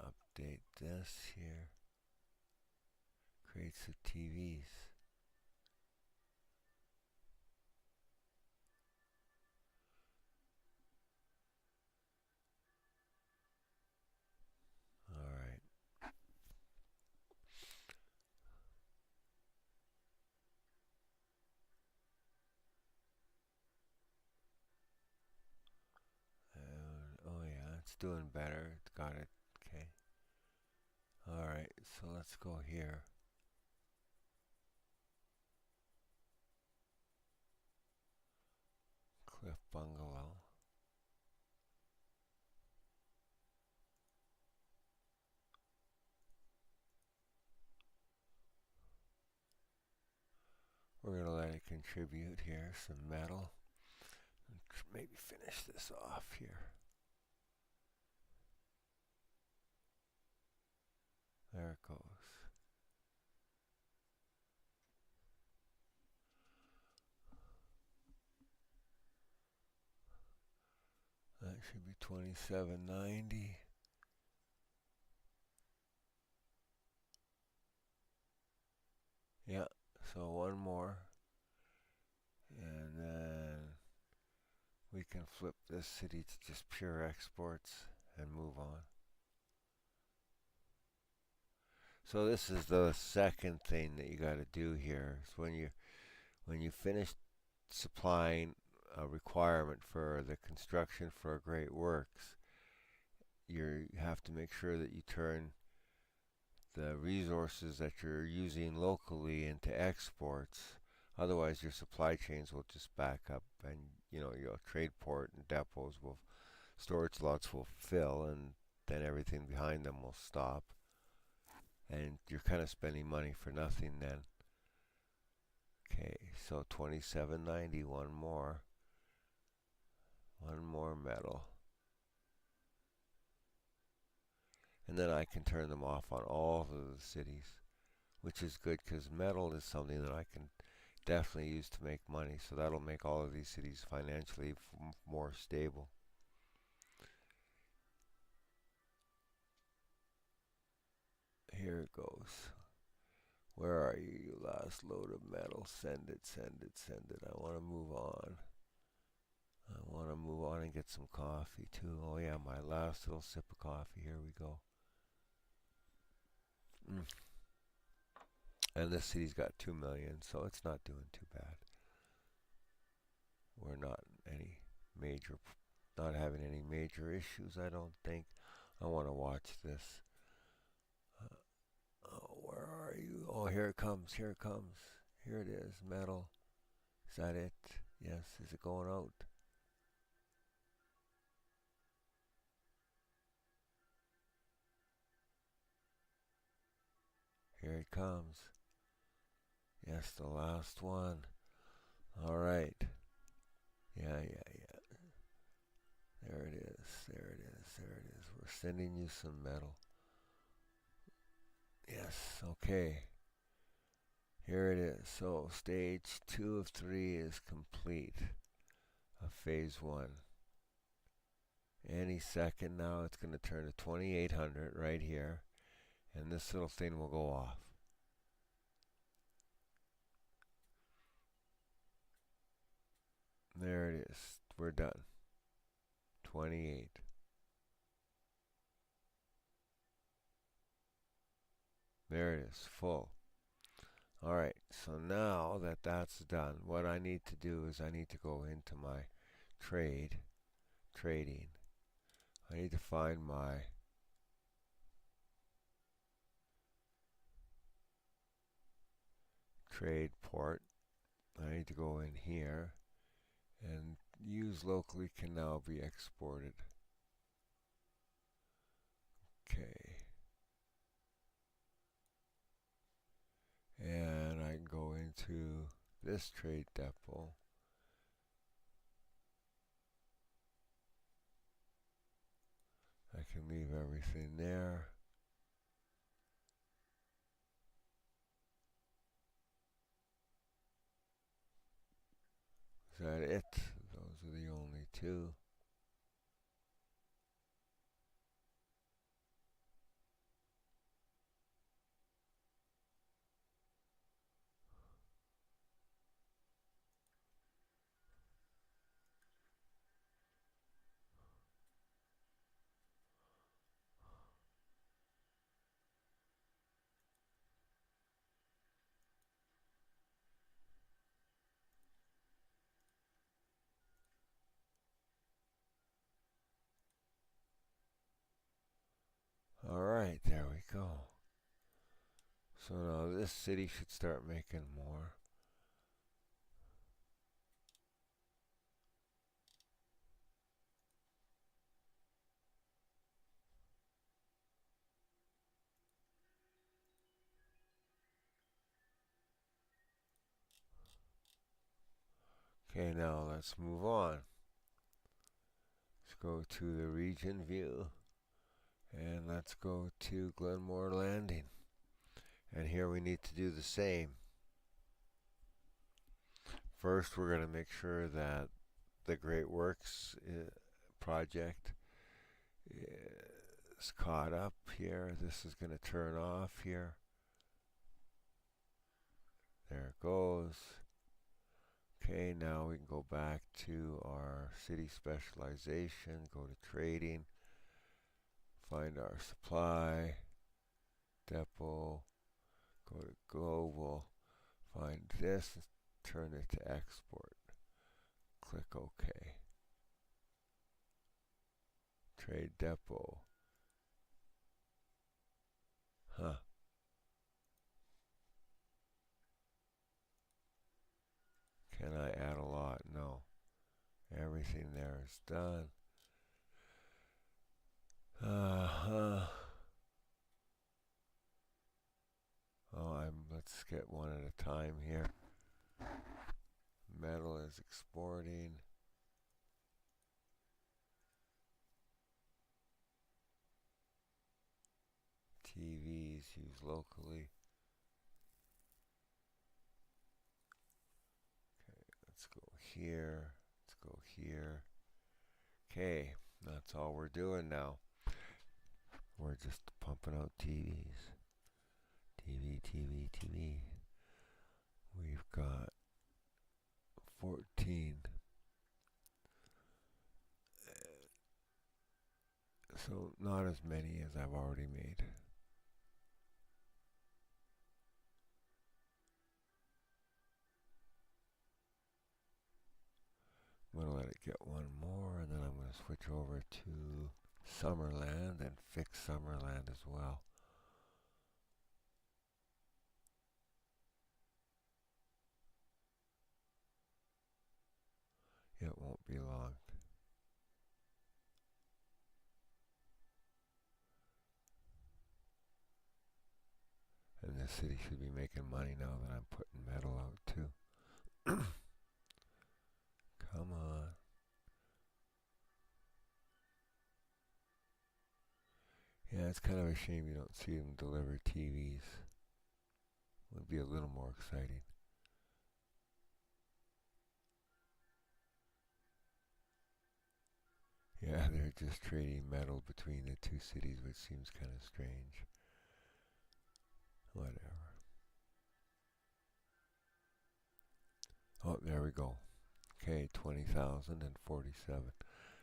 Update this here. Create some TVs. Alright. Oh yeah, it's doing better. It's got it. Okay. Alright, so let's go here. Cliff Bungalow. contribute here some metal. Maybe finish this off here. There it goes. That should be 2790. Yeah, so one more. And then we can flip this city to just pure exports and move on. So this is the second thing that you got to do here. Is when you finish supplying a requirement for the construction for a great works, you have to make sure that you turn the resources that you're using locally into exports. Otherwise, your supply chains will just back up, and your trade port and depots will, storage lots will fill, and then everything behind them will stop, and you're kind of spending money for nothing then. Okay, so 2790, one more metal. And then I can turn them off on all of the cities, which is good because metal is something that I can definitely use to make money. So that'll make all of these cities financially more stable. Here it goes. Where are you, you last load of metal? Send it, send it, send it. I want to move on. I want to move on and get some coffee too. Oh yeah, my last little sip of coffee. Here we go. And this city's got 2 million, so it's not doing too bad. We're not having any major issues, I don't think. I want to watch this. Oh, where are you? Oh, here it comes, here it comes. Here it is, metal. Is that it? Yes, is it going out? Here it comes. Yes, the last one. All right. Yeah. There it is, there it is, there it is. We're sending you some metal. Yes, okay. Here it is. So stage 2 of 3 is complete of phase 1. Any second now it's going to turn to 2800 right here, and this little thing will go off. There it is. We're done. 28. There it is, full. Alright, so now that that's done, what I need to do is I need to go into my trading. I need to find my trade port. I need to go in here, and use locally can now be exported. Okay. And I can go into this trade depot. I can leave everything there. Is that it? Those are the only two. Alright, there we go. So now this city should start making more. Okay, now let's move on. Let's go to the region view and let's go to Glenmore Landing. And here we need to do the same. First, we're going to make sure that the Great Works project is caught up here. This is going to turn off here. There it goes. Okay, now we can go back to our city specialization, go to trading, find our supply, depot, go to global, find this, turn it to export. Click OK. Trade depot. Huh. Can I add a lot? No. Everything there is done. Oh, let's get one at a time here. Metal is exporting. TVs used locally. Okay, let's go here. Let's go here. Okay, that's all we're doing now. We're just pumping out TVs. TV. We've got 14. So not as many as I've already made. I'm going to let it get one more, and then I'm going to switch over to Summerland and fix Summerland as well. It won't be long. And the city should be making money now that I'm putting metal out too. Come on. Yeah, it's kind of a shame you don't see them deliver TVs. Would be a little more exciting. Yeah, they're just trading metal between the two cities, which seems kind of strange. Whatever. Oh, there we go. Okay, 20,047.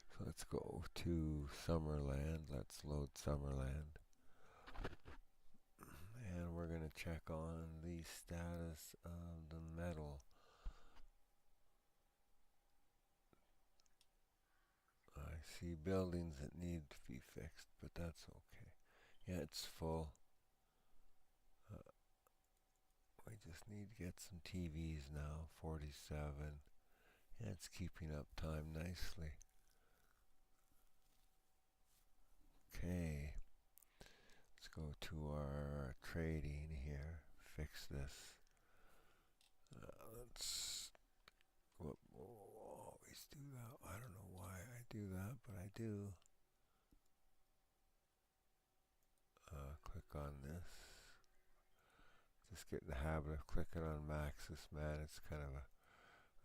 So let's go to Summerland. Let's load Summerland. And we're going to check on the status of the metal. I see buildings that need to be fixed, but that's okay. Yeah, it's full. We just need to get some TVs now. 47. Yeah, it's keeping up time nicely. Okay. Let's go to our trading here. Fix this. Let's always do that. I don't know why I do that, but I do. Click on this. Just get in the habit of clicking on Maxis, man. It's kind of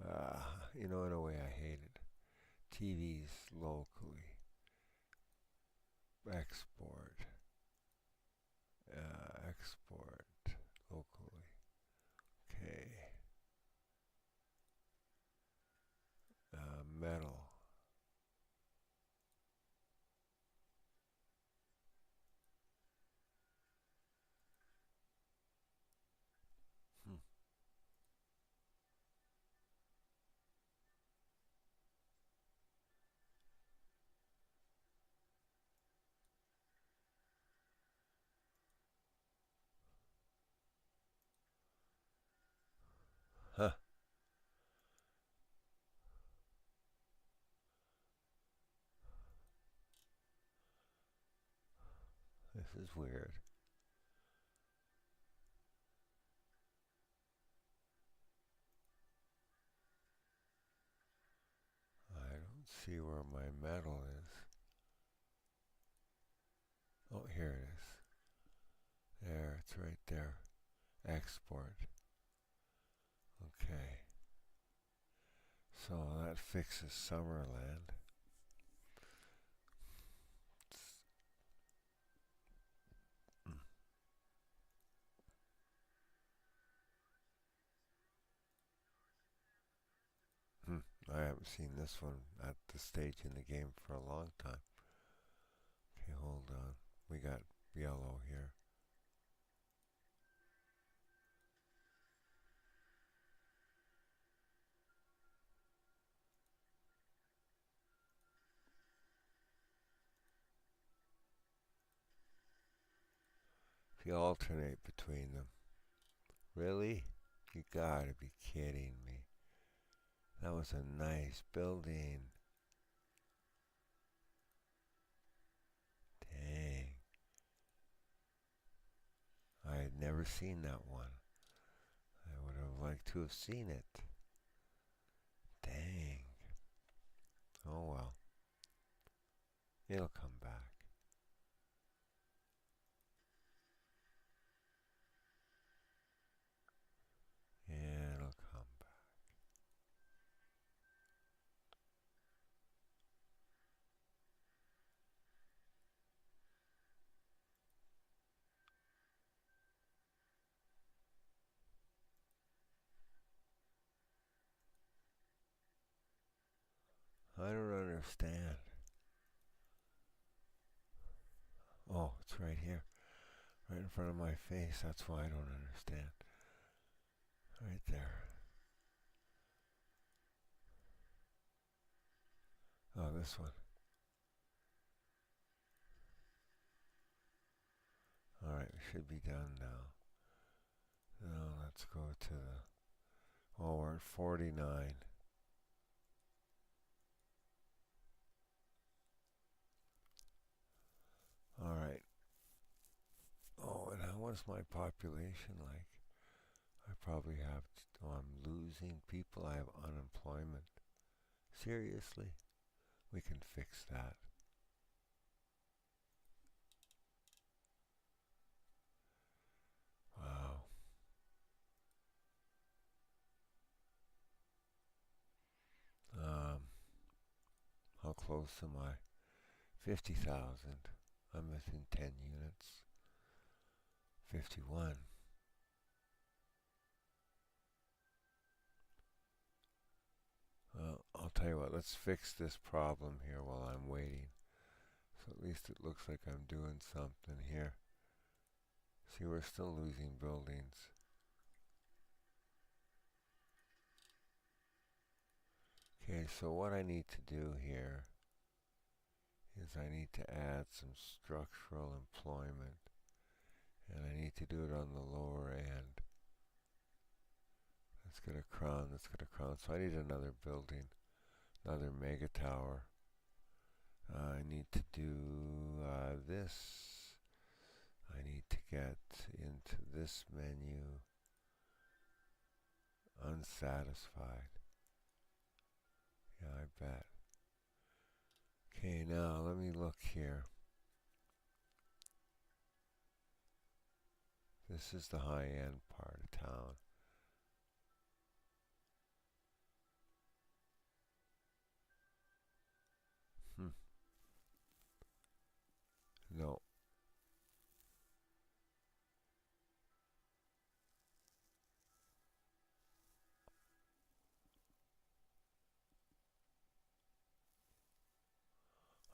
a, in a way I hate it. TVs locally. Export. Export locally. Okay. Metal. Huh. This is weird. see where my metal is. Oh, here it is. There, it's right there. Export. Okay. So that fixes Summerland. Hmm. I haven't seen this one at this stage in the game for a long time. Okay, hold on. We got yellow here. If you alternate between them. Really? You gotta be kidding me. That was a nice building. Dang. I had never seen that one. I would have liked to have seen it. Dang. Oh well. It'll come back. It'll come back. I don't understand. Oh, it's right here. Right in front of my face. That's why I don't understand. Right there. Oh, this one. Alright, we should be done now. Now let's go to the... Oh, we're at 49. Alright. Oh, and how was my population like? I probably have... Oh, I'm losing people. I have unemployment. Seriously? We can fix that. Wow. Um, how close am I? 50,000. I'm within 10 units. 51. Well, I'll tell you what, let's fix this problem here while I'm waiting. So at least it looks like I'm doing something here. See, we're still losing buildings. Okay, so what I need to do here is I need to add some structural employment. And I need to do it on the lower end. Let's get a crown, let's get a crown. So I need another building, another mega tower. I need to do this. I need to get into this menu. Unsatisfied. Yeah, I bet. Okay, now let me look here. This is the high-end part of town. No.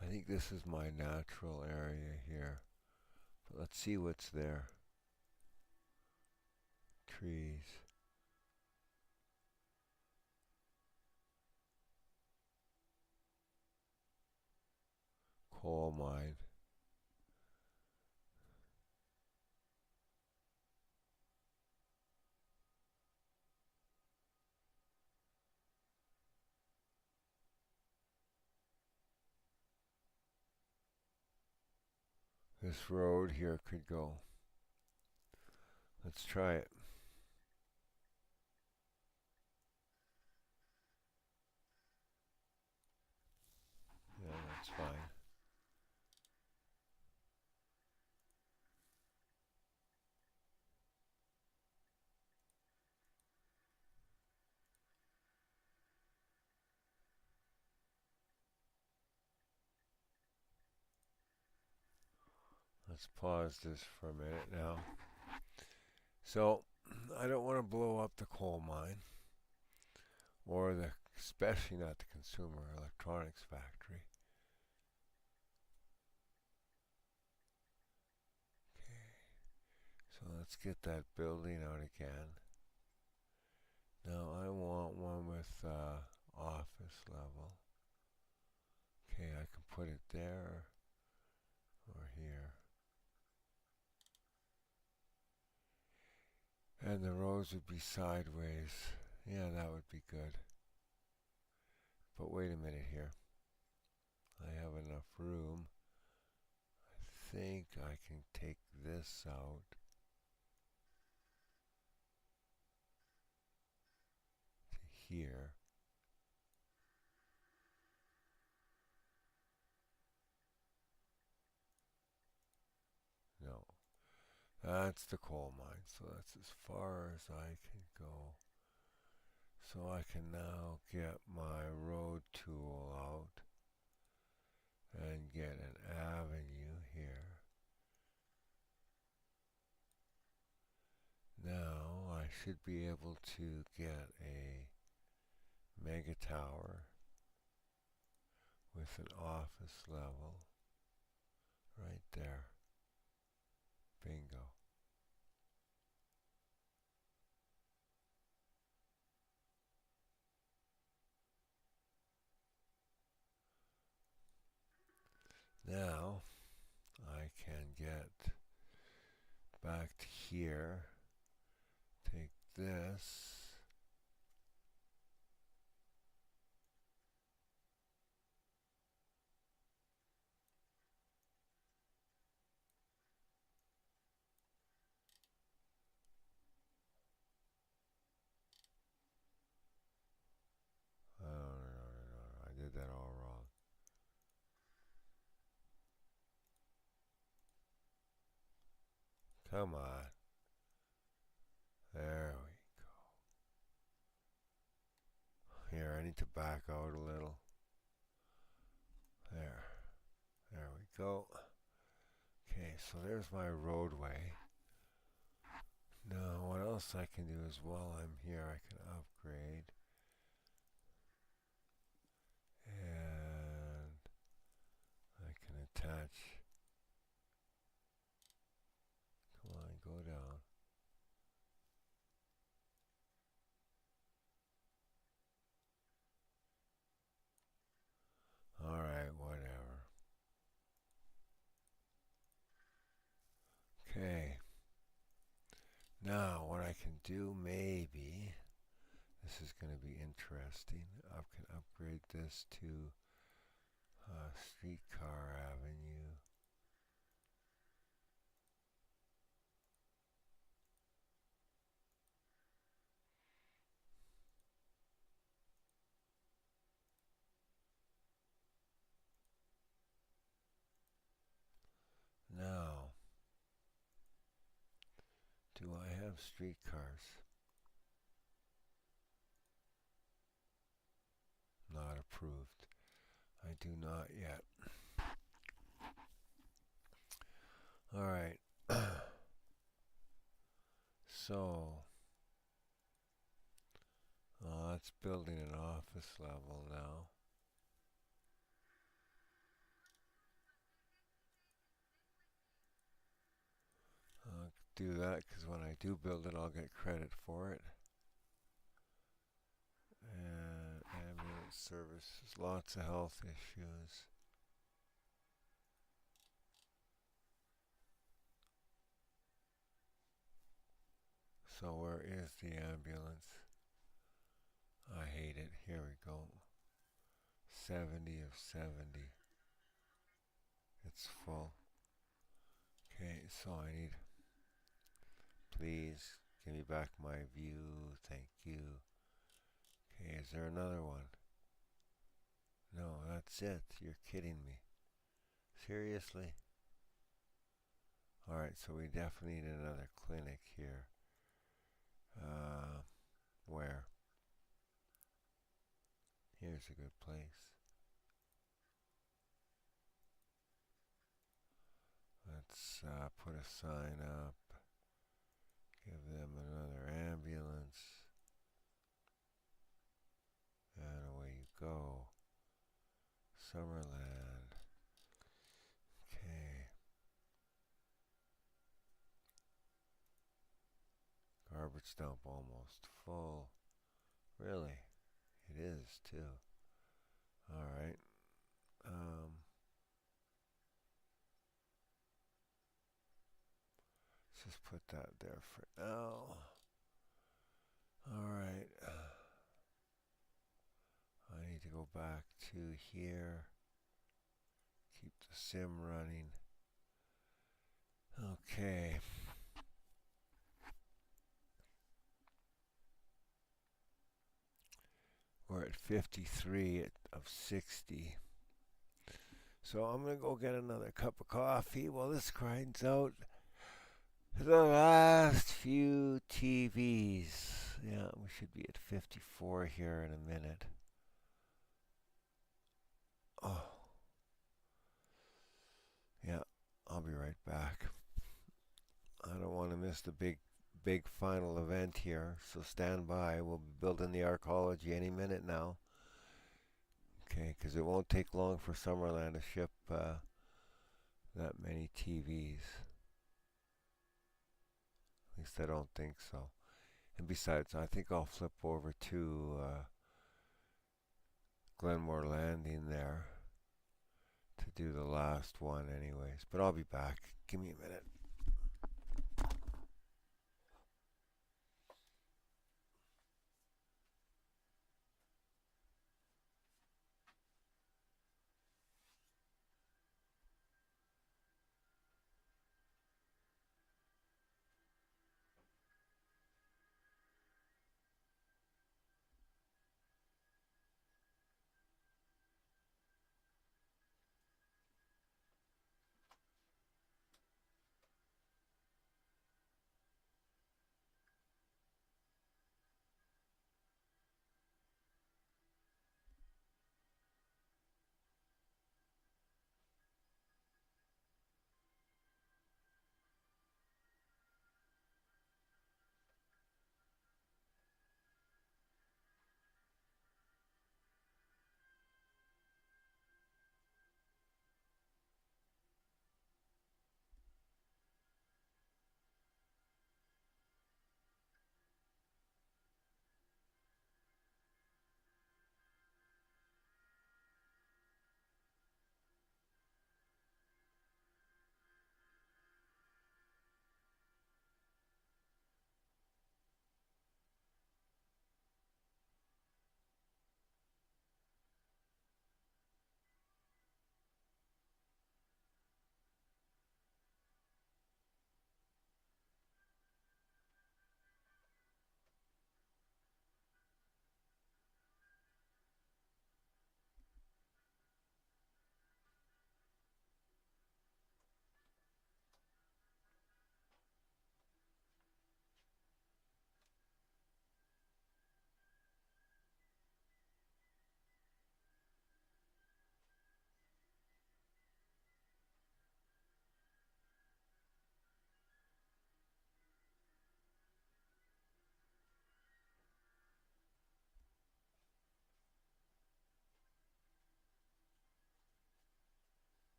I think this is my natural area here. But let's see what's there. Trees. Coal mine. This road here could go. Let's try it. That's fine. Let's pause this for a minute now. So, I don't want to blow up the coal mine, or especially not the consumer electronics factory. So let's get that building out again. Now I want one with office level. Okay, I can put it there or here. And the rows would be sideways. Yeah, that would be good. But wait a minute here. I have enough room. I think I can take this out. To here. No. That's the coal mine, so that's as far as I can go. So I can now get my road tool out and get an avenue here. Now I should be able to get a mega tower with an office level right there. Bingo. Now I can get back to here, take this, no, I did that all wrong. Come on. There we go. Here, I need to back out a little. There. There we go. Okay, so there's my roadway. Now, what else I can do is while I'm here, I can upgrade. And I can attach. Come on, go down. Alright, whatever. Okay. Now, what I can do, maybe, this is going to be interesting. I can upgrade this to Streetcar Avenue. Now, do I have streetcars? Not approved. I do not yet. Alright. So, that's building an office level now. I'll do that because when I do build it, I'll get credit for it. And ambulance services, lots of health issues. So where is the ambulance? I hate it. Here we go. 70 of 70. It's full. Okay, so I need... Please, give me back my view. Thank you. Okay, is there another one? No, that's it. You're kidding me. Seriously? Alright, so we definitely need another clinic here. Where? Here's a good place. Let's put a sign up. Give them another ambulance. And away you go. Summerland. Okay. Garbage dump almost full. Really? It is too. Alright. Let's just put that there for now. Alright. I need to go back to here. Keep the sim running. Okay. We're at 53 of 60. So I'm going to go get another cup of coffee while this grinds out the last few TVs. Yeah, we should be at 54 here in a minute. Oh. Yeah, I'll be right back. I don't want to miss the big final event here, so stand by. We'll be building the arcology any minute now. Okay, because it won't take long for Summerland to ship that many TVs. At least I don't think so. And besides, I think I'll flip over to Glenmore Landing there to do the last one anyways. But I'll be back. Give me a minute.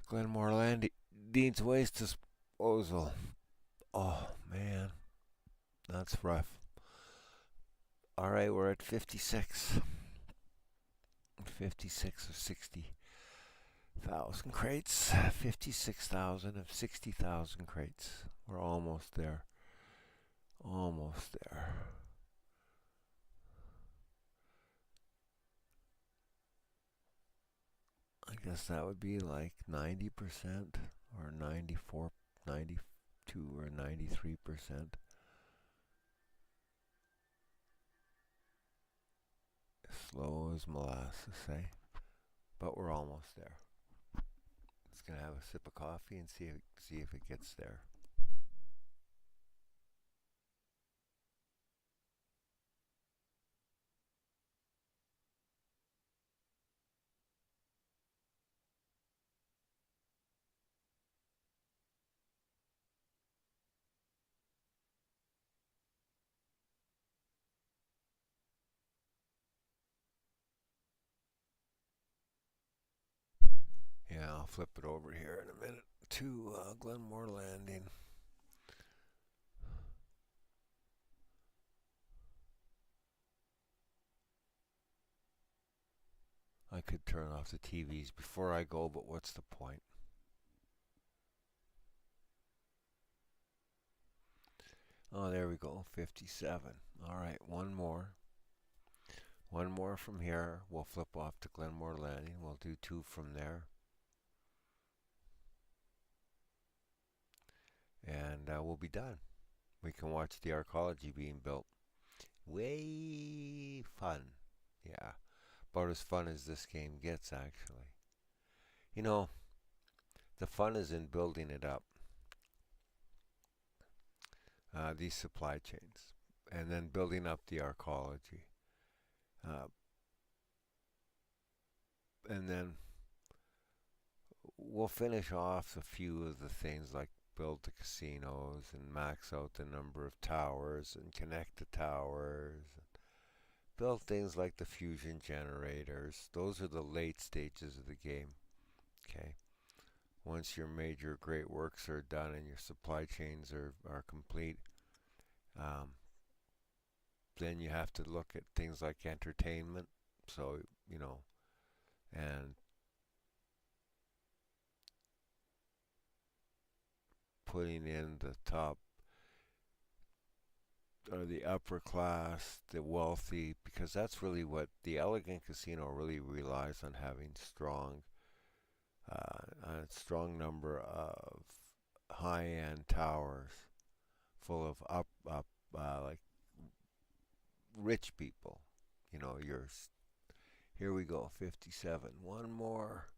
Glenmore Landing's waste disposal. Oh man, that's rough. Alright, we're at 56. 56 of 60,000 crates. 56,000 of 60,000 crates. We're almost there. Almost there. I guess that would be like 90% or 94, 92 or 93%. Slow as molasses, say. But we're almost there. Just gonna have a sip of coffee and see if it gets there. Yeah, I'll flip it over here in a minute to Glenmore Landing. I could turn off the TVs before I go, but what's the point? Oh, there we go, 57. All right, one more. One more from here. We'll flip off to Glenmore Landing. We'll do two from there. And we'll be done. We can watch the arcology being built. Way fun. Yeah, about as fun as this game gets, actually. You know, the fun is in building it up, these supply chains, and then building up the arcology. Uh, and then we'll finish off a few of the things like build the casinos and max out the number of towers and connect the towers. Build things like the fusion generators. Those are the late stages of the game. Okay. Once your major great works are done and your supply chains are complete, um, then you have to look at things like entertainment. So, you know, and putting in the top or the upper class, the wealthy, because that's really what the elegant casino really relies on, having a strong number of high-end towers full of up like rich people. You know, here we go, 57. One more.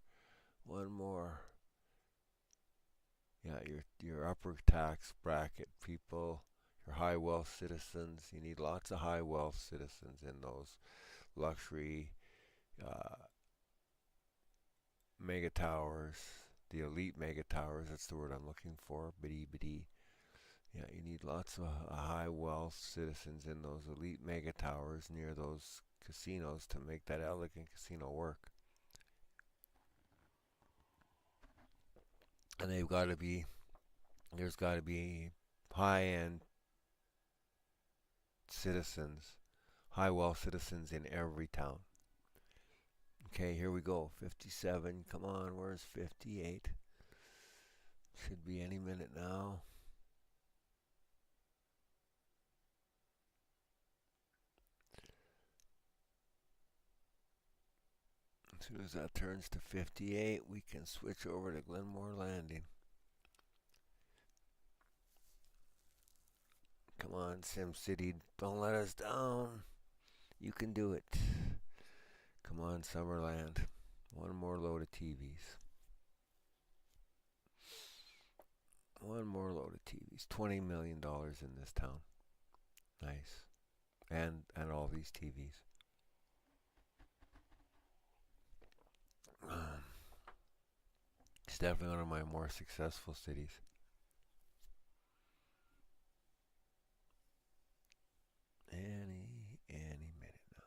Yeah, your upper tax bracket people, your high wealth citizens. You need lots of high wealth citizens in those luxury uh, mega towers, the elite mega towers. That's the word I'm looking for. Bitty. Yeah, you need lots of high wealth citizens in those elite mega towers near those casinos to make that elegant casino work. And there's got to be high end citizens, high wealth citizens in every town. Okay, here we go. 57. Come on, where's 58? Should be any minute now. As soon as that turns to 58, we can switch over to Glenmore Landing. Come on, SimCity, don't let us down. You can do it. Come on, Summerland. One more load of TVs. One more load of TVs. $20 million in this town. Nice. And all these TVs. It's definitely one of my more successful cities. Any minute now.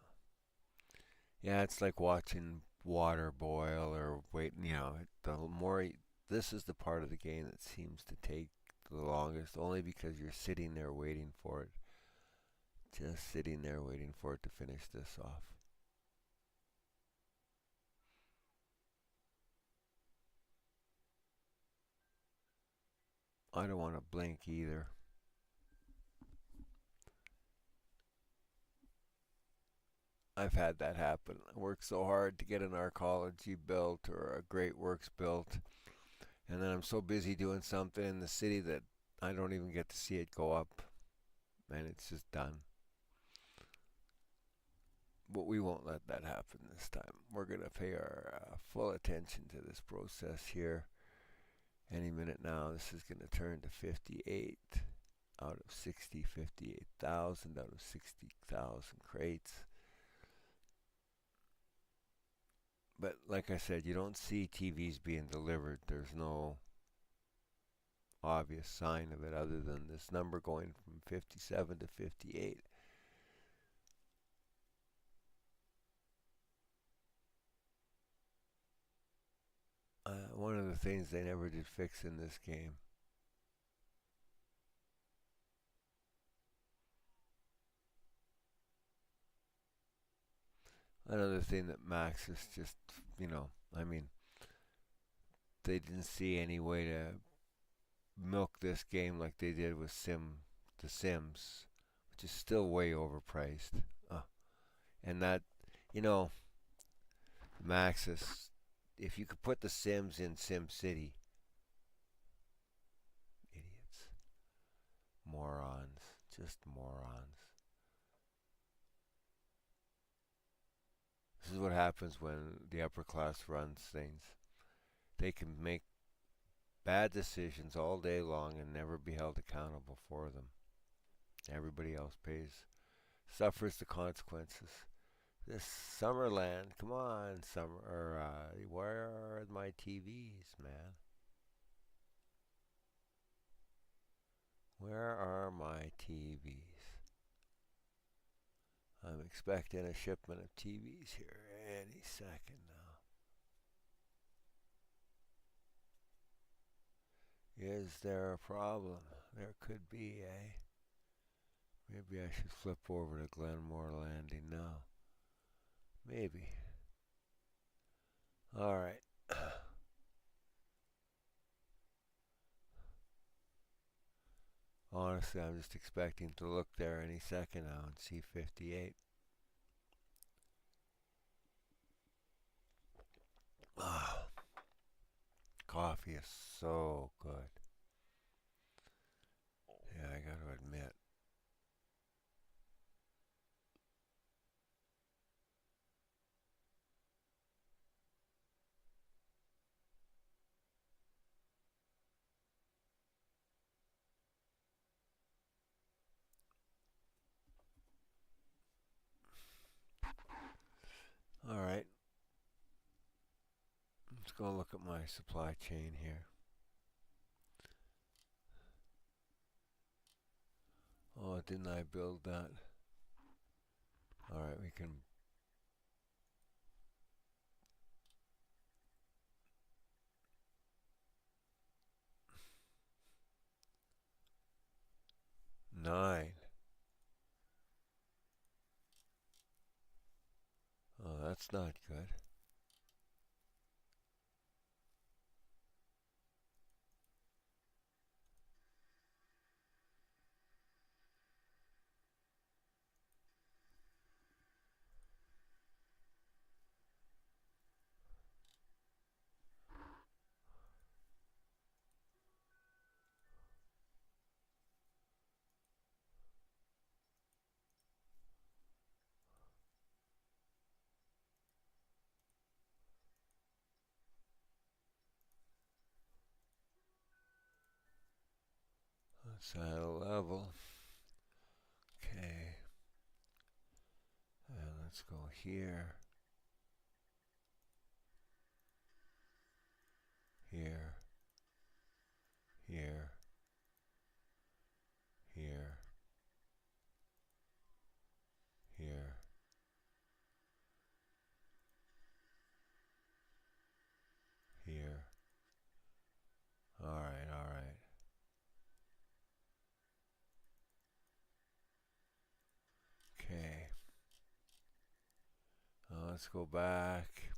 Yeah, it's like watching water boil or waiting. You know, the more this is the part of the game that seems to take the longest, only because you're sitting there waiting for it. Just sitting there waiting for it to finish this off. I don't want to blink either. I've had that happen. I worked so hard to get an arcology built or a Great Works built, and then I'm so busy doing something in the city that I don't even get to see it go up, and it's just done. But we won't let that happen this time. We're going to pay our full attention to this process here. Any minute now, this is going to turn to 58 out of 60, 58,000 out of 60,000 crates. But like I said, you don't see TVs being delivered. There's no obvious sign of it other than this number going from 57 to 58. One of the things they never did fix in this game. Another thing that Max is just, I mean, they didn't see any way to milk this game like they did with The Sims, which is still way overpriced. Uh, and that, you know, Max is, if you could put The Sims in SimCity, idiots, morons, just morons. This is what happens when the upper class runs things. They can make bad decisions all day long and never be held accountable for them. Everybody else suffers the consequences. This Summerland, come on, where are my TVs, man? Where are my TVs? I'm expecting a shipment of TVs here any second now. Is there a problem? There could be, eh? Maybe I should flip over to Glenmore Landing now. Maybe. Alright. Honestly, I'm just expecting to look there any second now and see 58. Oh, coffee is so good. Yeah, I gotta admit. Alright, let's go look at my supply chain here. Oh, didn't I build that? Alright, we can... 9. Oh, that's not good. Let's add a level. Okay. And let's go here. Here. Here. Here. Here. Here. Alright, alright. Okay. Let's go back.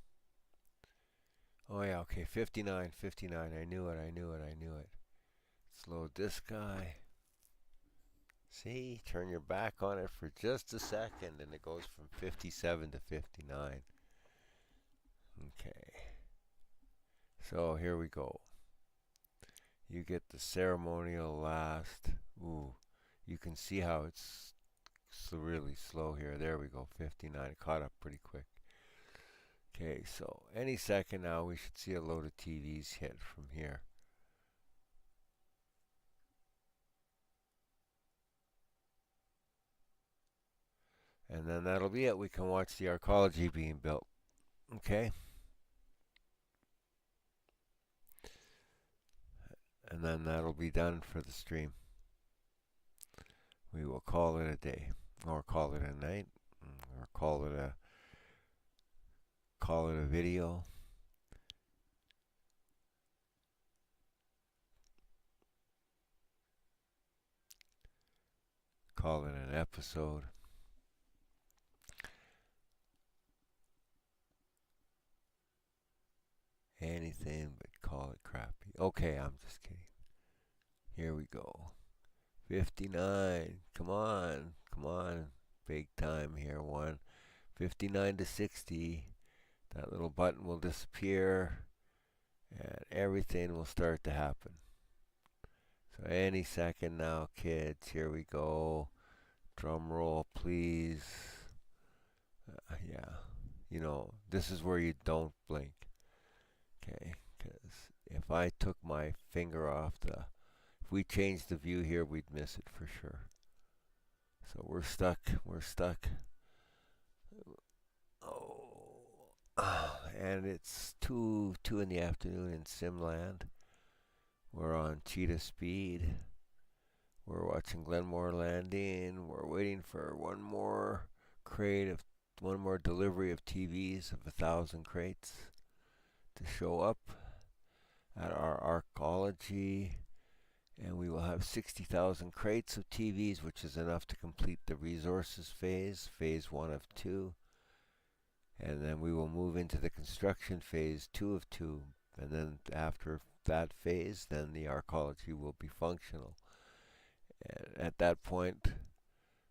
Oh yeah, okay, 59, 59. I knew it, I knew it, I knew it. Let's load this guy. See, turn your back on it for just a second and it goes from 57 to 59. Okay, so here we go. You get the ceremonial last. Ooh, you can see how it's really slow here. There we go, 59. It caught up pretty quick. Okay, so any second now we should see a load of TVs hit from here. And then that'll be it. We can watch the arcology being built. Okay? And then that'll be done for the stream. We will call it a day, or call it a night, or call it a video. Call it an episode. Anything but call it crappy. Okay, I'm just kidding. Here we go. 59. Come on. Come on. Big time here. 59 to 60. That little button will disappear and everything will start to happen. So any second now, kids. Here we go. Drum roll, please. Yeah. You know, this is where you don't blink. Okay, because if I took my finger off if we changed the view here, we'd miss it for sure. So we're stuck. Oh, and it's 2 in the afternoon in Simland. We're on cheetah speed. We're watching Glenmore Landing. We're waiting for one more delivery of TVs of 1,000 crates to show up at our arcology, and we will have 60,000 crates of TVs, which is enough to complete the resources phase 1 of 2. And then we will move into the construction phase 2 of 2. And then after that phase, then the arcology will be functional. And at that point,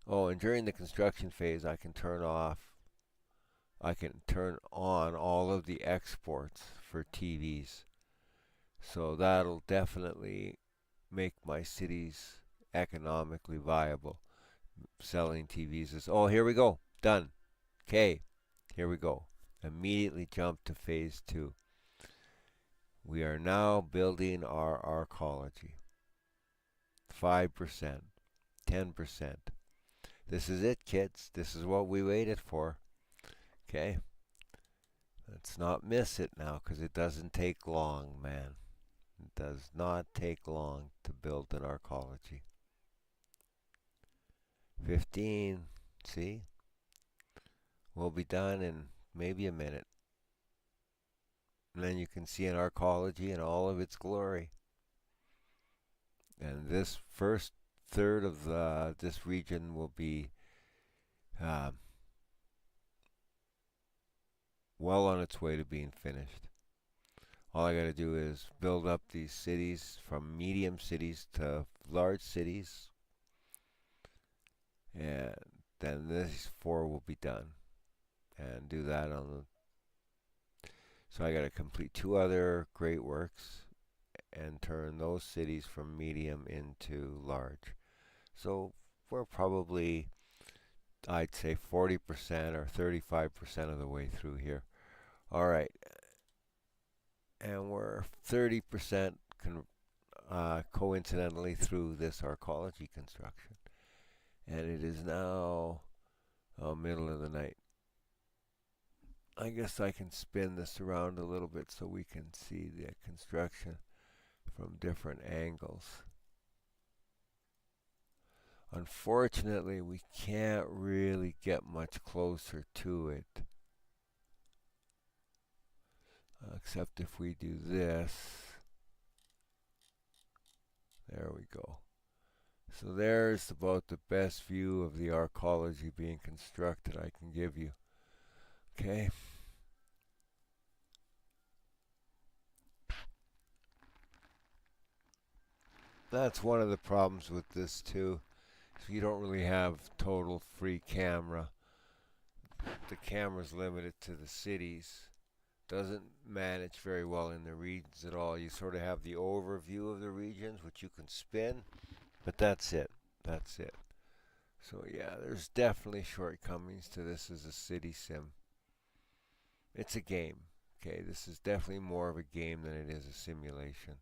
and during the construction phase, I can turn on all of the exports for TVs. So that'll definitely make my cities economically viable. Selling TVs is, here we go, done. Okay, here we go. Immediately jump to phase 2. We are now building our arcology. 5%, 10%. This is it, kids. This is what we waited for. Okay? Let's not miss it now, because it doesn't take long, man. It does not take long to build an arcology. 15, see? We'll be done in maybe a minute. And then you can see an arcology in all of its glory. And this first third of this region will be well on its way to being finished. All I got to do is build up these cities from medium cities to large cities, and then these 4 will be done. And do that so I got to complete 2 other great works and turn those cities from medium into large. So we're probably, I'd say, 40% or 35% of the way through here. All right. And we're 30% coincidentally through this arcology construction. And it is now middle of the night. I guess I can spin this around a little bit so we can see the construction from different angles. Unfortunately, we can't really get much closer to it. Except if we do this. There we go. So there's about the best view of the arcology being constructed I can give you. Okay. That's one of the problems with this too, So you don't really have total free camera. The camera's limited to the cities. Doesn't manage very well in the regions at all. You sort of have the overview of the regions, which you can spin, but that's it. That's it. So yeah, there's definitely shortcomings to this as a city sim. It's a game. Okay, this is definitely more of a game than it is a simulation.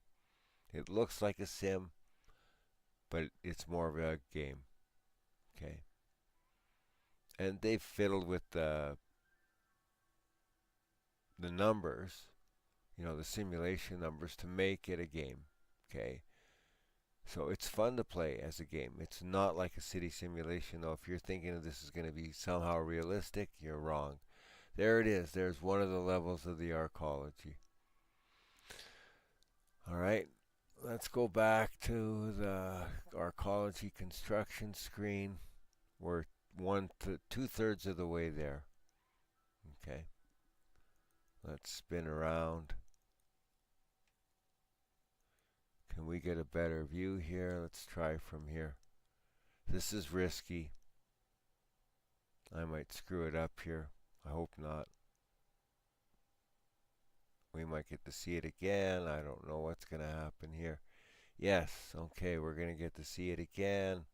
It looks like a sim, but it's more of a game. Okay, and they've fiddled with the numbers, the simulation numbers to make it a game. Okay, so it's fun to play as a game. It's not like a city simulation, though. If you're thinking this is going to be somehow realistic, you're wrong. There it is. There's one of the levels of the arcology. All right, let's go back to the arcology construction screen. We're one to 2/3 of the way there. Okay, let's spin around. Can we get a better view here? Let's try from here. This is risky. I might screw it up here. I hope not. We might get to see it again. I don't know what's going to happen here. Yes, okay, we're going to get to see it again.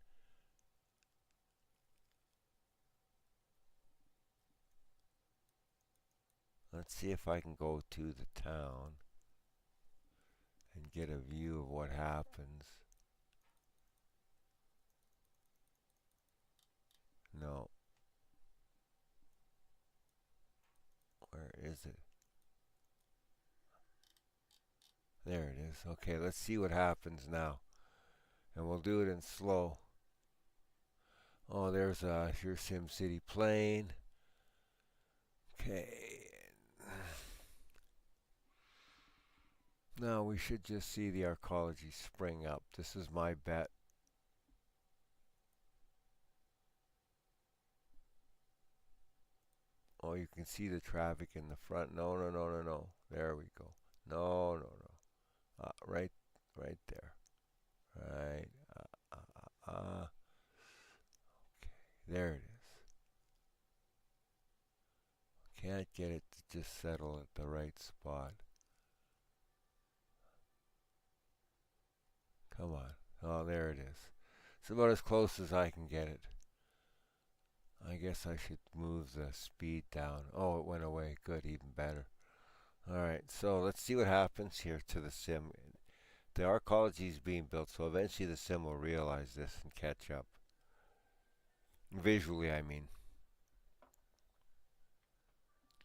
Let's see if I can go to the town and get a view of what happens. No. Where is it? There it is. Okay, let's see what happens now. And we'll do it in slow. Oh, there's your SimCity plane. Okay. Now we should just see the arcology spring up. This is my bet. Oh, you can see the traffic in the front. No, no, no, no, no. There we go. No, no, no. Right there. Right. Okay. There it is. Can't get it to just settle at the right spot. Come on. Oh, there it is. It's about as close as I can get it. I guess I should move the speed down. Oh, it went away. Good, even better. Alright, so let's see what happens here to the sim. The arcology is being built, so eventually the sim will realize this and catch up. Visually, I mean.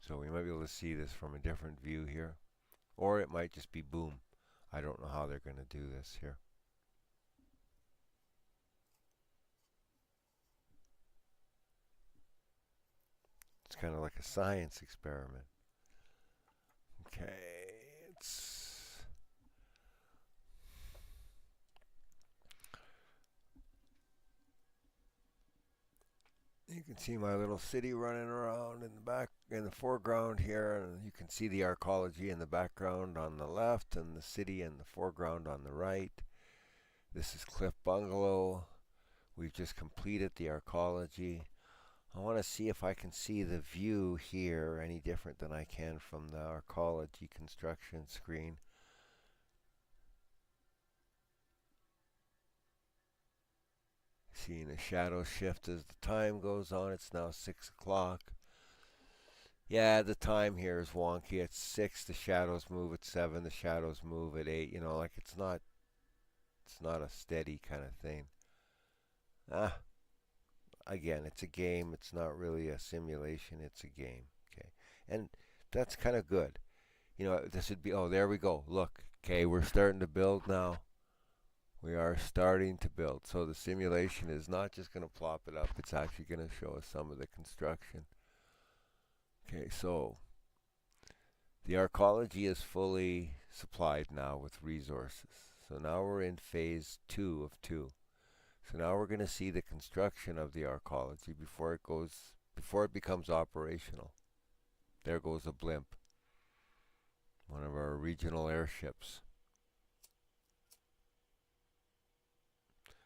So we might be able to see this from a different view here. Or it might just be boom. I don't know how they're going to do this here. It's kind of like a science experiment. Okay, you can see my little city running around in the foreground here, and you can see the arcology in the background on the left, and the city in the foreground on the right. This is Cliff Bungalow. We've just completed the arcology. I want to see if I can see the view here any different than I can from the arcology construction screen. Seeing a shadow shift as the time goes on. It's now 6 o'clock. Yeah, the time here is wonky. At 6, the shadows move. At 7, the shadows move. At 8, like it's not a steady kind of thing. Again, it's a game. It's not really a simulation. It's a game. Okay, and that's kind of good. This would be. Oh, there we go. Look. Okay, we're starting to build now. We are starting to build. So the simulation is not just going to plop it up. It's actually going to show us some of the construction. Okay, so the arcology is fully supplied now with resources. So now we're in phase 2 of 2. So now we're going to see the construction of the arcology before it becomes operational. There goes a blimp. One of our regional airships.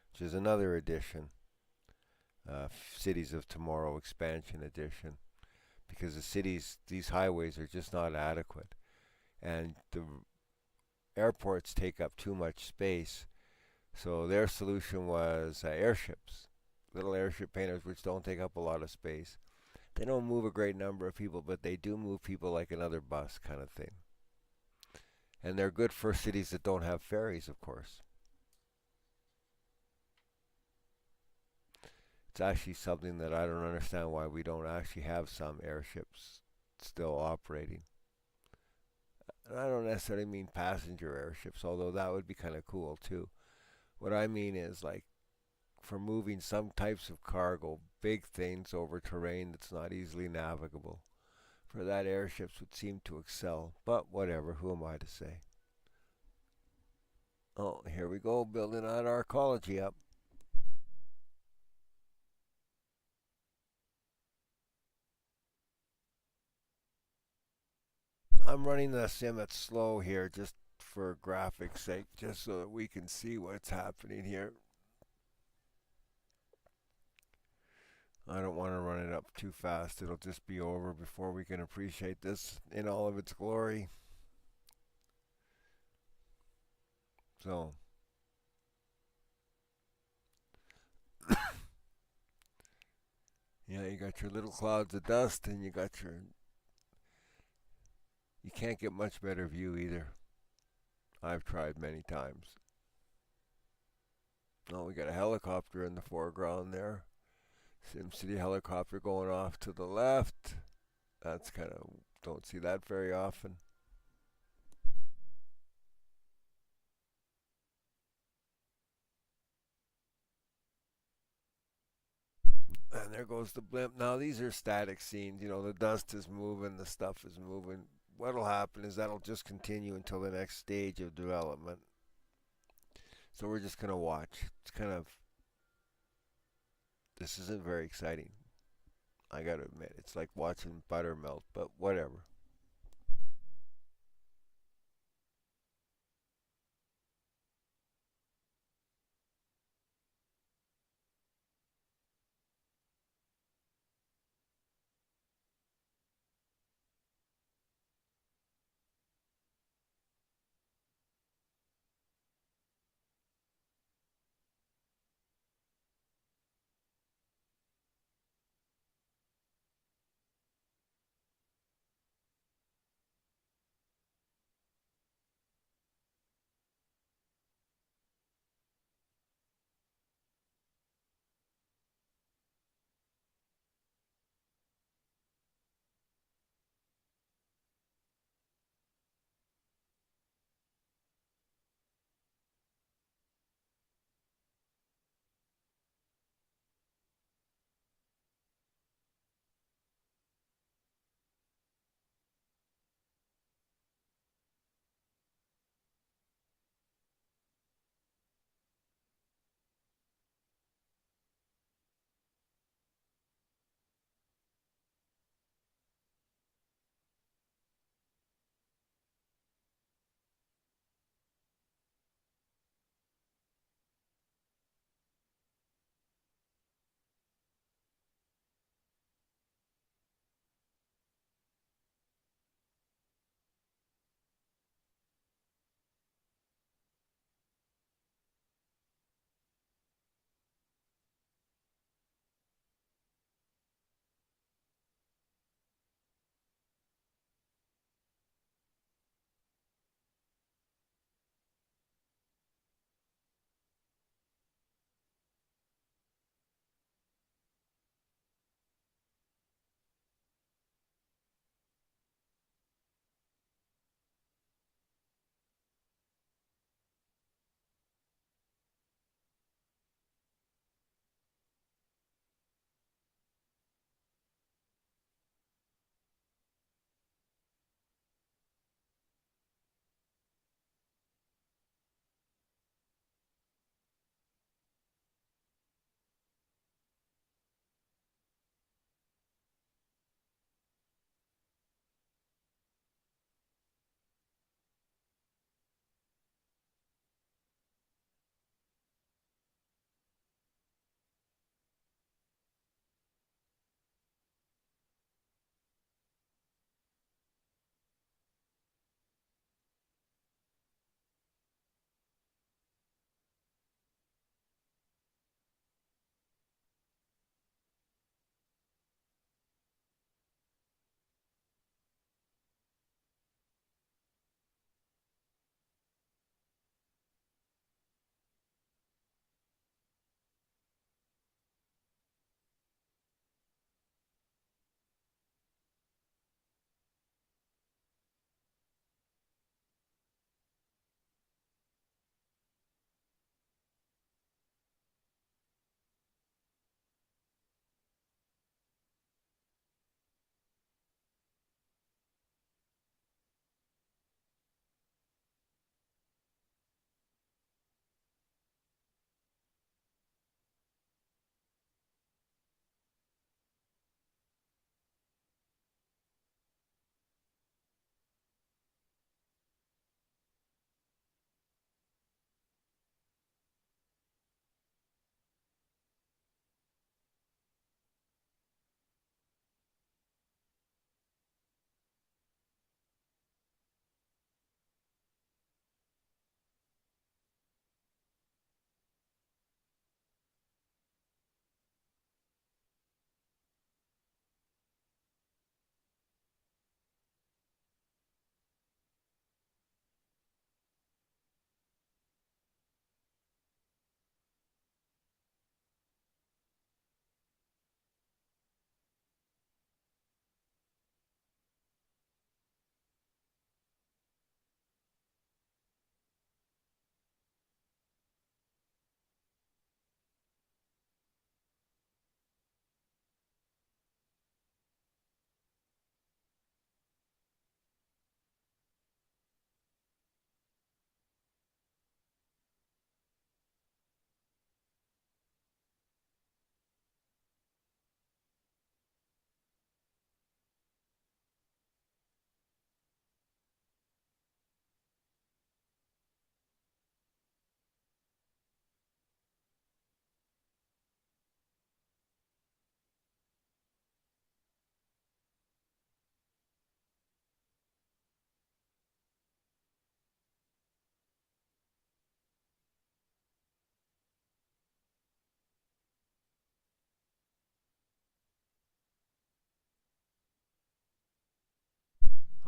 Which is another addition. Cities of Tomorrow Expansion Edition, because these highways are just not adequate, and the airports take up too much space. So their solution was airships, little airship painters, which don't take up a lot of space. They don't move a great number of people, but they do move people like another bus kind of thing. And they're good for cities that don't have ferries, of course. It's actually something that I don't understand why we don't actually have some airships still operating. And I don't necessarily mean passenger airships, although that would be kind of cool too. What I mean is like for moving some types of cargo, big things over terrain that's not easily navigable. For that, airships would seem to excel, but whatever, who am I to say? Oh, here we go, building out our ecology up. I'm running the sim at slow here just for graphics sake, just so that we can see what's happening here. I don't want to run it up too fast. It'll just be over before we can appreciate this in all of its glory. So, yeah, you got your little clouds of dust and you got your. You can't get much better view either. I've tried many times. Oh, we got a helicopter in the foreground there. SimCity helicopter going off to the left. That's kind of. Don't see that very often. And there goes the blimp. Now these are static scenes. You know, the dust is moving, the stuff is moving. What'll happen is that'll just continue until the next stage of development. So we're just gonna watch. It's kind of this isn't very exciting. I gotta admit, it's like watching butter melt, but whatever.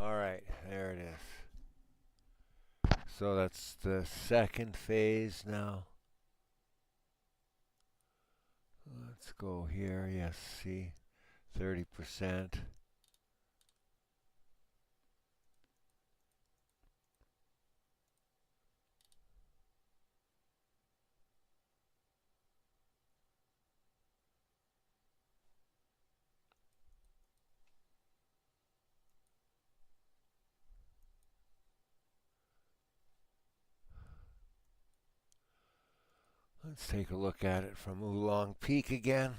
Alright, there it is. So that's the second phase now. Let's go here. Yes, see, 30%. Let's take a look at it from Oolong Peak again.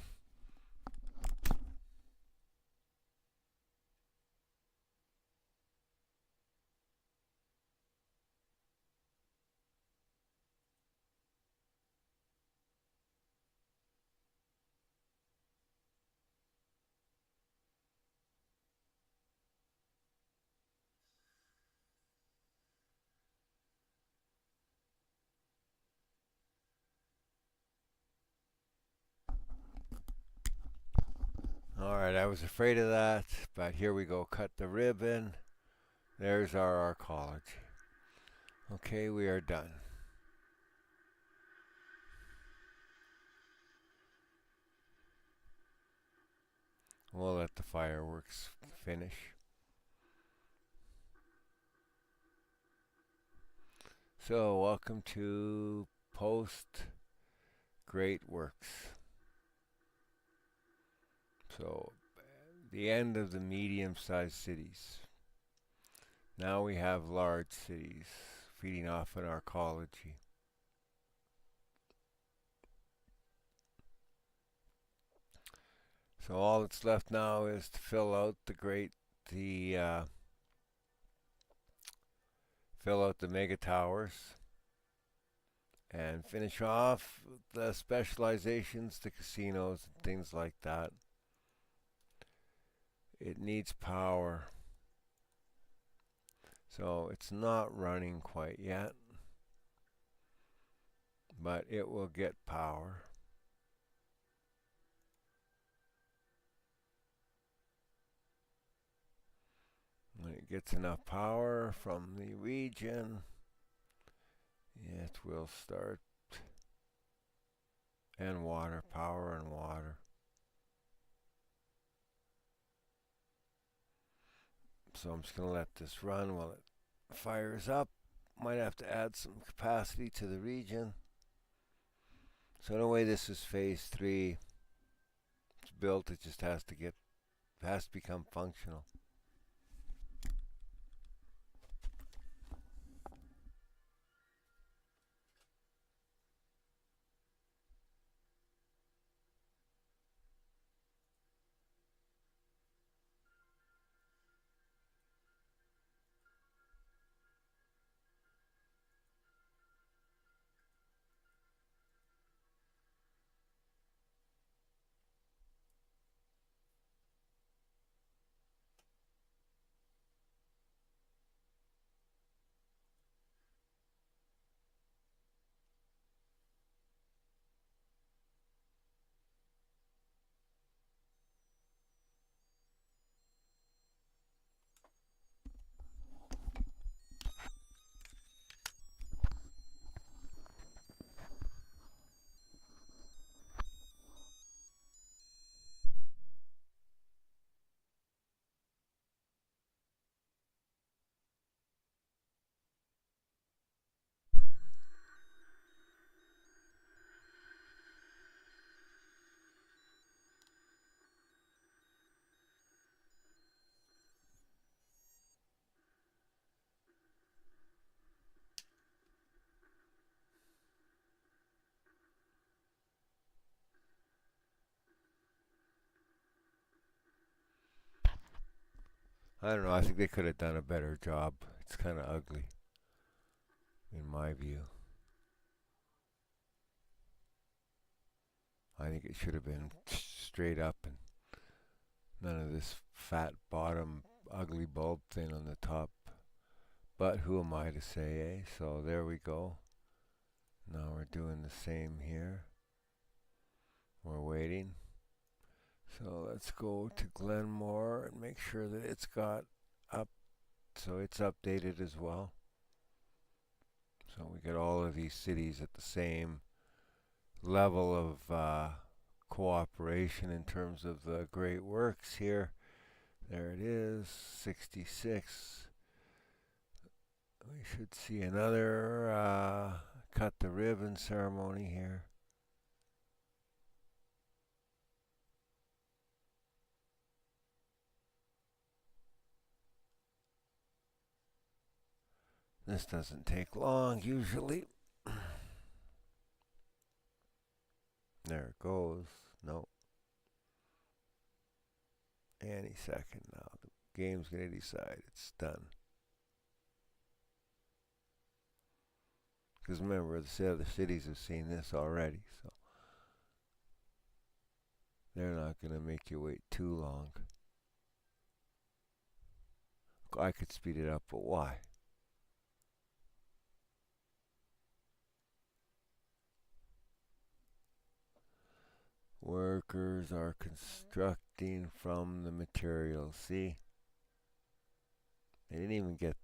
Alright, I was afraid of that, but here we go. Cut the ribbon. There's our arcology. Okay, we are done. We'll let the fireworks finish. So, welcome to Post Great Works. So, the end of the medium-sized cities. Now we have large cities feeding off an arcology. So all that's left now is to fill out the mega towers and finish off the specializations, the casinos, and things like that. It needs power. So it's not running quite yet, but it will get power. When it gets enough power from the region, it will start. And water, power and water. So I'm just going to let this run while it fires up. Might have to add some capacity to the region. So in a way, this is phase 3. It's built, it just has to become functional. I don't know, I think they could have done a better job. It's kind of ugly, in my view. I think it should have been straight up and none of this fat bottom ugly bulb thing on the top. But who am I to say, eh? So there we go. Now we're doing the same here. We're waiting. So let's go to Glenmore and make sure that it's got up so it's updated as well. So we get all of these cities at the same level of cooperation in terms of the great works here. There it is, 66. We should see another cut the ribbon ceremony here. This doesn't take long usually. There it goes. No. Any second now. The game's going to decide. It's done. Because remember, the other cities have seen this already, so they're not going to make you wait too long. I could speed it up, but why? Workers are constructing from the materials. See? They didn't even get.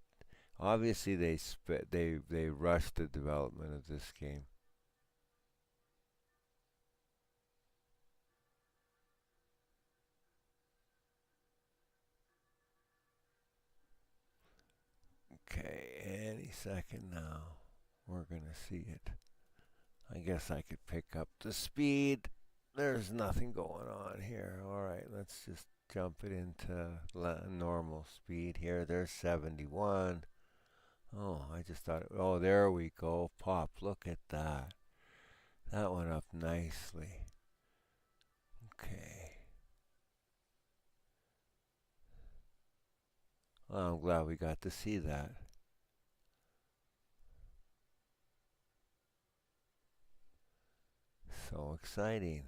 Obviously, they rushed the development of this game. Okay, any second now, we're gonna see it. I guess I could pick up the speed. There's nothing going on here. All right, let's just jump it into normal speed here. There's 71. Oh, I just thought, oh, there we go. Pop, look at that. That went up nicely. Okay. Well, I'm glad we got to see that. So exciting.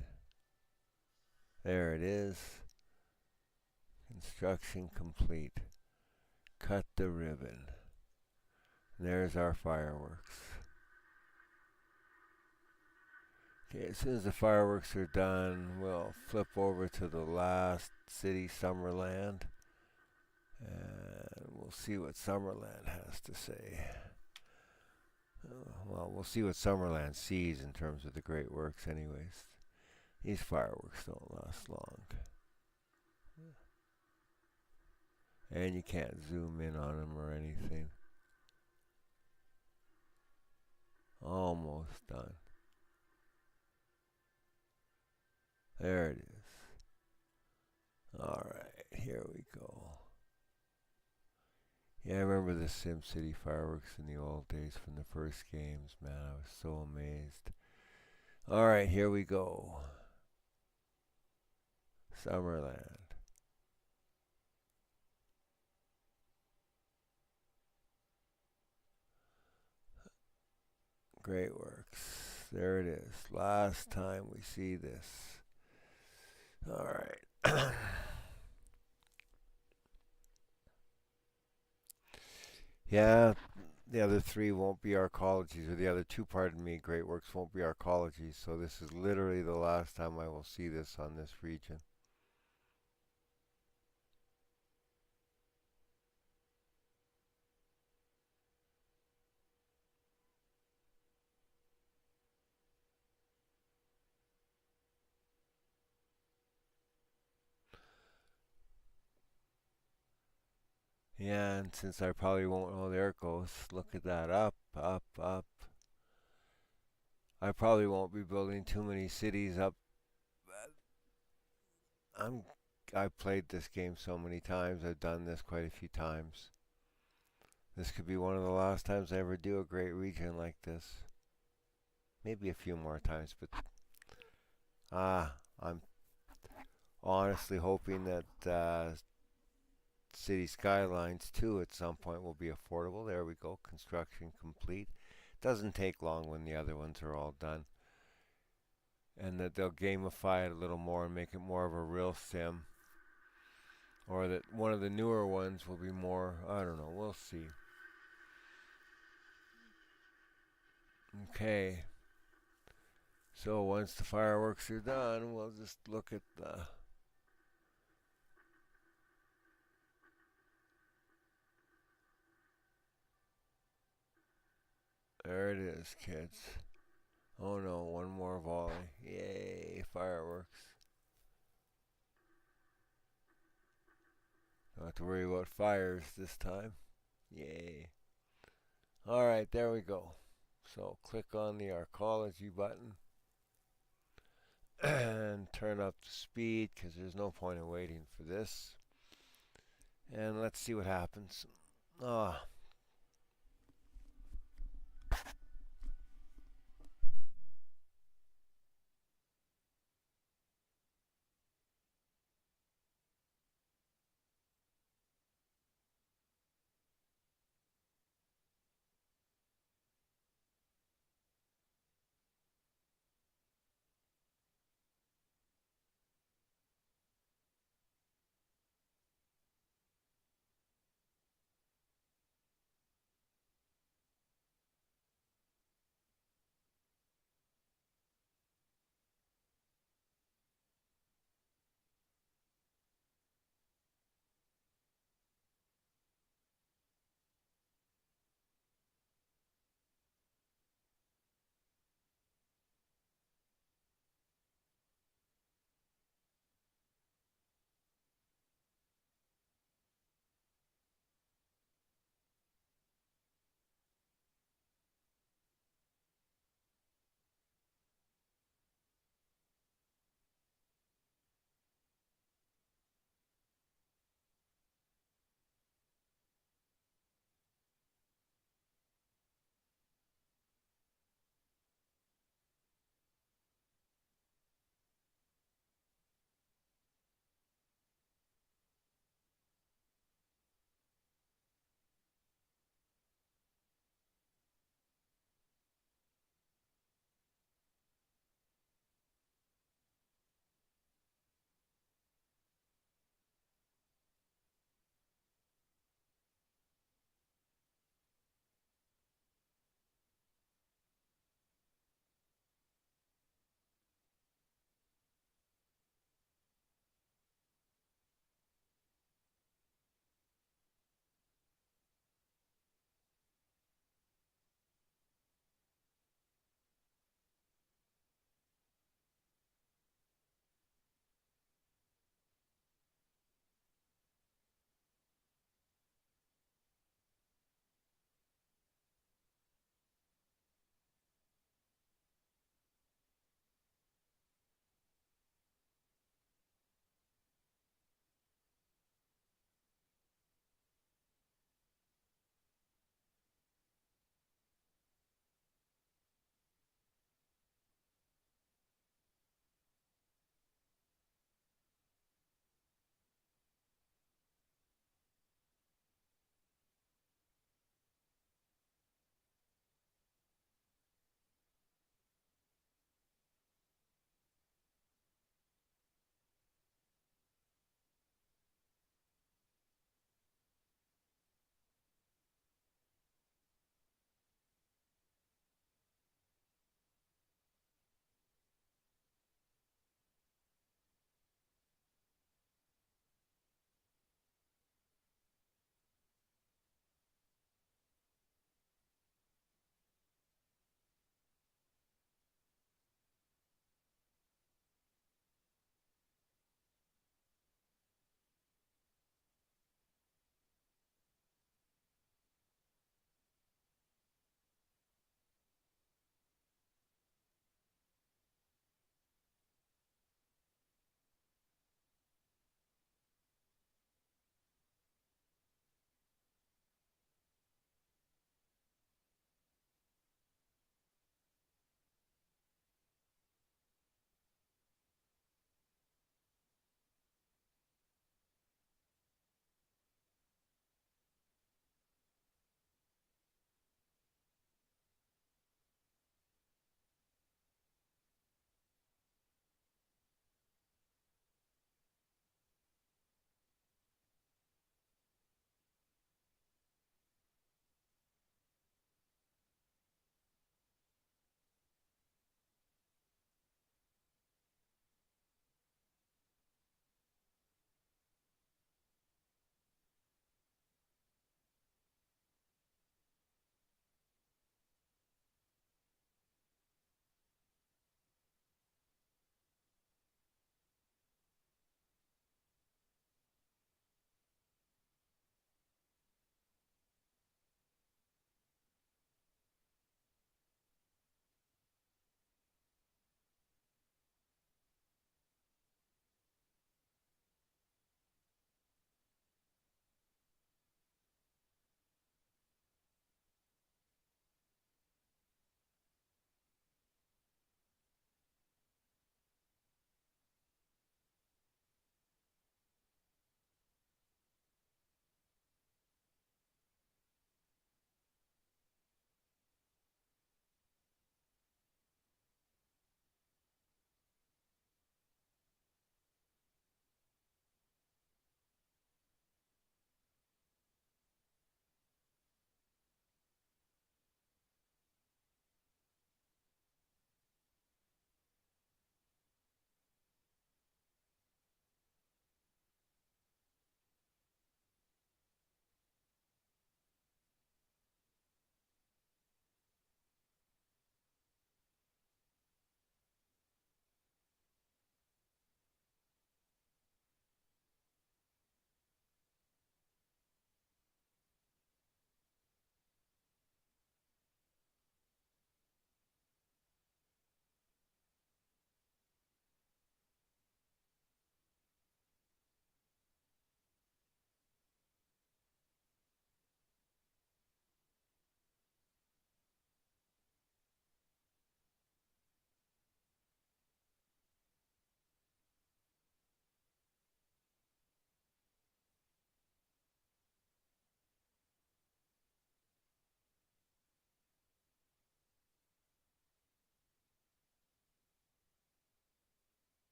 There it is. Construction complete. Cut the ribbon. There's our fireworks. Okay, as soon as the fireworks are done, we'll flip over to the last city, Summerland, and we'll see what Summerland has to say. Well, we'll see what Summerland sees in terms of the great works anyways. These fireworks don't last long. And you can't zoom in on them or anything. Almost done. There it is. Alright, here we go. Yeah, I remember the SimCity fireworks in the old days from the first games. Man, I was so amazed. Alright, here we go. Summerland. Great works. There it is. Last time we see this. Alright. Yeah, the other three won't be arcologies, or the other two, pardon me, great works won't be arcologies. So this is literally the last time I will see this on this region. Yeah, and since I probably won't, oh, there it goes. Look at that. Up, up, up. I probably won't be building too many cities up. I'm, I've played this game so many times. I've done this quite a few times. This could be one of the last times I ever do a great region like this. Maybe a few more times, but I'm honestly hoping that City Skylines 2 at some point will be affordable. There we go, construction complete. Doesn't take long when the other ones are all done. And that they'll gamify it a little more and make it more of a real sim. Or that one of the newer ones will be more, I don't know, we'll see. Okay. So once the fireworks are done, we'll just look at the There it is, kids. Oh no, one more volley. Yay, fireworks. Don't have to worry about fires this time. Yay. Alright, there we go. So click on the arcology button and turn up the speed because there's no point in waiting for this. And let's see what happens. Ah,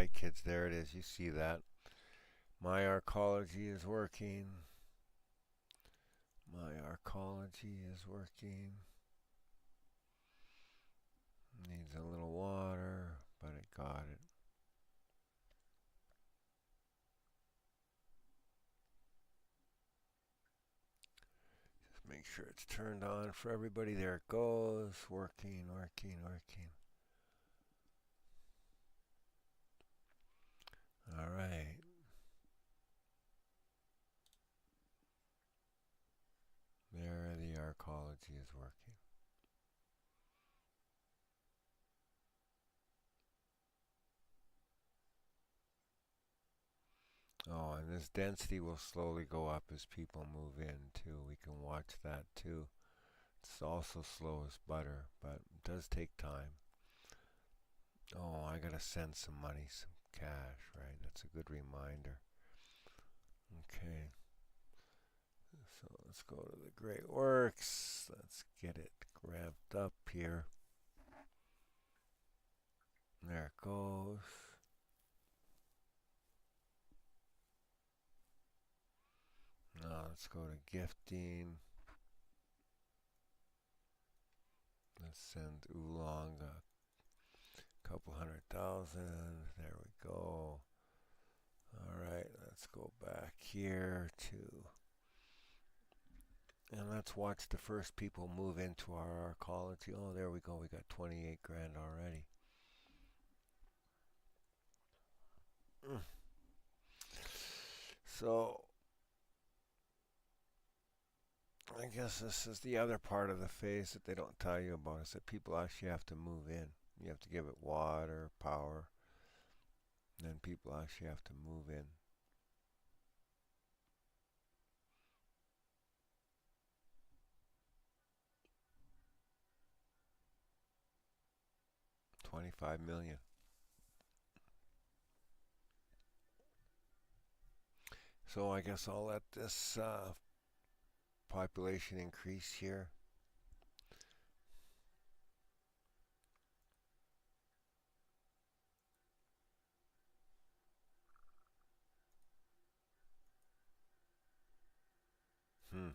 right, kids, there it is. You see that. My arcology is working. My arcology is working. Needs a little water, but it got it. Just make sure it's turned on for everybody. There it goes. Working, working, working. All right. There the arcology is working. Oh, and this density will slowly go up as people move in too. We can watch that too. It's also slow as butter, but it does take time. Oh, I gotta send some money, some cash, right? That's a good reminder. Okay. So let's go to the Great Works. Let's get it ramped up here. There it goes. Now let's go to gifting. Let's send Oolong a couple 100,000. There we go. Alright, let's go back here to. And let's watch the first people move into our arcology. Oh, there we go. We got 28 grand already. So, I guess this is the other part of the phase that they don't tell you about, is that people actually have to move in. You have to give it water, power, and then people actually have to move in. 25 million. So I guess I'll let this population increase here. Hmm.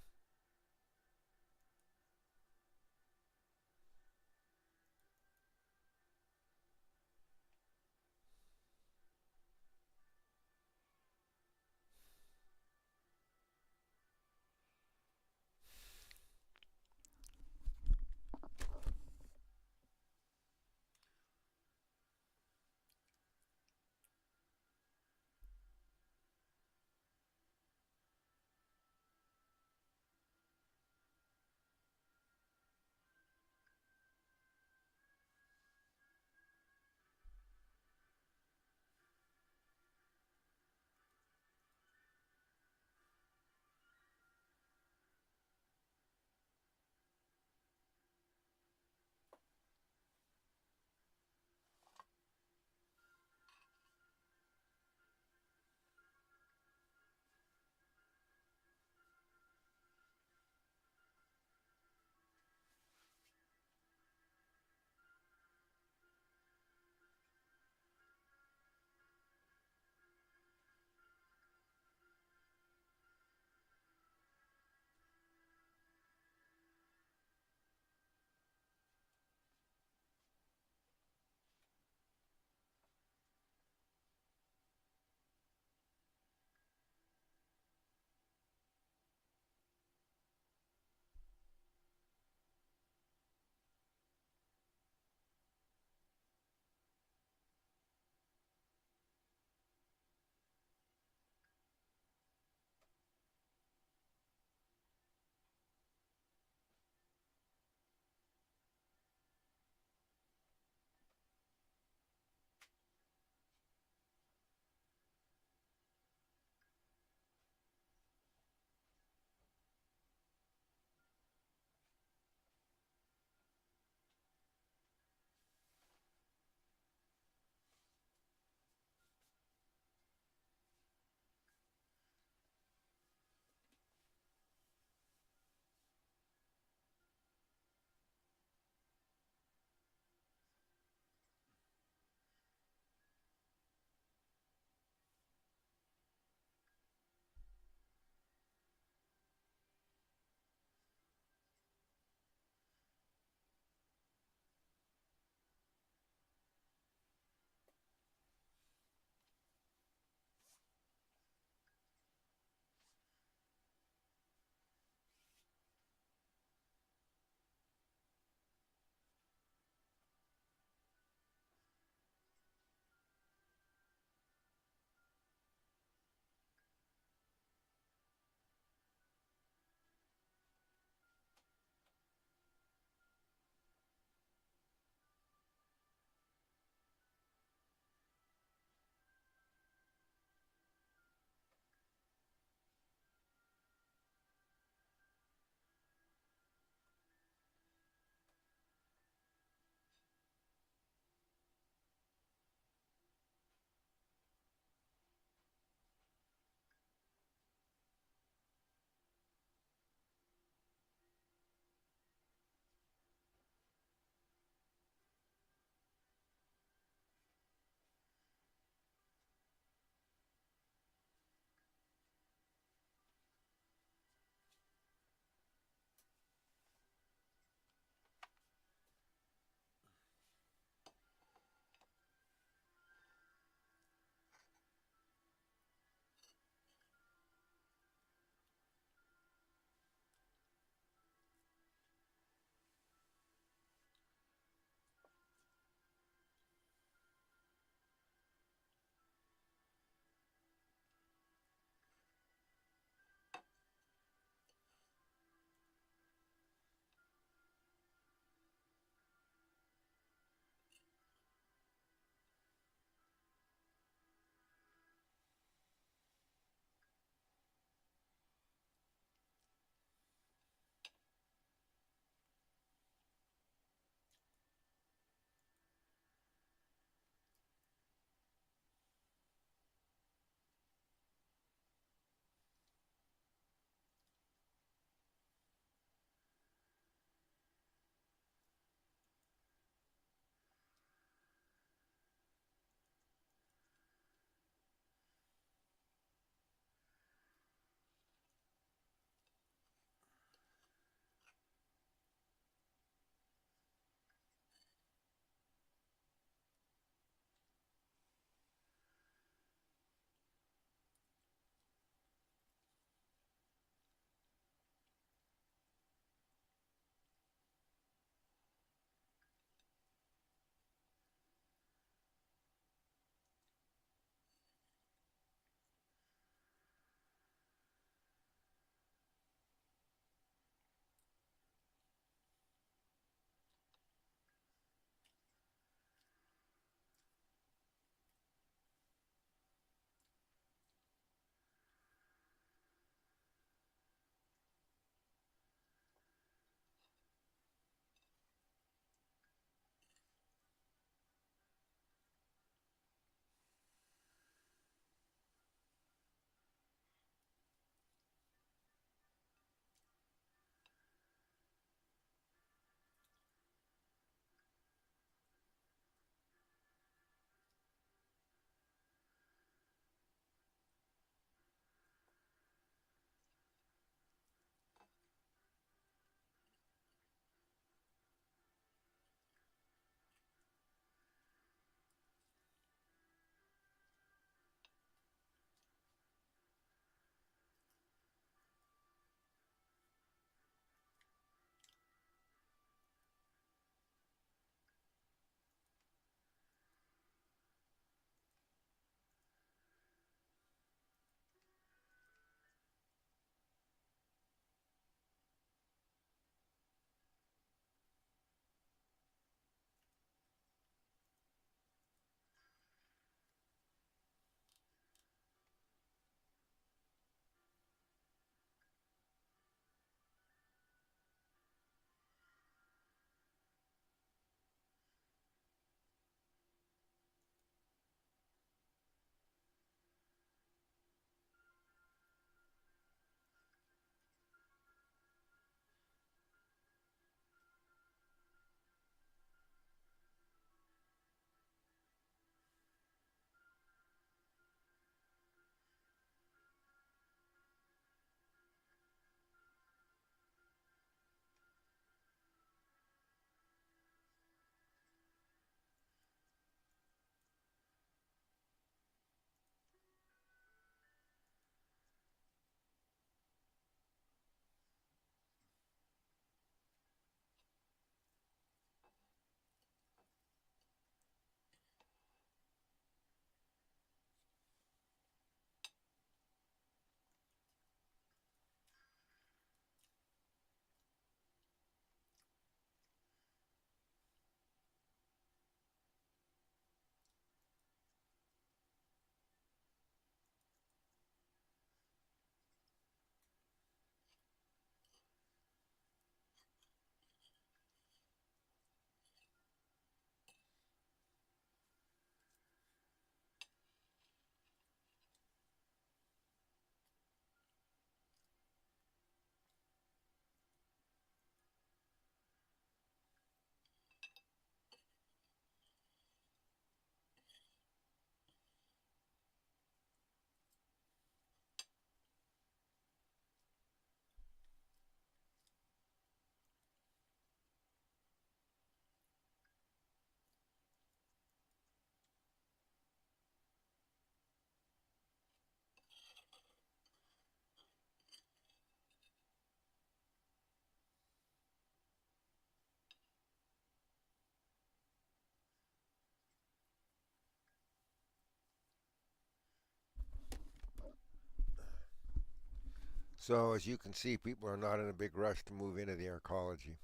So as you can see, people are not in a big rush to move into the ecology.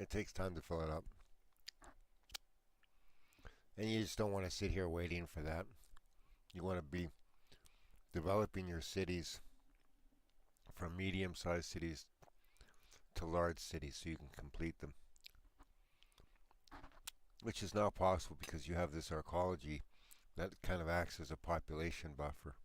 It takes time to fill it up. And you just don't want to sit here waiting for that. You want to be developing your cities from medium-sized cities to large cities so you can complete them. Which is now possible because you have this ecology that kind of acts as a population buffer.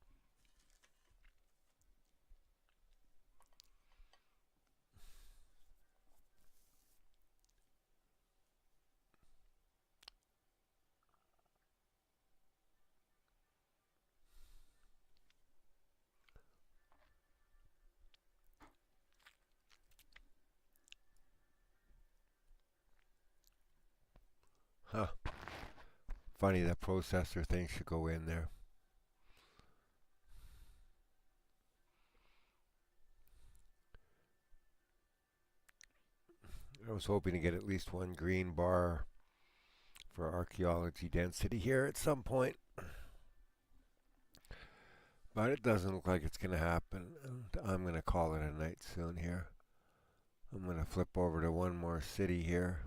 Huh. Funny that processor thing should go in there. I was hoping to get at least one green bar for archaeology density here at some point. But it doesn't look like it's going to happen. And I'm going to call it a night soon here. I'm going to flip over to one more city here.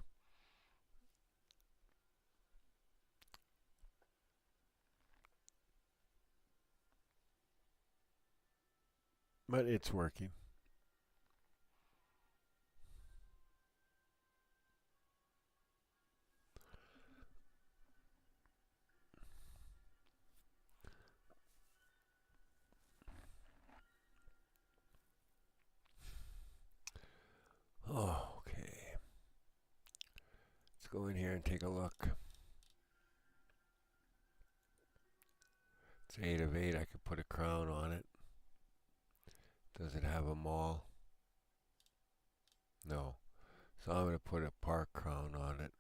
But it's working. Oh, okay. Let's go in here and take a look. It's 8 of 8. I could put a crown on it. Does it have a mall? No. So I'm going to put a park crown on it.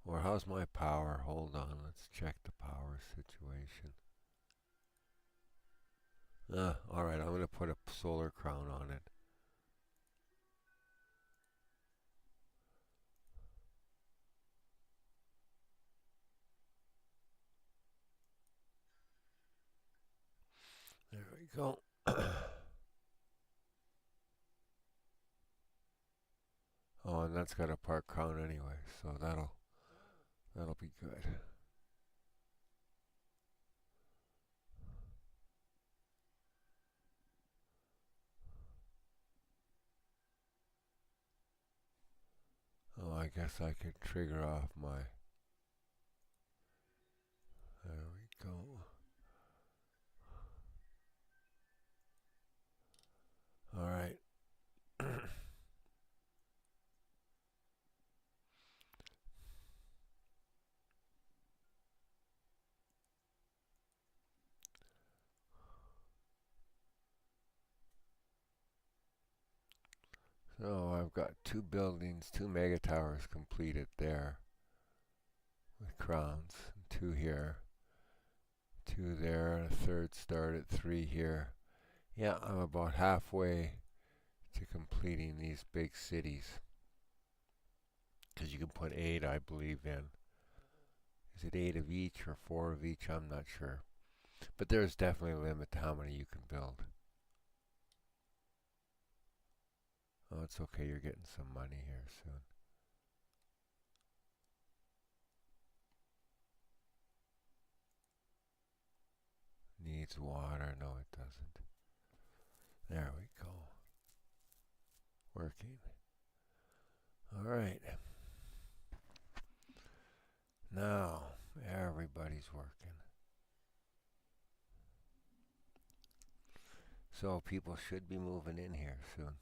Or how's my power? Hold on. Let's check the power situation. Alright. I'm going to put a solar crown on it. There we go. Oh, and that's got a park crown anyway, so that'll be good. Oh, I guess I could trigger off my. There we go. All right. So I've got 2 buildings, 2 mega towers completed there with crowns, 2 here, 2 there, and a third start at 3 here. Yeah, I'm about halfway to completing these big cities. Because you can put 8, I believe, in. Is it 8 of each or 4 of each? I'm not sure. But there's definitely a limit to how many you can build. Oh, it's okay. You're getting some money here soon. Needs water. No, it doesn't. There we go. Working. All right. Now, everybody's working. So people should be moving in here soon.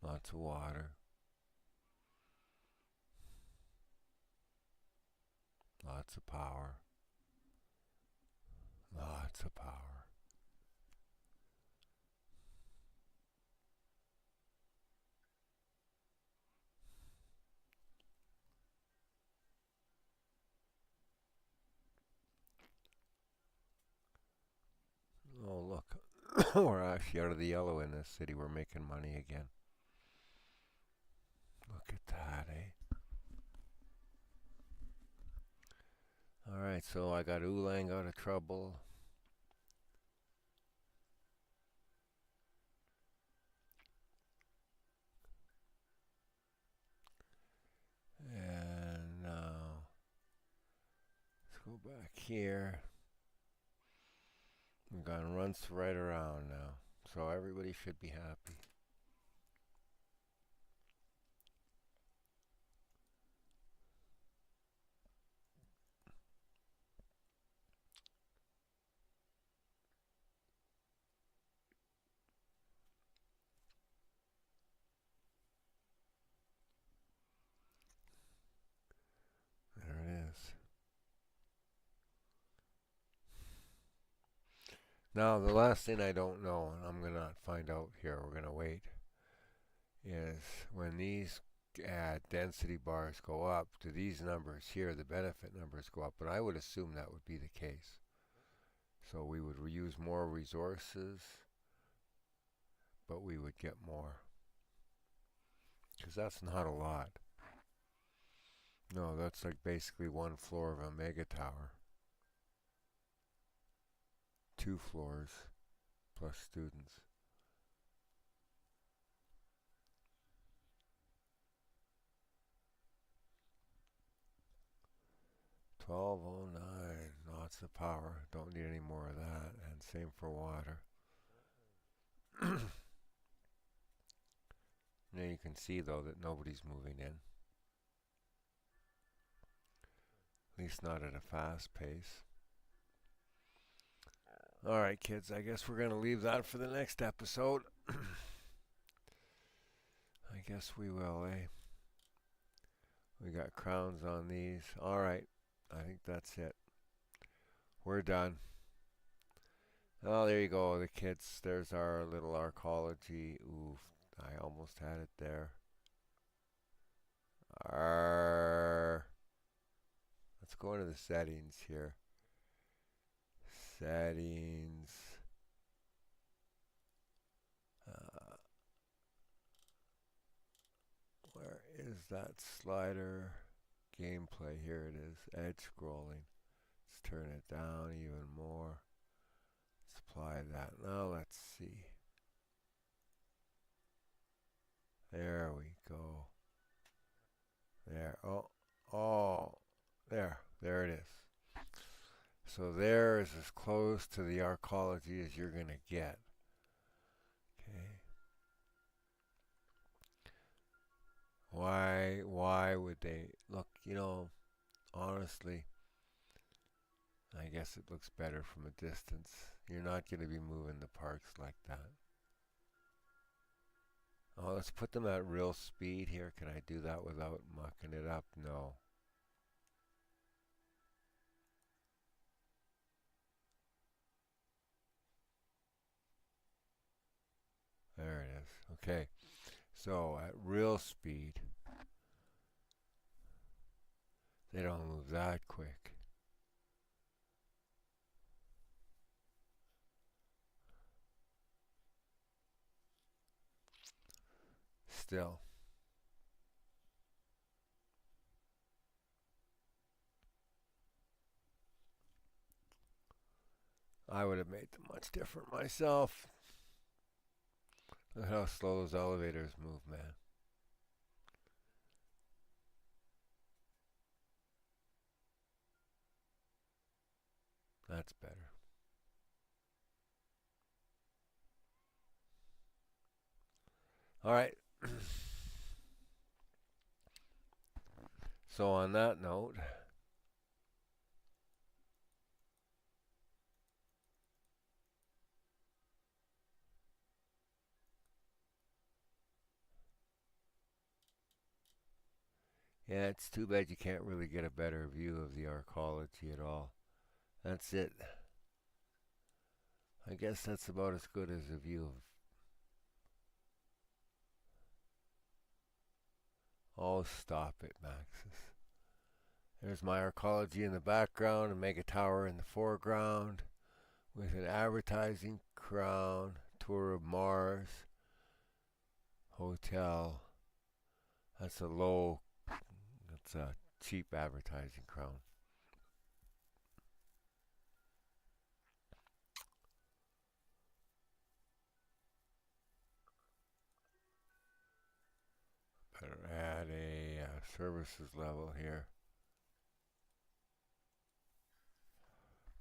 Lots of water. Lots of power. Lots of power. Oh, look. We're actually out of the yellow in this city. We're making money again. Look at that, eh? Alright, so I got Oolong out of trouble. And now, let's go back here. We've gone runs right around now. So everybody should be happy. There it is. Now, the last thing I don't know, and I'm going to find out here, we're going to wait, is when these density bars go up, do these numbers here, the benefit numbers, go up? And I would assume that would be the case. So we would use more resources, but we would get more. Because that's not a lot. No, that's like basically one floor of a mega tower. 2 floors plus students. 1209, lots of power. Don't need any more of that. And same for water. Now you can see though that nobody's moving in. At least not at a fast pace. Alright kids, I guess we're going to leave that for the next episode. I guess we will, eh? We got crowns on these. Alright, I think that's it. We're done. Oh, there you go, the kids. There's our little arcology. Oof, I almost had it there. Let's go into the settings here. Settings. Where is that slider? Gameplay, here it is. Edge scrolling. Let's turn it down even more. Let's apply that. Now let's see. There we go. There. Oh. There it is. So there is as close to the arcology as you're going to get. Okay. Why would they look, honestly, I guess it looks better from a distance. You're not going to be moving the parks like that. Oh, let's put them at real speed here. Can I do that without mucking it up? No. There it is. Okay. So at real speed, they don't move that quick. Still. I would have made them much different myself. Look how slow those elevators move, man. That's better. All right. So on that note, yeah, it's too bad you can't really get a better view of the arcology at all. That's it. I guess that's about as good as a view of... Oh, stop it, Maxis. There's my arcology in the background, a mega tower in the foreground. with an advertising crown, tour of Mars, hotel. That's that's a cheap advertising crown. Better add a services level here.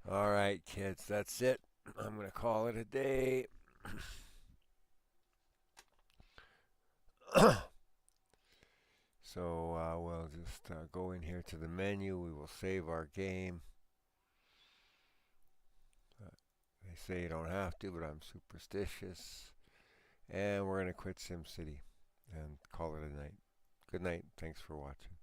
All right, kids, that's it. I'm going to call it a day. So we'll just go in here to the menu. We will save our game. They say you don't have to, but I'm superstitious. And we're going to quit SimCity and call it a night. Good night. Thanks for watching.